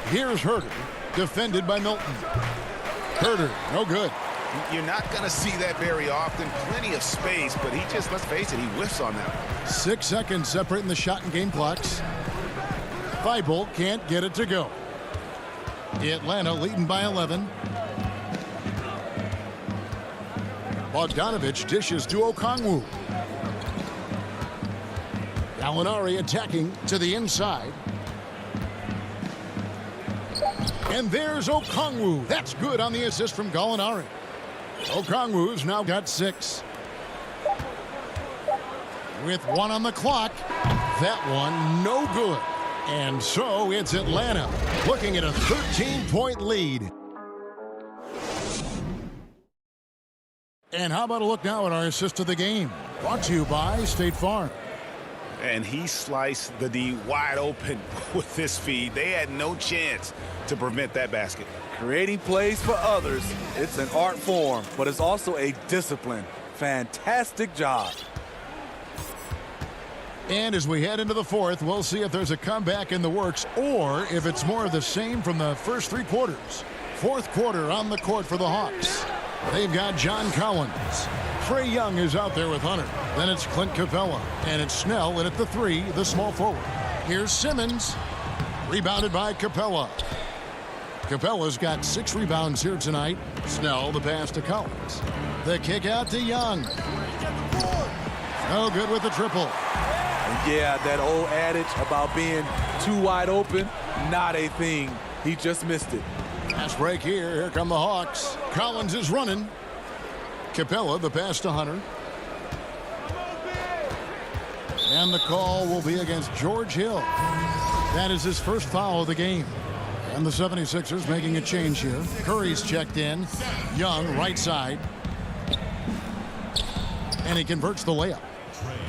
Here's Herter, defended by Milton. Herter, no good. You're not going to see that very often. Plenty of space, but he just, let's face it, he whiffs on that. 6 seconds separating the shot and game clocks. Thibault can't get it to go. Atlanta leading by 11. Bogdanovich dishes to Okongwu. Gallinari attacking to the inside. And there's Okongwu. That's good on the assist from Gallinari. Okongwu's now got 6. With 1 on the clock. That one no good. And so it's Atlanta looking at a 13-point lead. And how about a look now at our assist of the game? Brought to you by State Farm. And he sliced the D wide open with this feed. They had no chance to prevent that basket. Creating plays for others, it's an art form, but it's also a discipline. Fantastic job. And as we head into the fourth, we'll see if there's a comeback in the works or if it's more of the same from the first 3 quarters. Fourth quarter on the court for the Hawks. They've got John Collins. Trae Young is out there with Hunter. Then it's Clint Capella. And it's Snell in at the 3, the small forward. Here's Simmons. Rebounded by Capella. Capella's got 6 rebounds here tonight. Snell the pass to Collins. The kick out to Young. No good with the triple. Yeah, that old adage about being too wide open, not a thing. He just missed it. Pass break here. Here come the Hawks. Collins is running. Capella the pass to Hunter. And the call will be against George Hill. That is his first foul of the game. And the 76ers making a change here. Curry's checked in. Young right side. And he converts the layup.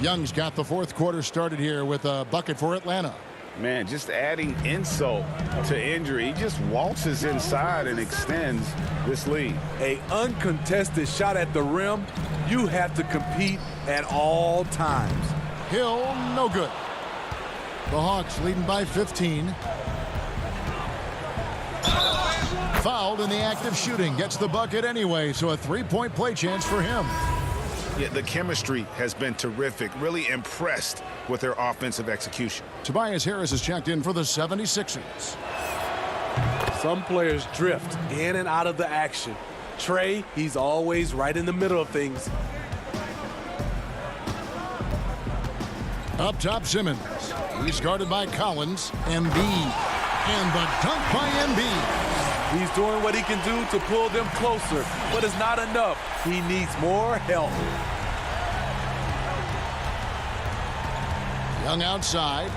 Young's got the fourth quarter started here with a bucket for Atlanta. Man, just adding insult to injury. He just waltzes inside and extends this lead. A uncontested shot at the rim, you have to compete at all times. Hill, no good. The Hawks leading by 15. Fouled in the act of shooting. Gets the bucket anyway, so a 3-point play chance for him. Yeah, the chemistry has been terrific. Really impressed with their offensive execution. Tobias Harris is checked in for the 76ers. Some players drift in and out of the action. Trey, he's always right in the middle of things. Up top, Simmons. He's guarded by Collins. Embiid. And the dunk by Embiid. He's doing what he can do to pull them closer, but it's not enough. He needs more help. Young outside.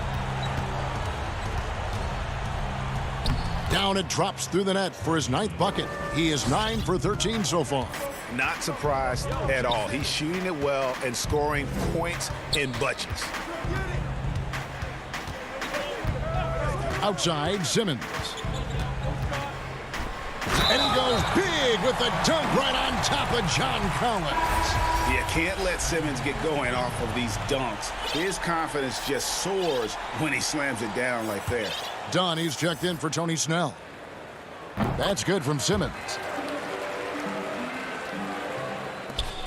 Down it drops through the net for his 9th bucket. He is 9 for 13 so far. Not surprised at all. He's shooting it well and scoring points in bunches. Outside, Simmons. And he goes big with the dunk right on top of John Collins. You can't let Simmons get going off of these dunks. His confidence just soars when he slams it down like that. Dunn, he's checked in for Tony Snell. That's good from Simmons.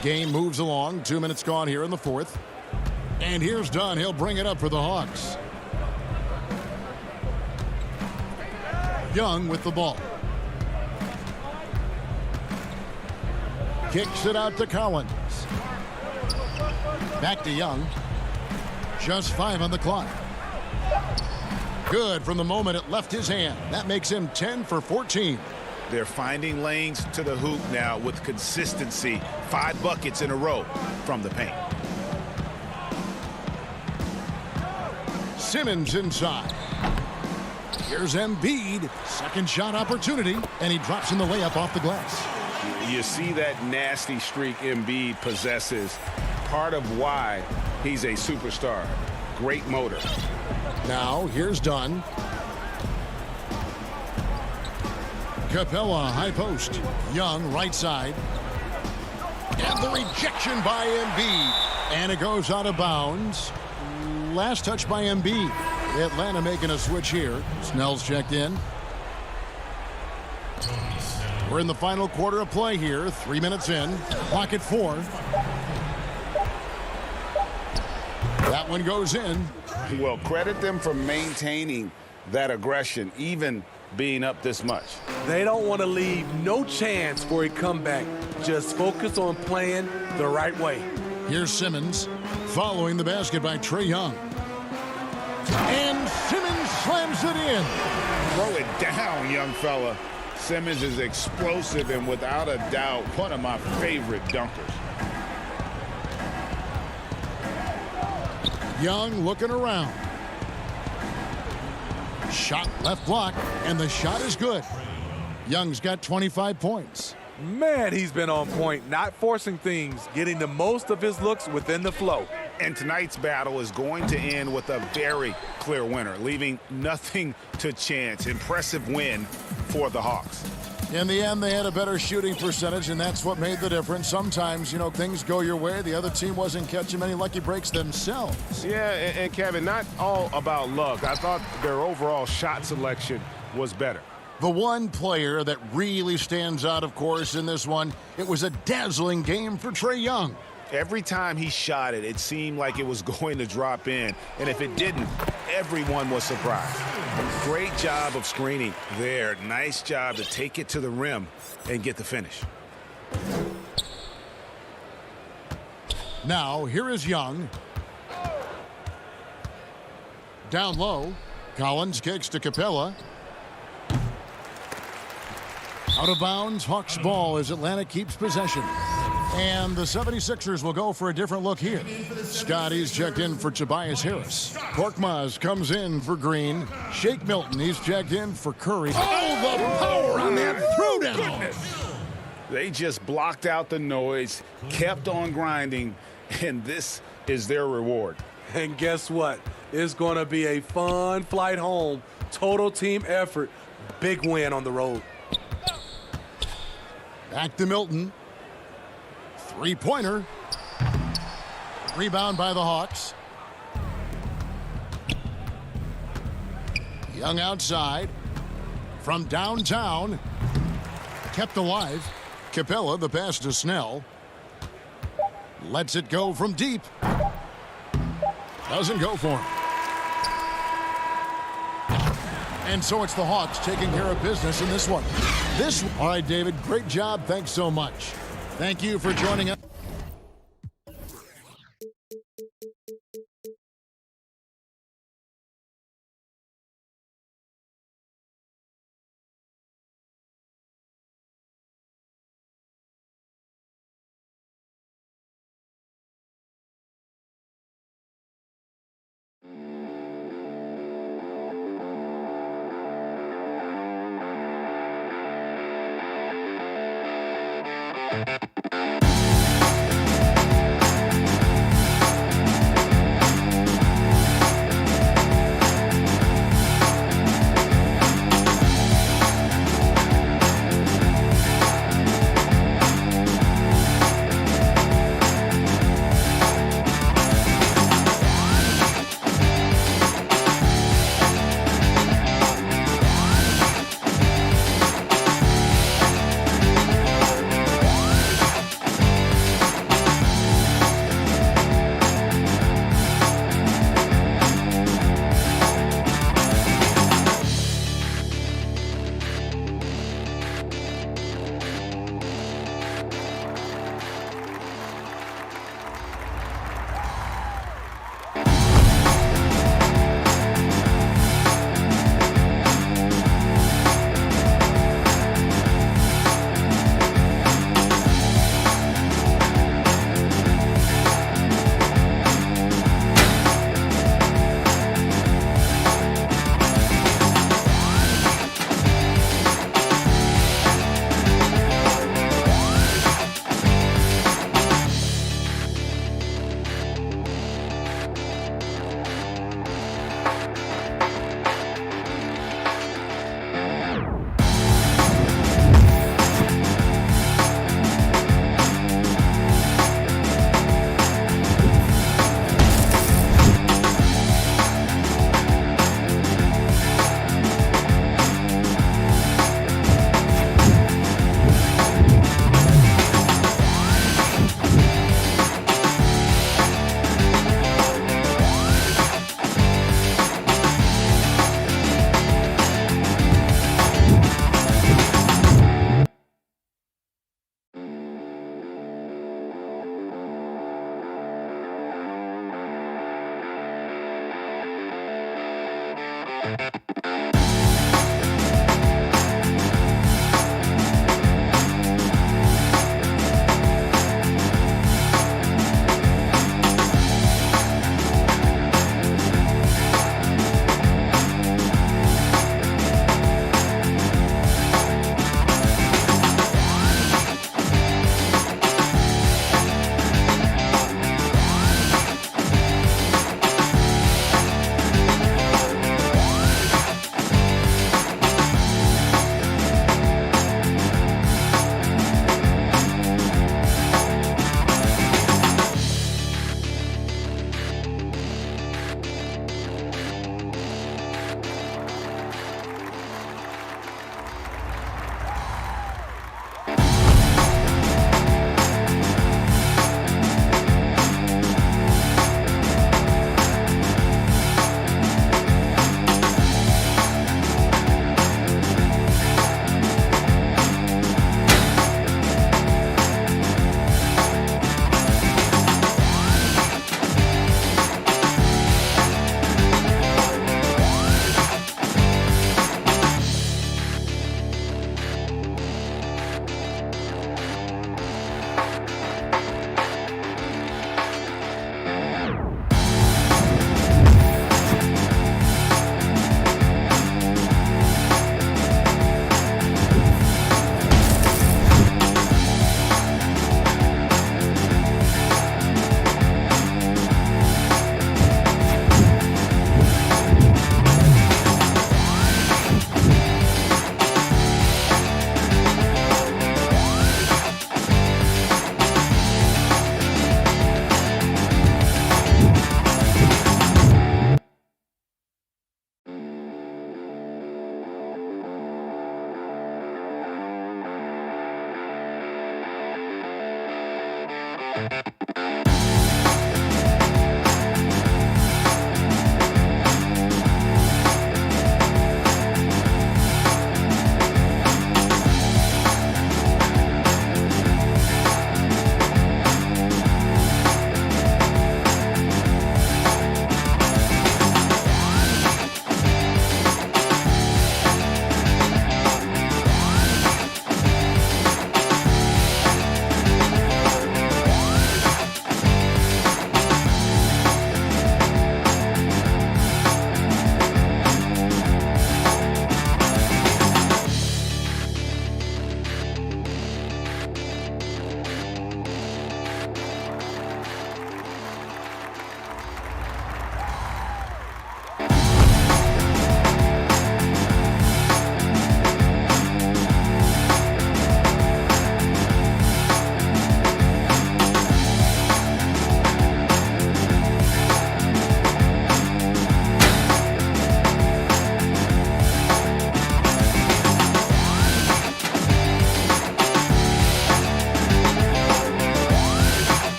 Game moves along. 2 minutes gone here in the fourth. And here's Dunn. He'll bring it up for the Hawks. Young with the ball. Kicks it out to Collins. Back to Young. Just 5 on the clock. Good from the moment it left his hand. That makes him 10 for 14. They're finding lanes to the hoop now with consistency. 5 buckets in a row from the paint. Simmons inside. Here's Embiid. Second shot opportunity. And he drops in the layup off the glass. You see that nasty streak Embiid possesses. Part of why he's a superstar. Great motor. Now, here's Dunn. Capella, high post. Young, right side. And the rejection by Embiid. And it goes out of bounds. Last touch by Embiid. Atlanta making a switch here. Snell's checked in. We're in the final quarter of play here. 3 minutes in. Clock at 4. That one goes in. Well, credit them for maintaining that aggression, even being up this much. They don't want to leave no chance for a comeback. Just focus on playing the right way. Here's Simmons following the basket by Trae Young. And Simmons slams it in. Throw it down, young fella. Simmons is explosive and without a doubt one of my favorite dunkers. Young looking around. Shot left block, and the shot is good. Young's got 25 points. Man, he's been on point, not forcing things, getting the most of his looks within the flow. And tonight's battle is going to end with a very clear winner, leaving nothing to chance. Impressive win for the Hawks. In the end, they had a better shooting percentage, and that's what made the difference. Sometimes, things go your way. The other team wasn't catching many lucky breaks themselves. Yeah, and Kevin, not all about luck. I thought their overall shot selection was better. The one player that really stands out, of course, in this one, it was a dazzling game for Trae Young. Every time he shot it, it seemed like it was going to drop in. And if it didn't, everyone was surprised. Great job of screening there. Nice job to take it to the rim and get the finish. Now, here is Young. Down low. Collins kicks to Capella. Out of bounds, Hawks ball as Atlanta keeps possession. And the 76ers will go for a different look here. Scotty's checked in for Tobias Harris. Korkmaz comes in for Green. Shake Milton, he's checked in for Curry. Oh, the power on that throwdown! They just blocked out the noise, kept on grinding, and this is their reward. And guess what? It's going to be a fun flight home. Total team effort. Big win on the road. Back to Milton. Three-pointer. Rebound by the Hawks. Young outside. From downtown. Kept alive. Capella, the pass to Snell. Lets it go from deep. Doesn't go for him. And so it's the Hawks taking care of business in this one. All right, David, great job. Thanks so much. Thank you for joining us.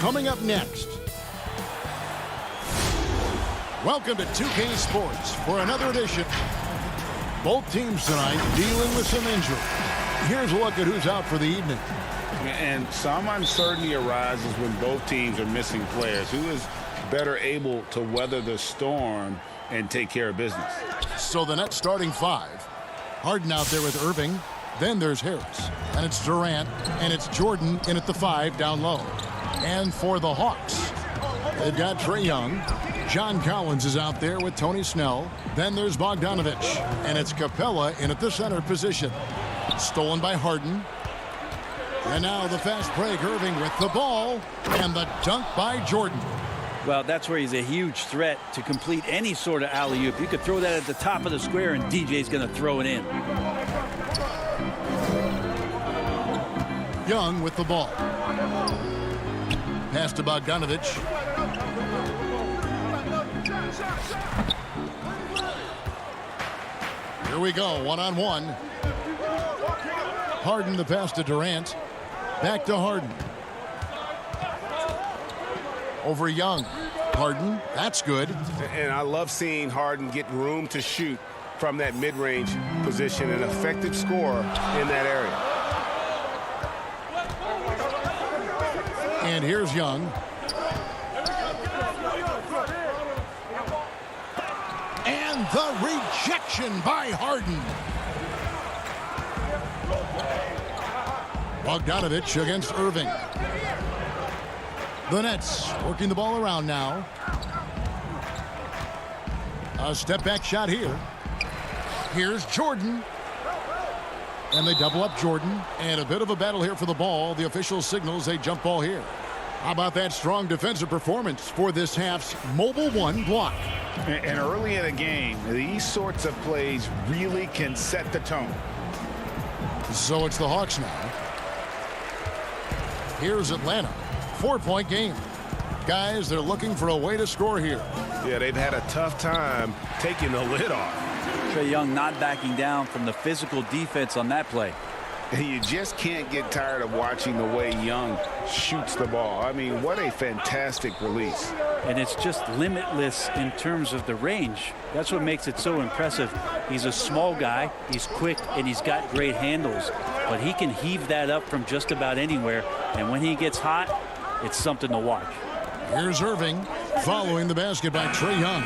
Coming up next. Welcome to 2K Sports for another edition. Both teams tonight dealing with some injury. Here's a look at who's out for the evening. And some uncertainty arises when both teams are missing players. Who is better able to weather the storm and take care of business? So the net starting five. Harden out there with Irving. Then there's Harris. And it's Durant. And it's Jordan in at the 5 down low. And for the Hawks, they've got Trae Young, John Collins is out there with Tony Snell. Then there's Bogdanovich. And it's Capella in at the center position. Stolen by Harden. And now the fast break. Irving with the ball. And the dunk by Jordan. Well, that's where he's a huge threat to complete any sort of alley-oop. You could throw that at the top of the square, and DJ's going to throw it in. Young with the ball. Pass to Bogdanovich. Here we go, one-on-one. Harden the pass to Durant. Back to Harden. Over Young. Harden, that's good. And I love seeing Harden get room to shoot from that mid-range position, an effective scorer in that area. And here's Young. And the rejection by Harden. Bogdanovich against Irving. The Nets working the ball around now. A step back shot here. Here's Jordan. And they double up Jordan. And a bit of a battle here for the ball. The official signals a jump ball here. How about that strong defensive performance for this half's Mobile One block? And early in a game, these sorts of plays really can set the tone. So it's the Hawks now. Here's Atlanta. 4-point game. Guys, they're looking for a way to score here. Yeah, they've had a tough time taking the lid off. Trae Young not backing down from the physical defense on that play. And you just can't get tired of watching the way Young shoots the ball. I mean, what a fantastic release. And it's just limitless in terms of the range. That's what makes it so impressive. He's a small guy, he's quick, and he's got great handles. But he can heave that up from just about anywhere. And when he gets hot, it's something to watch. Here's Irving following the basket by Trae Young.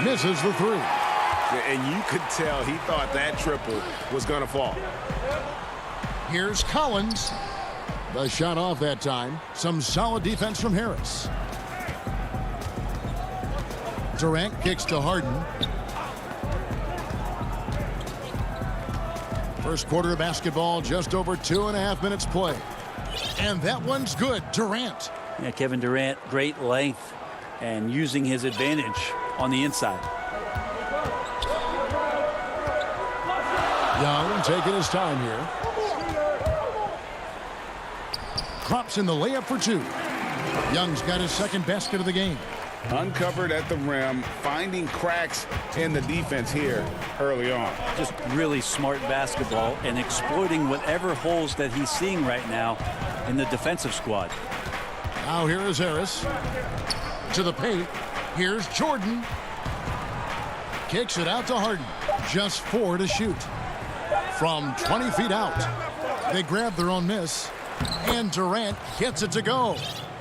Misses the three. And you could tell he thought that triple was going to fall. Here's Collins. The shot off that time. Some solid defense from Harris. Durant kicks to Harden. First quarter of basketball, just over 2.5 minutes play. And that one's good. Durant. Yeah, Kevin Durant, great length and using his advantage on the inside. Young taking his time here. Drops in the layup for two. Young's got his second basket of the game. Uncovered at the rim, finding cracks in the defense here early on. Just really smart basketball and exploiting whatever holes that he's seeing right now in the defensive squad. Now here is Harris. To the paint. Here's Jordan. Kicks it out to Harden. Just 4 to shoot. From 20 feet out. They grab their own miss. And Durant gets it to go.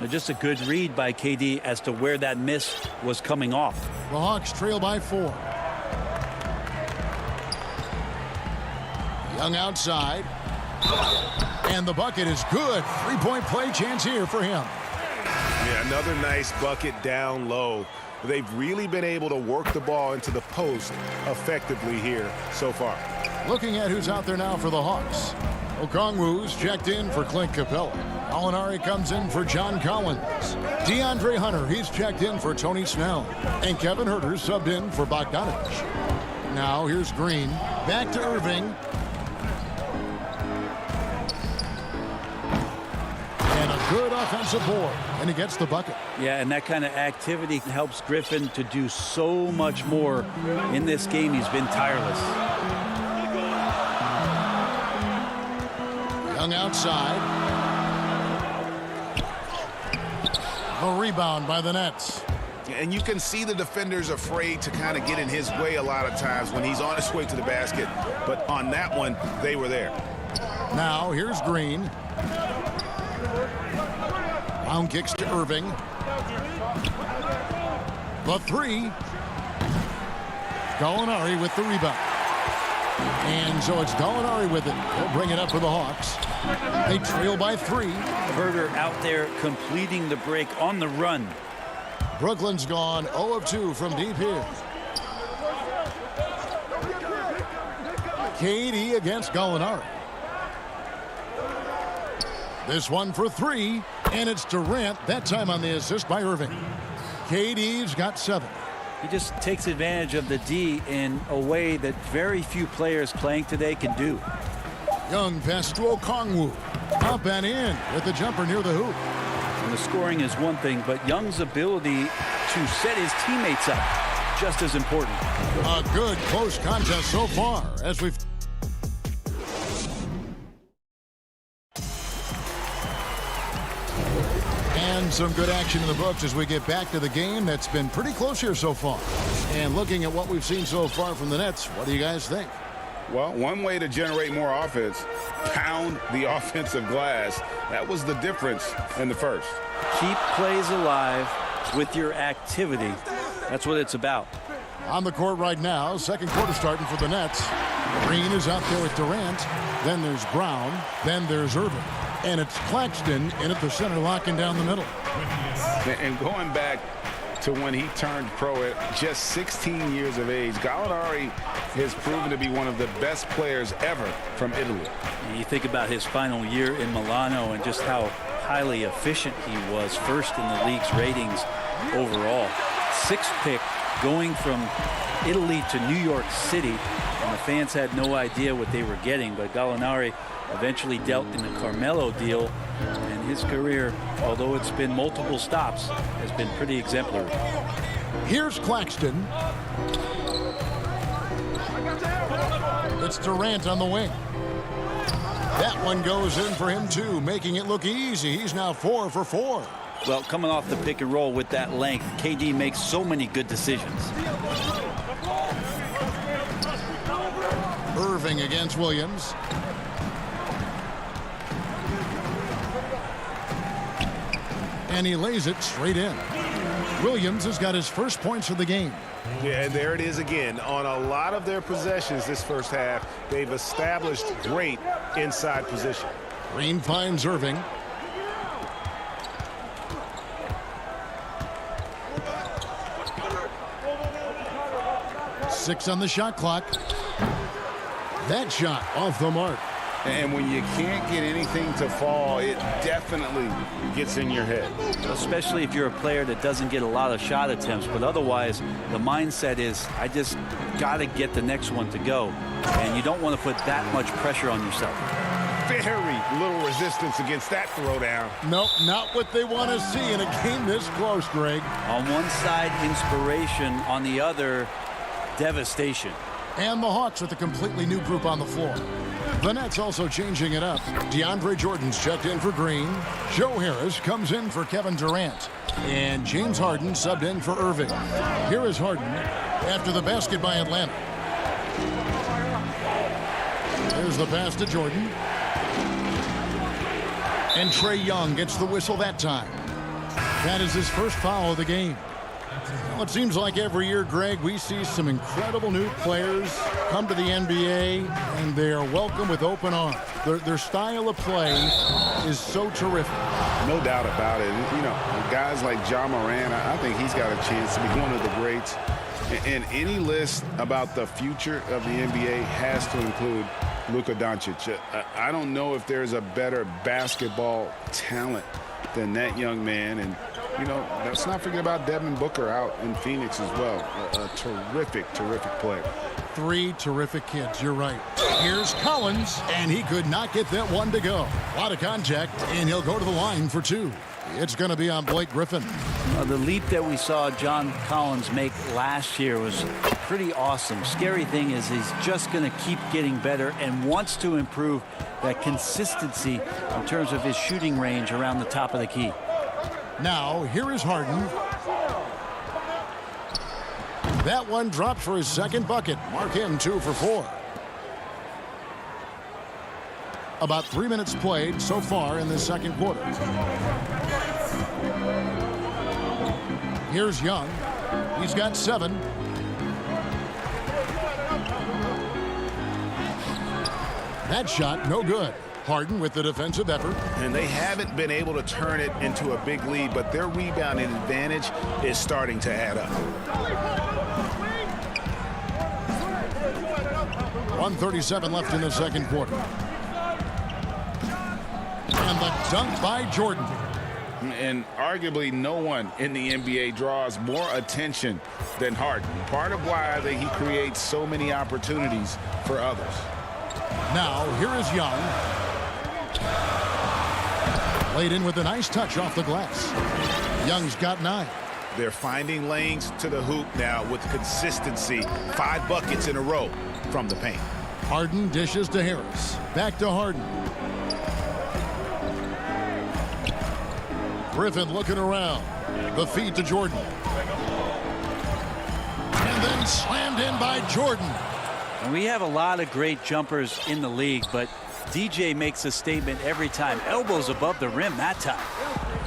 Just a good read by KD as to where that miss was coming off. The Hawks trail by 4. Young outside. And the bucket is good. 3-point play chance here for him. Yeah, another nice bucket down low. They've really been able to work the ball into the post effectively here so far. Looking at who's out there now for the Hawks. Okongwu's checked in for Clint Capella. Alinari comes in for John Collins. DeAndre Hunter, he's checked in for Tony Snell. And Kevin Huerter's subbed in for Bogdanovich. Now here's Green. Back to Irving. And a good offensive board. And he gets the bucket. Yeah, and that kind of activity helps Griffin to do so much more in this game. He's been tireless. Young outside. A rebound by the Nets. And you can see the defenders afraid to kind of get in his way a lot of times when he's on his way to the basket. But on that one, they were there. Now here's Green. Round kicks to Irving. The three. Gallinari with the rebound. And so it's Gallinari with it. He'll bring it up for the Hawks. They trail by 3. Huerter out there completing the break on the run. Brooklyn's gone 0 of 2 from deep here. KD against Gallinari. This one for 3, and it's Durant, that time on the assist by Irving. KD's got 7. He just takes advantage of the D in a way that very few players playing today can do. Young pass to Okongwu. Up and in with the jumper near the hoop. And the scoring is one thing, but Young's ability to set his teammates up just as important. A good close contest so far as we've and some good action in the books as we get back to the game that's been pretty close here so far. And looking at what we've seen so far from the Nets, what do you guys think? Well, one way to generate more offense, pound the offensive glass. That was the difference in the first. Keep plays alive with your activity. That's what it's about. On the court right now, second quarter starting for the Nets. Green is out there with Durant. Then there's Brown. Then there's Irving. And it's Claxton in at the center, locking down the middle. And going back to when he turned pro at just 16 years of age, Gallinari has proven to be one of the best players ever from Italy. You think about his final year in Milano and just how highly efficient he was, first in the league's ratings overall. 6th pick going from Italy to New York City, and the fans had no idea what they were getting, but Gallinari eventually dealt in the Carmelo deal, and his career, although it's been multiple stops, has been pretty exemplary. Here's Claxton. It's Durant on the wing. That one goes in for him too, making it look easy. He's now 4 for 4. Well, coming off the pick and roll with that length, KD makes so many good decisions. Irving against Williams. And he lays it straight in. Williams has got his first points of the game. Yeah, and there it is again. On a lot of their possessions this first half, they've established great inside position. Green finds Irving. Six on the shot clock. That shot off the mark. And when you can't get anything to fall, it definitely gets in your head. Especially if you're a player that doesn't get a lot of shot attempts, but otherwise the mindset is, I just got to get the next one to go. And you don't want to put that much pressure on yourself. Very little resistance against that throwdown. Nope, not what they want to see in a game this close, Greg. On one side, inspiration. On the other, devastation. And the Hawks with a completely new group on the floor. The Nets also changing it up. DeAndre Jordan's checked in for Green. Joe Harris comes in for Kevin Durant. And James Harden subbed in for Irving. Here is Harden after the basket by Atlanta. There's the pass to Jordan. And Trae Young gets the whistle that time. That is his first foul of the game. Well, it seems like every year, Greg, we see some incredible new players come to the NBA, and they are welcome with open arms. Their style of play is so terrific. No doubt about it. You know, guys like Ja Morant, I think he's got a chance to be one of the greats. And any list about the future of the NBA has to include Luka Doncic. I don't know if there's a better basketball talent than that young man. And you know, let's not forget about Devin Booker out in Phoenix as well. A terrific, terrific player. 3 terrific kids, you're right. Here's Collins, and he could not get that one to go. A lot of contact, and he'll go to the line for 2. It's going to be on Blake Griffin. The leap that we saw John Collins make last year was pretty awesome. Scary thing is he's just going to keep getting better and wants to improve that consistency in terms of his shooting range around the top of the key. Now, here is Harden. That one dropped for his second bucket. Mark him 2 for 4. About 3 minutes played so far in the second quarter. Here's Young. He's got 7. That shot, no good. Harden with the defensive effort. And they haven't been able to turn it into a big lead, but their rebounding advantage is starting to add up. 1:37 left in the second quarter. And the dunk by Jordan. And arguably no one in the NBA draws more attention than Harden. Part of why he creates so many opportunities for others. Now, here is Young. Laid in with a nice touch off the glass. Young's got 9. They're finding lanes to the hoop now with consistency. 5 buckets in a row from the paint. Harden dishes to Harris. Back to Harden. Griffin looking around. The feed to Jordan. And then slammed in by Jordan. And we have a lot of great jumpers in the league, but DJ makes a statement every time. Elbows above the rim that time.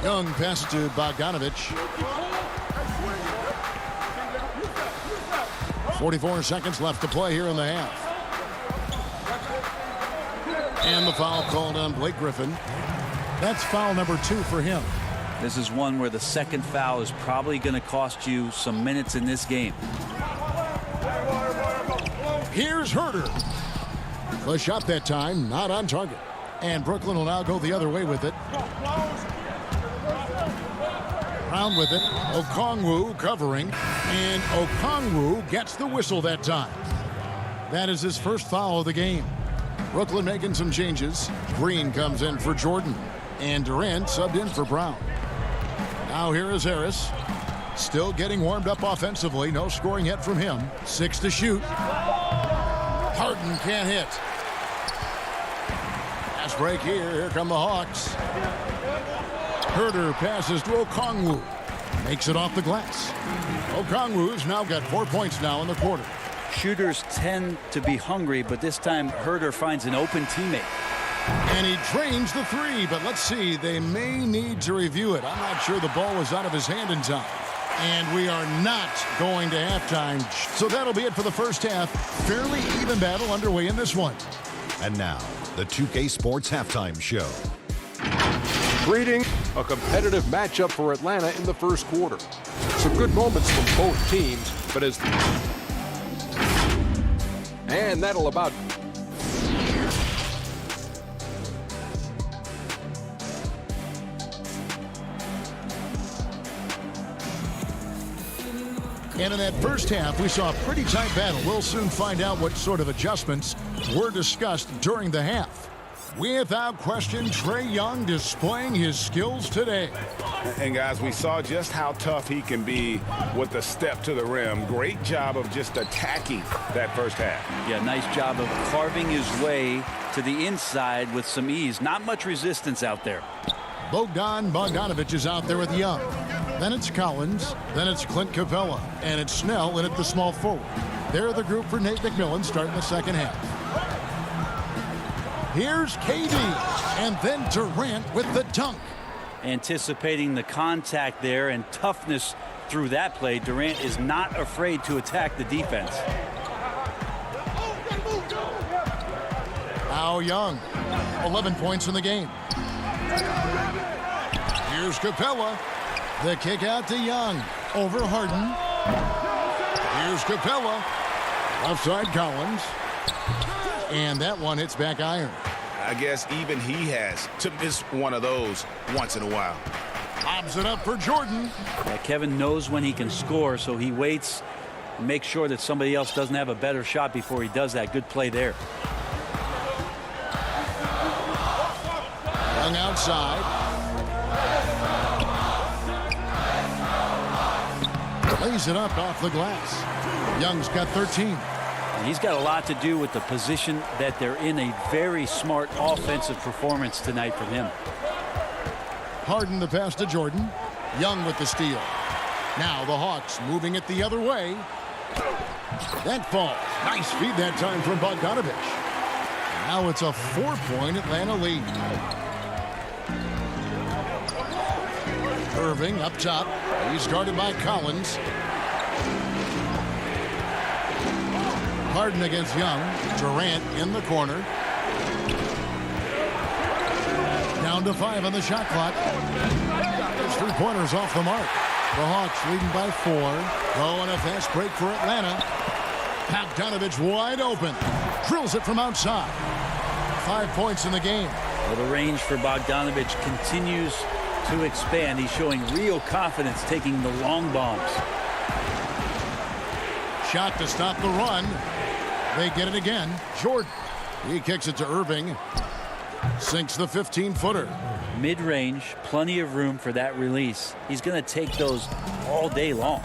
Young passes to Bogdanovich. 44 seconds left to play here in the half. And the foul called on Blake Griffin. That's foul number 2 for him. This is one where the second foul is probably going to cost you some minutes in this game. Here's Herter. The shot that time, not on target. And Brooklyn will now go the other way with it. Brown with it. Okongwu covering. And Okongwu gets the whistle that time. That is his first foul of the game. Brooklyn making some changes. Green comes in for Jordan. And Durant subbed in for Brown. Now here is Harris. Still getting warmed up offensively. No scoring yet from him. 6 to shoot. Harden can't hit. Fast break here. Here come the Hawks. Herter passes to Okongwu. Makes it off the glass. Okongwu's now got 4 points now in the quarter. Shooters tend to be hungry, but this time Herter finds an open teammate. And he drains the 3, but let's see. They may need to review it. I'm not sure the ball was out of his hand in time. And we are not going to halftime. So that'll be it for the first half. Fairly even battle underway in this one. And now, the 2K Sports Halftime Show. Greeting a competitive matchup for Atlanta in the first quarter. Some good moments from both teams, but and that'll about And in that first half, we saw a pretty tight battle. We'll soon find out what sort of adjustments were discussed during the half. Without question, Trae Young displaying his skills today. And guys, we saw just how tough he can be with the step to the rim. Great job of just attacking that first half. Yeah, nice job of carving his way to the inside with some ease. Not much resistance out there. Bogdanovich is out there with Young. Then it's Collins. Then it's Clint Capella. And it's Snell in at the small forward. They're the group for Nate McMillan starting the second half. Here's KD. And then Durant with the dunk. Anticipating the contact there and toughness through that play, Durant is not afraid to attack the defense. Now Young. 11 points in the game. Here's Capella. The kick out to Young. Over Harden. Here's Capella. Left side Collins. And that one hits back iron. I guess even he has to miss one of those once in a while. Lobs it up for Jordan. Yeah, Kevin knows when he can score, so he waits and makes sure that somebody else doesn't have a better shot before he does that. Good play there. Young outside. Lays it up off the glass. Young's got 13. And he's got a lot to do with the position that they're in. A very smart offensive performance tonight from him. Harden the pass to Jordan. Young with the steal. Now the Hawks moving it the other way. That falls. Nice feed that time from Bogdanovich. Now it's a 4-point Atlanta lead. Irving up top. He's guarded by Collins. Harden against Young. Durant in the corner. Down to 5 on the shot clock. His three-pointers off the mark. The Hawks leading by 4. Oh, and a fast break for Atlanta. Bogdanovich wide open. Drills it from outside. 5 points in the game. Well, the range for Bogdanovich continues to expand. He's showing real confidence taking the long bombs. Shot to stop the run. They get it again. Jordan. He kicks it to Irving. Sinks the 15-footer. Mid-range, plenty of room for that release. He's going to take those all day long.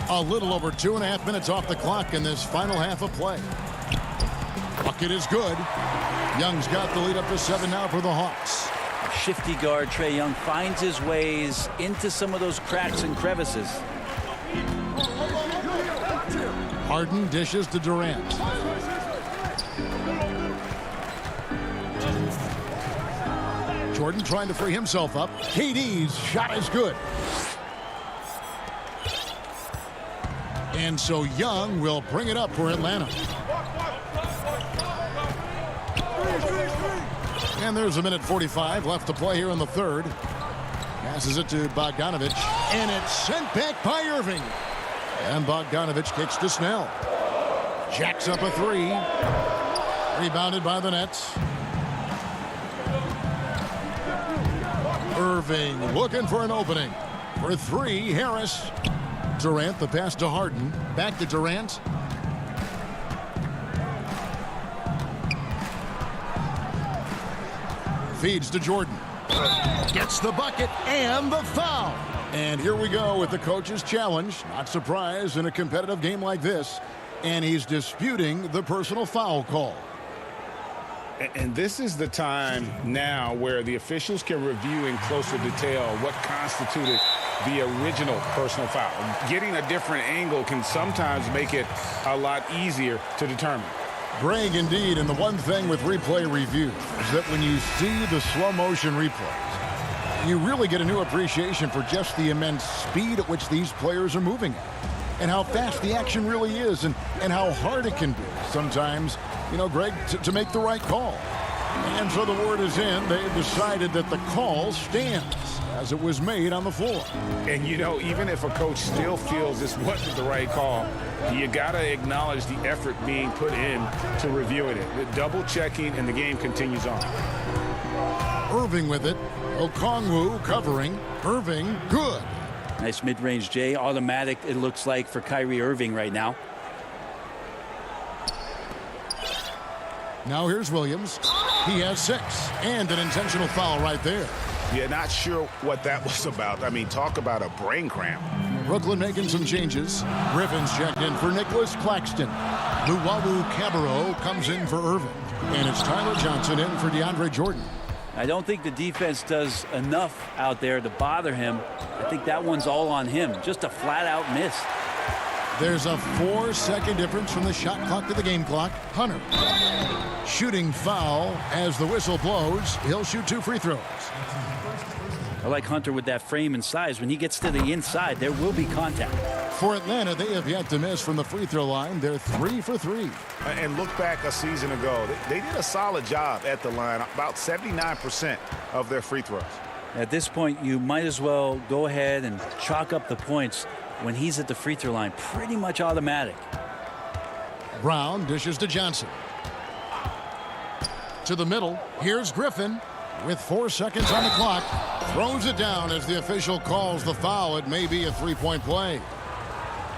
A little over 2.5 minutes off the clock in this final half of play. Bucket is good. Young's got the lead up to 7 now for the Hawks. Shifty guard Trae Young finds his ways into some of those cracks and crevices. Harden dishes to Durant. Jordan trying to free himself up. KD's shot is good. And so Young will bring it up for Atlanta. And there's 1:45 left to play here in the third. Passes it to Bogdanovich. And it's sent back by Irving. And Bogdanovich kicks to Snell. Jacks up a 3. Rebounded by the Nets. Irving looking for an opening. For 3, Harris. Durant, the pass to Harden. Back to Durant. Feeds to Jordan. Gets the bucket and the foul. And here we go with the coach's challenge. Not surprised in a competitive game like this. And he's disputing the personal foul call. And this is the time now where the officials can review in closer detail what constituted the original personal foul. Getting a different angle can sometimes make it a lot easier to determine. Greg, indeed, and the one thing with replay review is that when you see the slow motion replays, you really get a new appreciation for just the immense speed at which these players are moving at, and how fast the action really is, and how hard it can be sometimes, you know, Greg, to make the right call. And so the word is in. They've decided that the call stands as it was made on the floor. And, you know, even if a coach still feels this wasn't the right call, you got to acknowledge the effort being put in to reviewing it. The double checking, and the game continues on. Irving with it. Okongwu covering. Irving, good. Nice mid-range, Jay. Automatic, it looks like, for Kyrie Irving right now. Now here's Williams. He has 6. And an intentional foul right there. Yeah, not sure what that was about. I mean, talk about a brain cramp. Brooklyn making some changes. Griffin's checked in for Nicholas Claxton. Luwawu Cabarro comes in for Irving. And it's Tyler Johnson in for DeAndre Jordan. I don't think the defense does enough out there to bother him. I think that one's all on him. Just a flat-out miss. There's a 4-second difference from the shot clock to the game clock. Hunter. Shooting foul as the whistle blows. He'll shoot 2 free throws. I like Hunter with that frame and size. When he gets to the inside, there will be contact. For Atlanta, they have yet to miss from the free throw line. They're 3 for 3. And look back a season ago. They did a solid job at the line, about 79% of their free throws. At this point, you might as well go ahead and chalk up the points when he's at the free throw line. Pretty much automatic. Brown dishes to Johnson. To the middle. Here's Griffin with 4 seconds on the clock. Throws it down as the official calls the foul. It may be a 3-point play.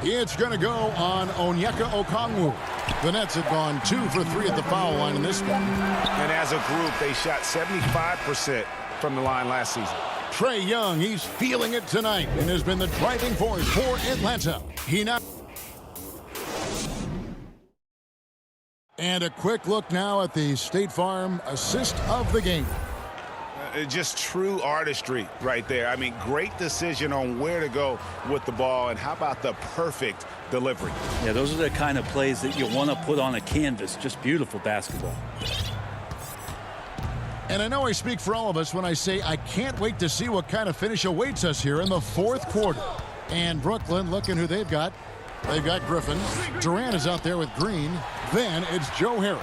It's going to go on Onyeka Okongwu. The Nets have gone 2 for 3 at the foul line in this game. And as a group, they shot 75% from the line last season. Trae Young, he's feeling it tonight and has been the driving force for Atlanta. And a quick look now at the State Farm assist of the game. Just true artistry right there. I mean, great decision on where to go with the ball, and how about the perfect delivery? Yeah, those are the kind of plays that you want to put on a canvas. Just beautiful basketball. And I know I speak for all of us when I say I can't wait to see what kind of finish awaits us here in the 4th quarter. And Brooklyn, looking who they've got. They've got Griffin. Durant is out there with Green. Then it's Joe Harris.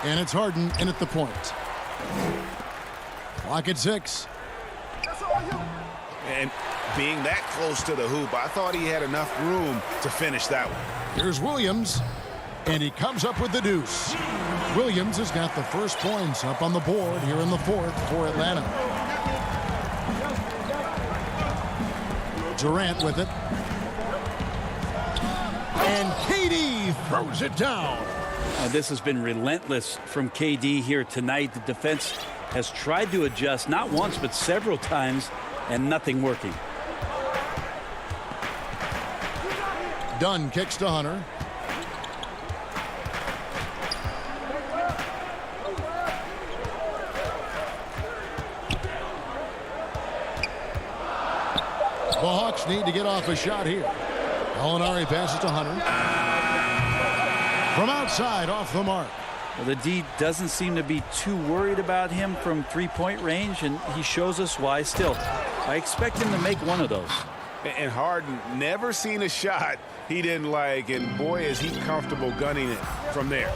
And it's Harden in at the point. Clock at 6. And being that close to the hoop, I thought he had enough room to finish that one. Here's Williams, and he comes up with the deuce. Williams has got the first points up on the board here in the fourth for Atlanta. Durant with it. And KD throws it down. This has been relentless from KD here tonight. The defense has tried to adjust not once but several times, and nothing working. Dunn kicks to Hunter. The Hawks need to get off a shot here. Gallinari passes to Hunter. From outside, off the mark. Well, the D doesn't seem to be too worried about him from three-point range, and he shows us why still. I expect him to make one of those. And Harden never seen a shot he didn't like, and boy, is he comfortable gunning it from there.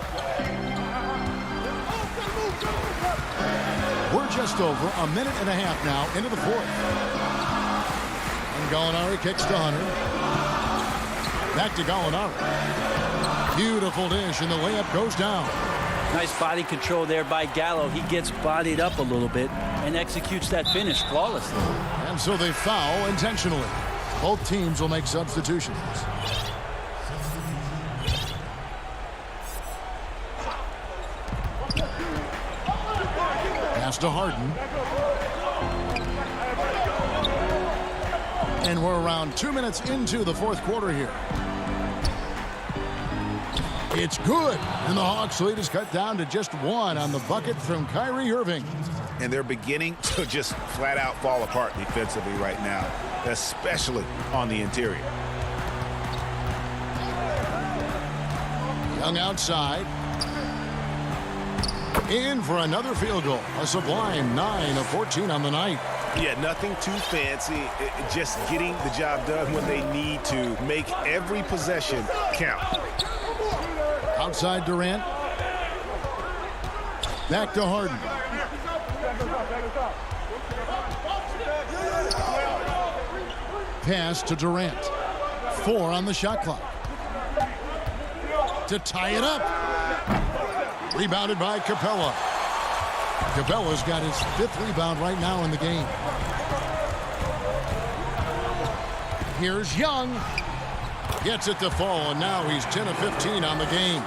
We're just over a minute and a half now into the fourth. And Gallinari kicks to Hunter. Back to Gallinari. Beautiful dish, and the layup goes down. Nice body control there by Gallo. He gets bodied up a little bit and executes that finish flawlessly. And so they foul intentionally. Both teams will make substitutions. Pass to Harden. And we're around 2 minutes into the fourth quarter here. It's good, and the Hawks lead is cut down to just one on the bucket from Kyrie Irving. And they're beginning to just flat out fall apart defensively right now, especially on the interior. Young outside. In for another field goal. A sublime 9 of 14 on the night. Yeah, nothing too fancy. Just getting the job done when they need to. Make every possession count. Outside Durant. Back to Harden. Pass to Durant. 4 on the shot clock. To tie it up. Rebounded by Capella. Capella's got his 5th rebound right now in the game. Here's Young. Gets it to fall, and now he's 10 of 15 on the game.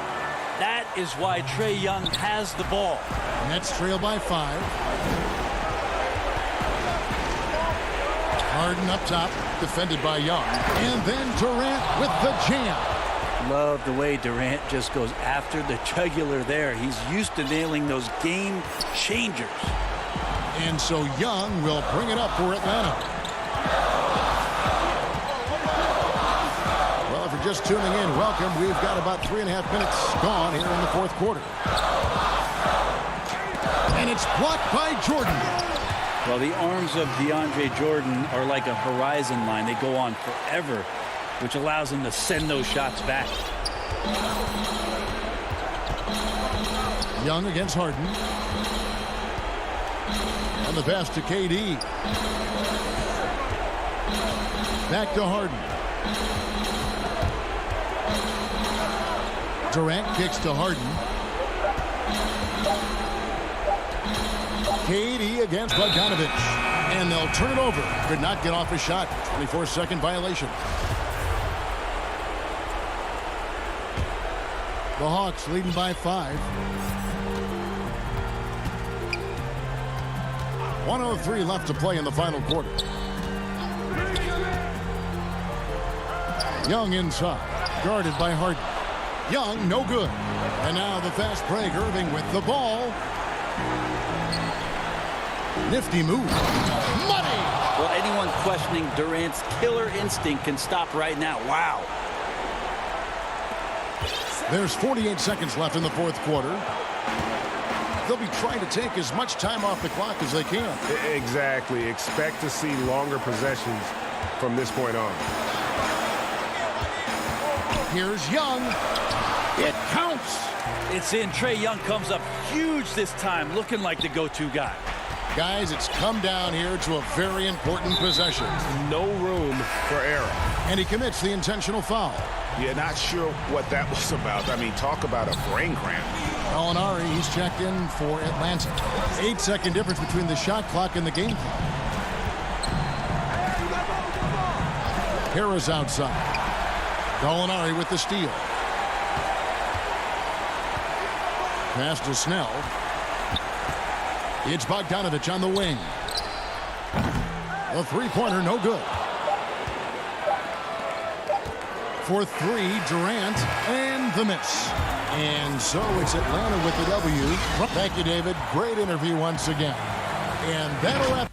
That is why Trae Young has the ball. Nets trail by 5. Harden up top, defended by Young. And then Durant with the jam. Love the way Durant just goes after the jugular there. He's used to nailing those game changers. And so Young will bring it up for Atlanta. Well, if you're just tuning in, welcome. We've got about 3.5 minutes gone here in the fourth quarter. And it's blocked by Jordan. Well, the arms of DeAndre Jordan are like a horizon line. They go on forever, which allows him to send those shots back. Young against Harden. And the pass to KD. Back to Harden. Durant kicks to Harden. KD against Bogdanovic. And they'll turn it over. Could not get off a shot. 24-second violation. The Hawks leading by 5. 1:03 left to play in the final quarter. Young inside, guarded by Harden. Young, no good. And now the fast break. Irving with the ball. Nifty move. Money! Well, anyone questioning Durant's killer instinct can stop right now. Wow. There's 48 seconds left in the fourth quarter. They'll be trying to take as much time off the clock as they can. Exactly. Expect to see longer possessions from this point on. Here's Young. It counts. It's in. Trae Young comes up huge this time, looking like the go-to guy. Guys, it's come down here to a very important possession. No room for error. And he commits the intentional foul. Yeah, not sure what that was about. I mean, talk about a brain cramp. Gallinari, he's checked in for Atlanta. 8-second difference between the shot clock and the game clock. Harris outside. Gallinari with the steal. Pass to Snell. It's Bogdanovich on the wing. The three-pointer, no good. For three, Durant, and the miss. And so it's Atlanta with the W. Thank you, David. Great interview once again. And that'll wrap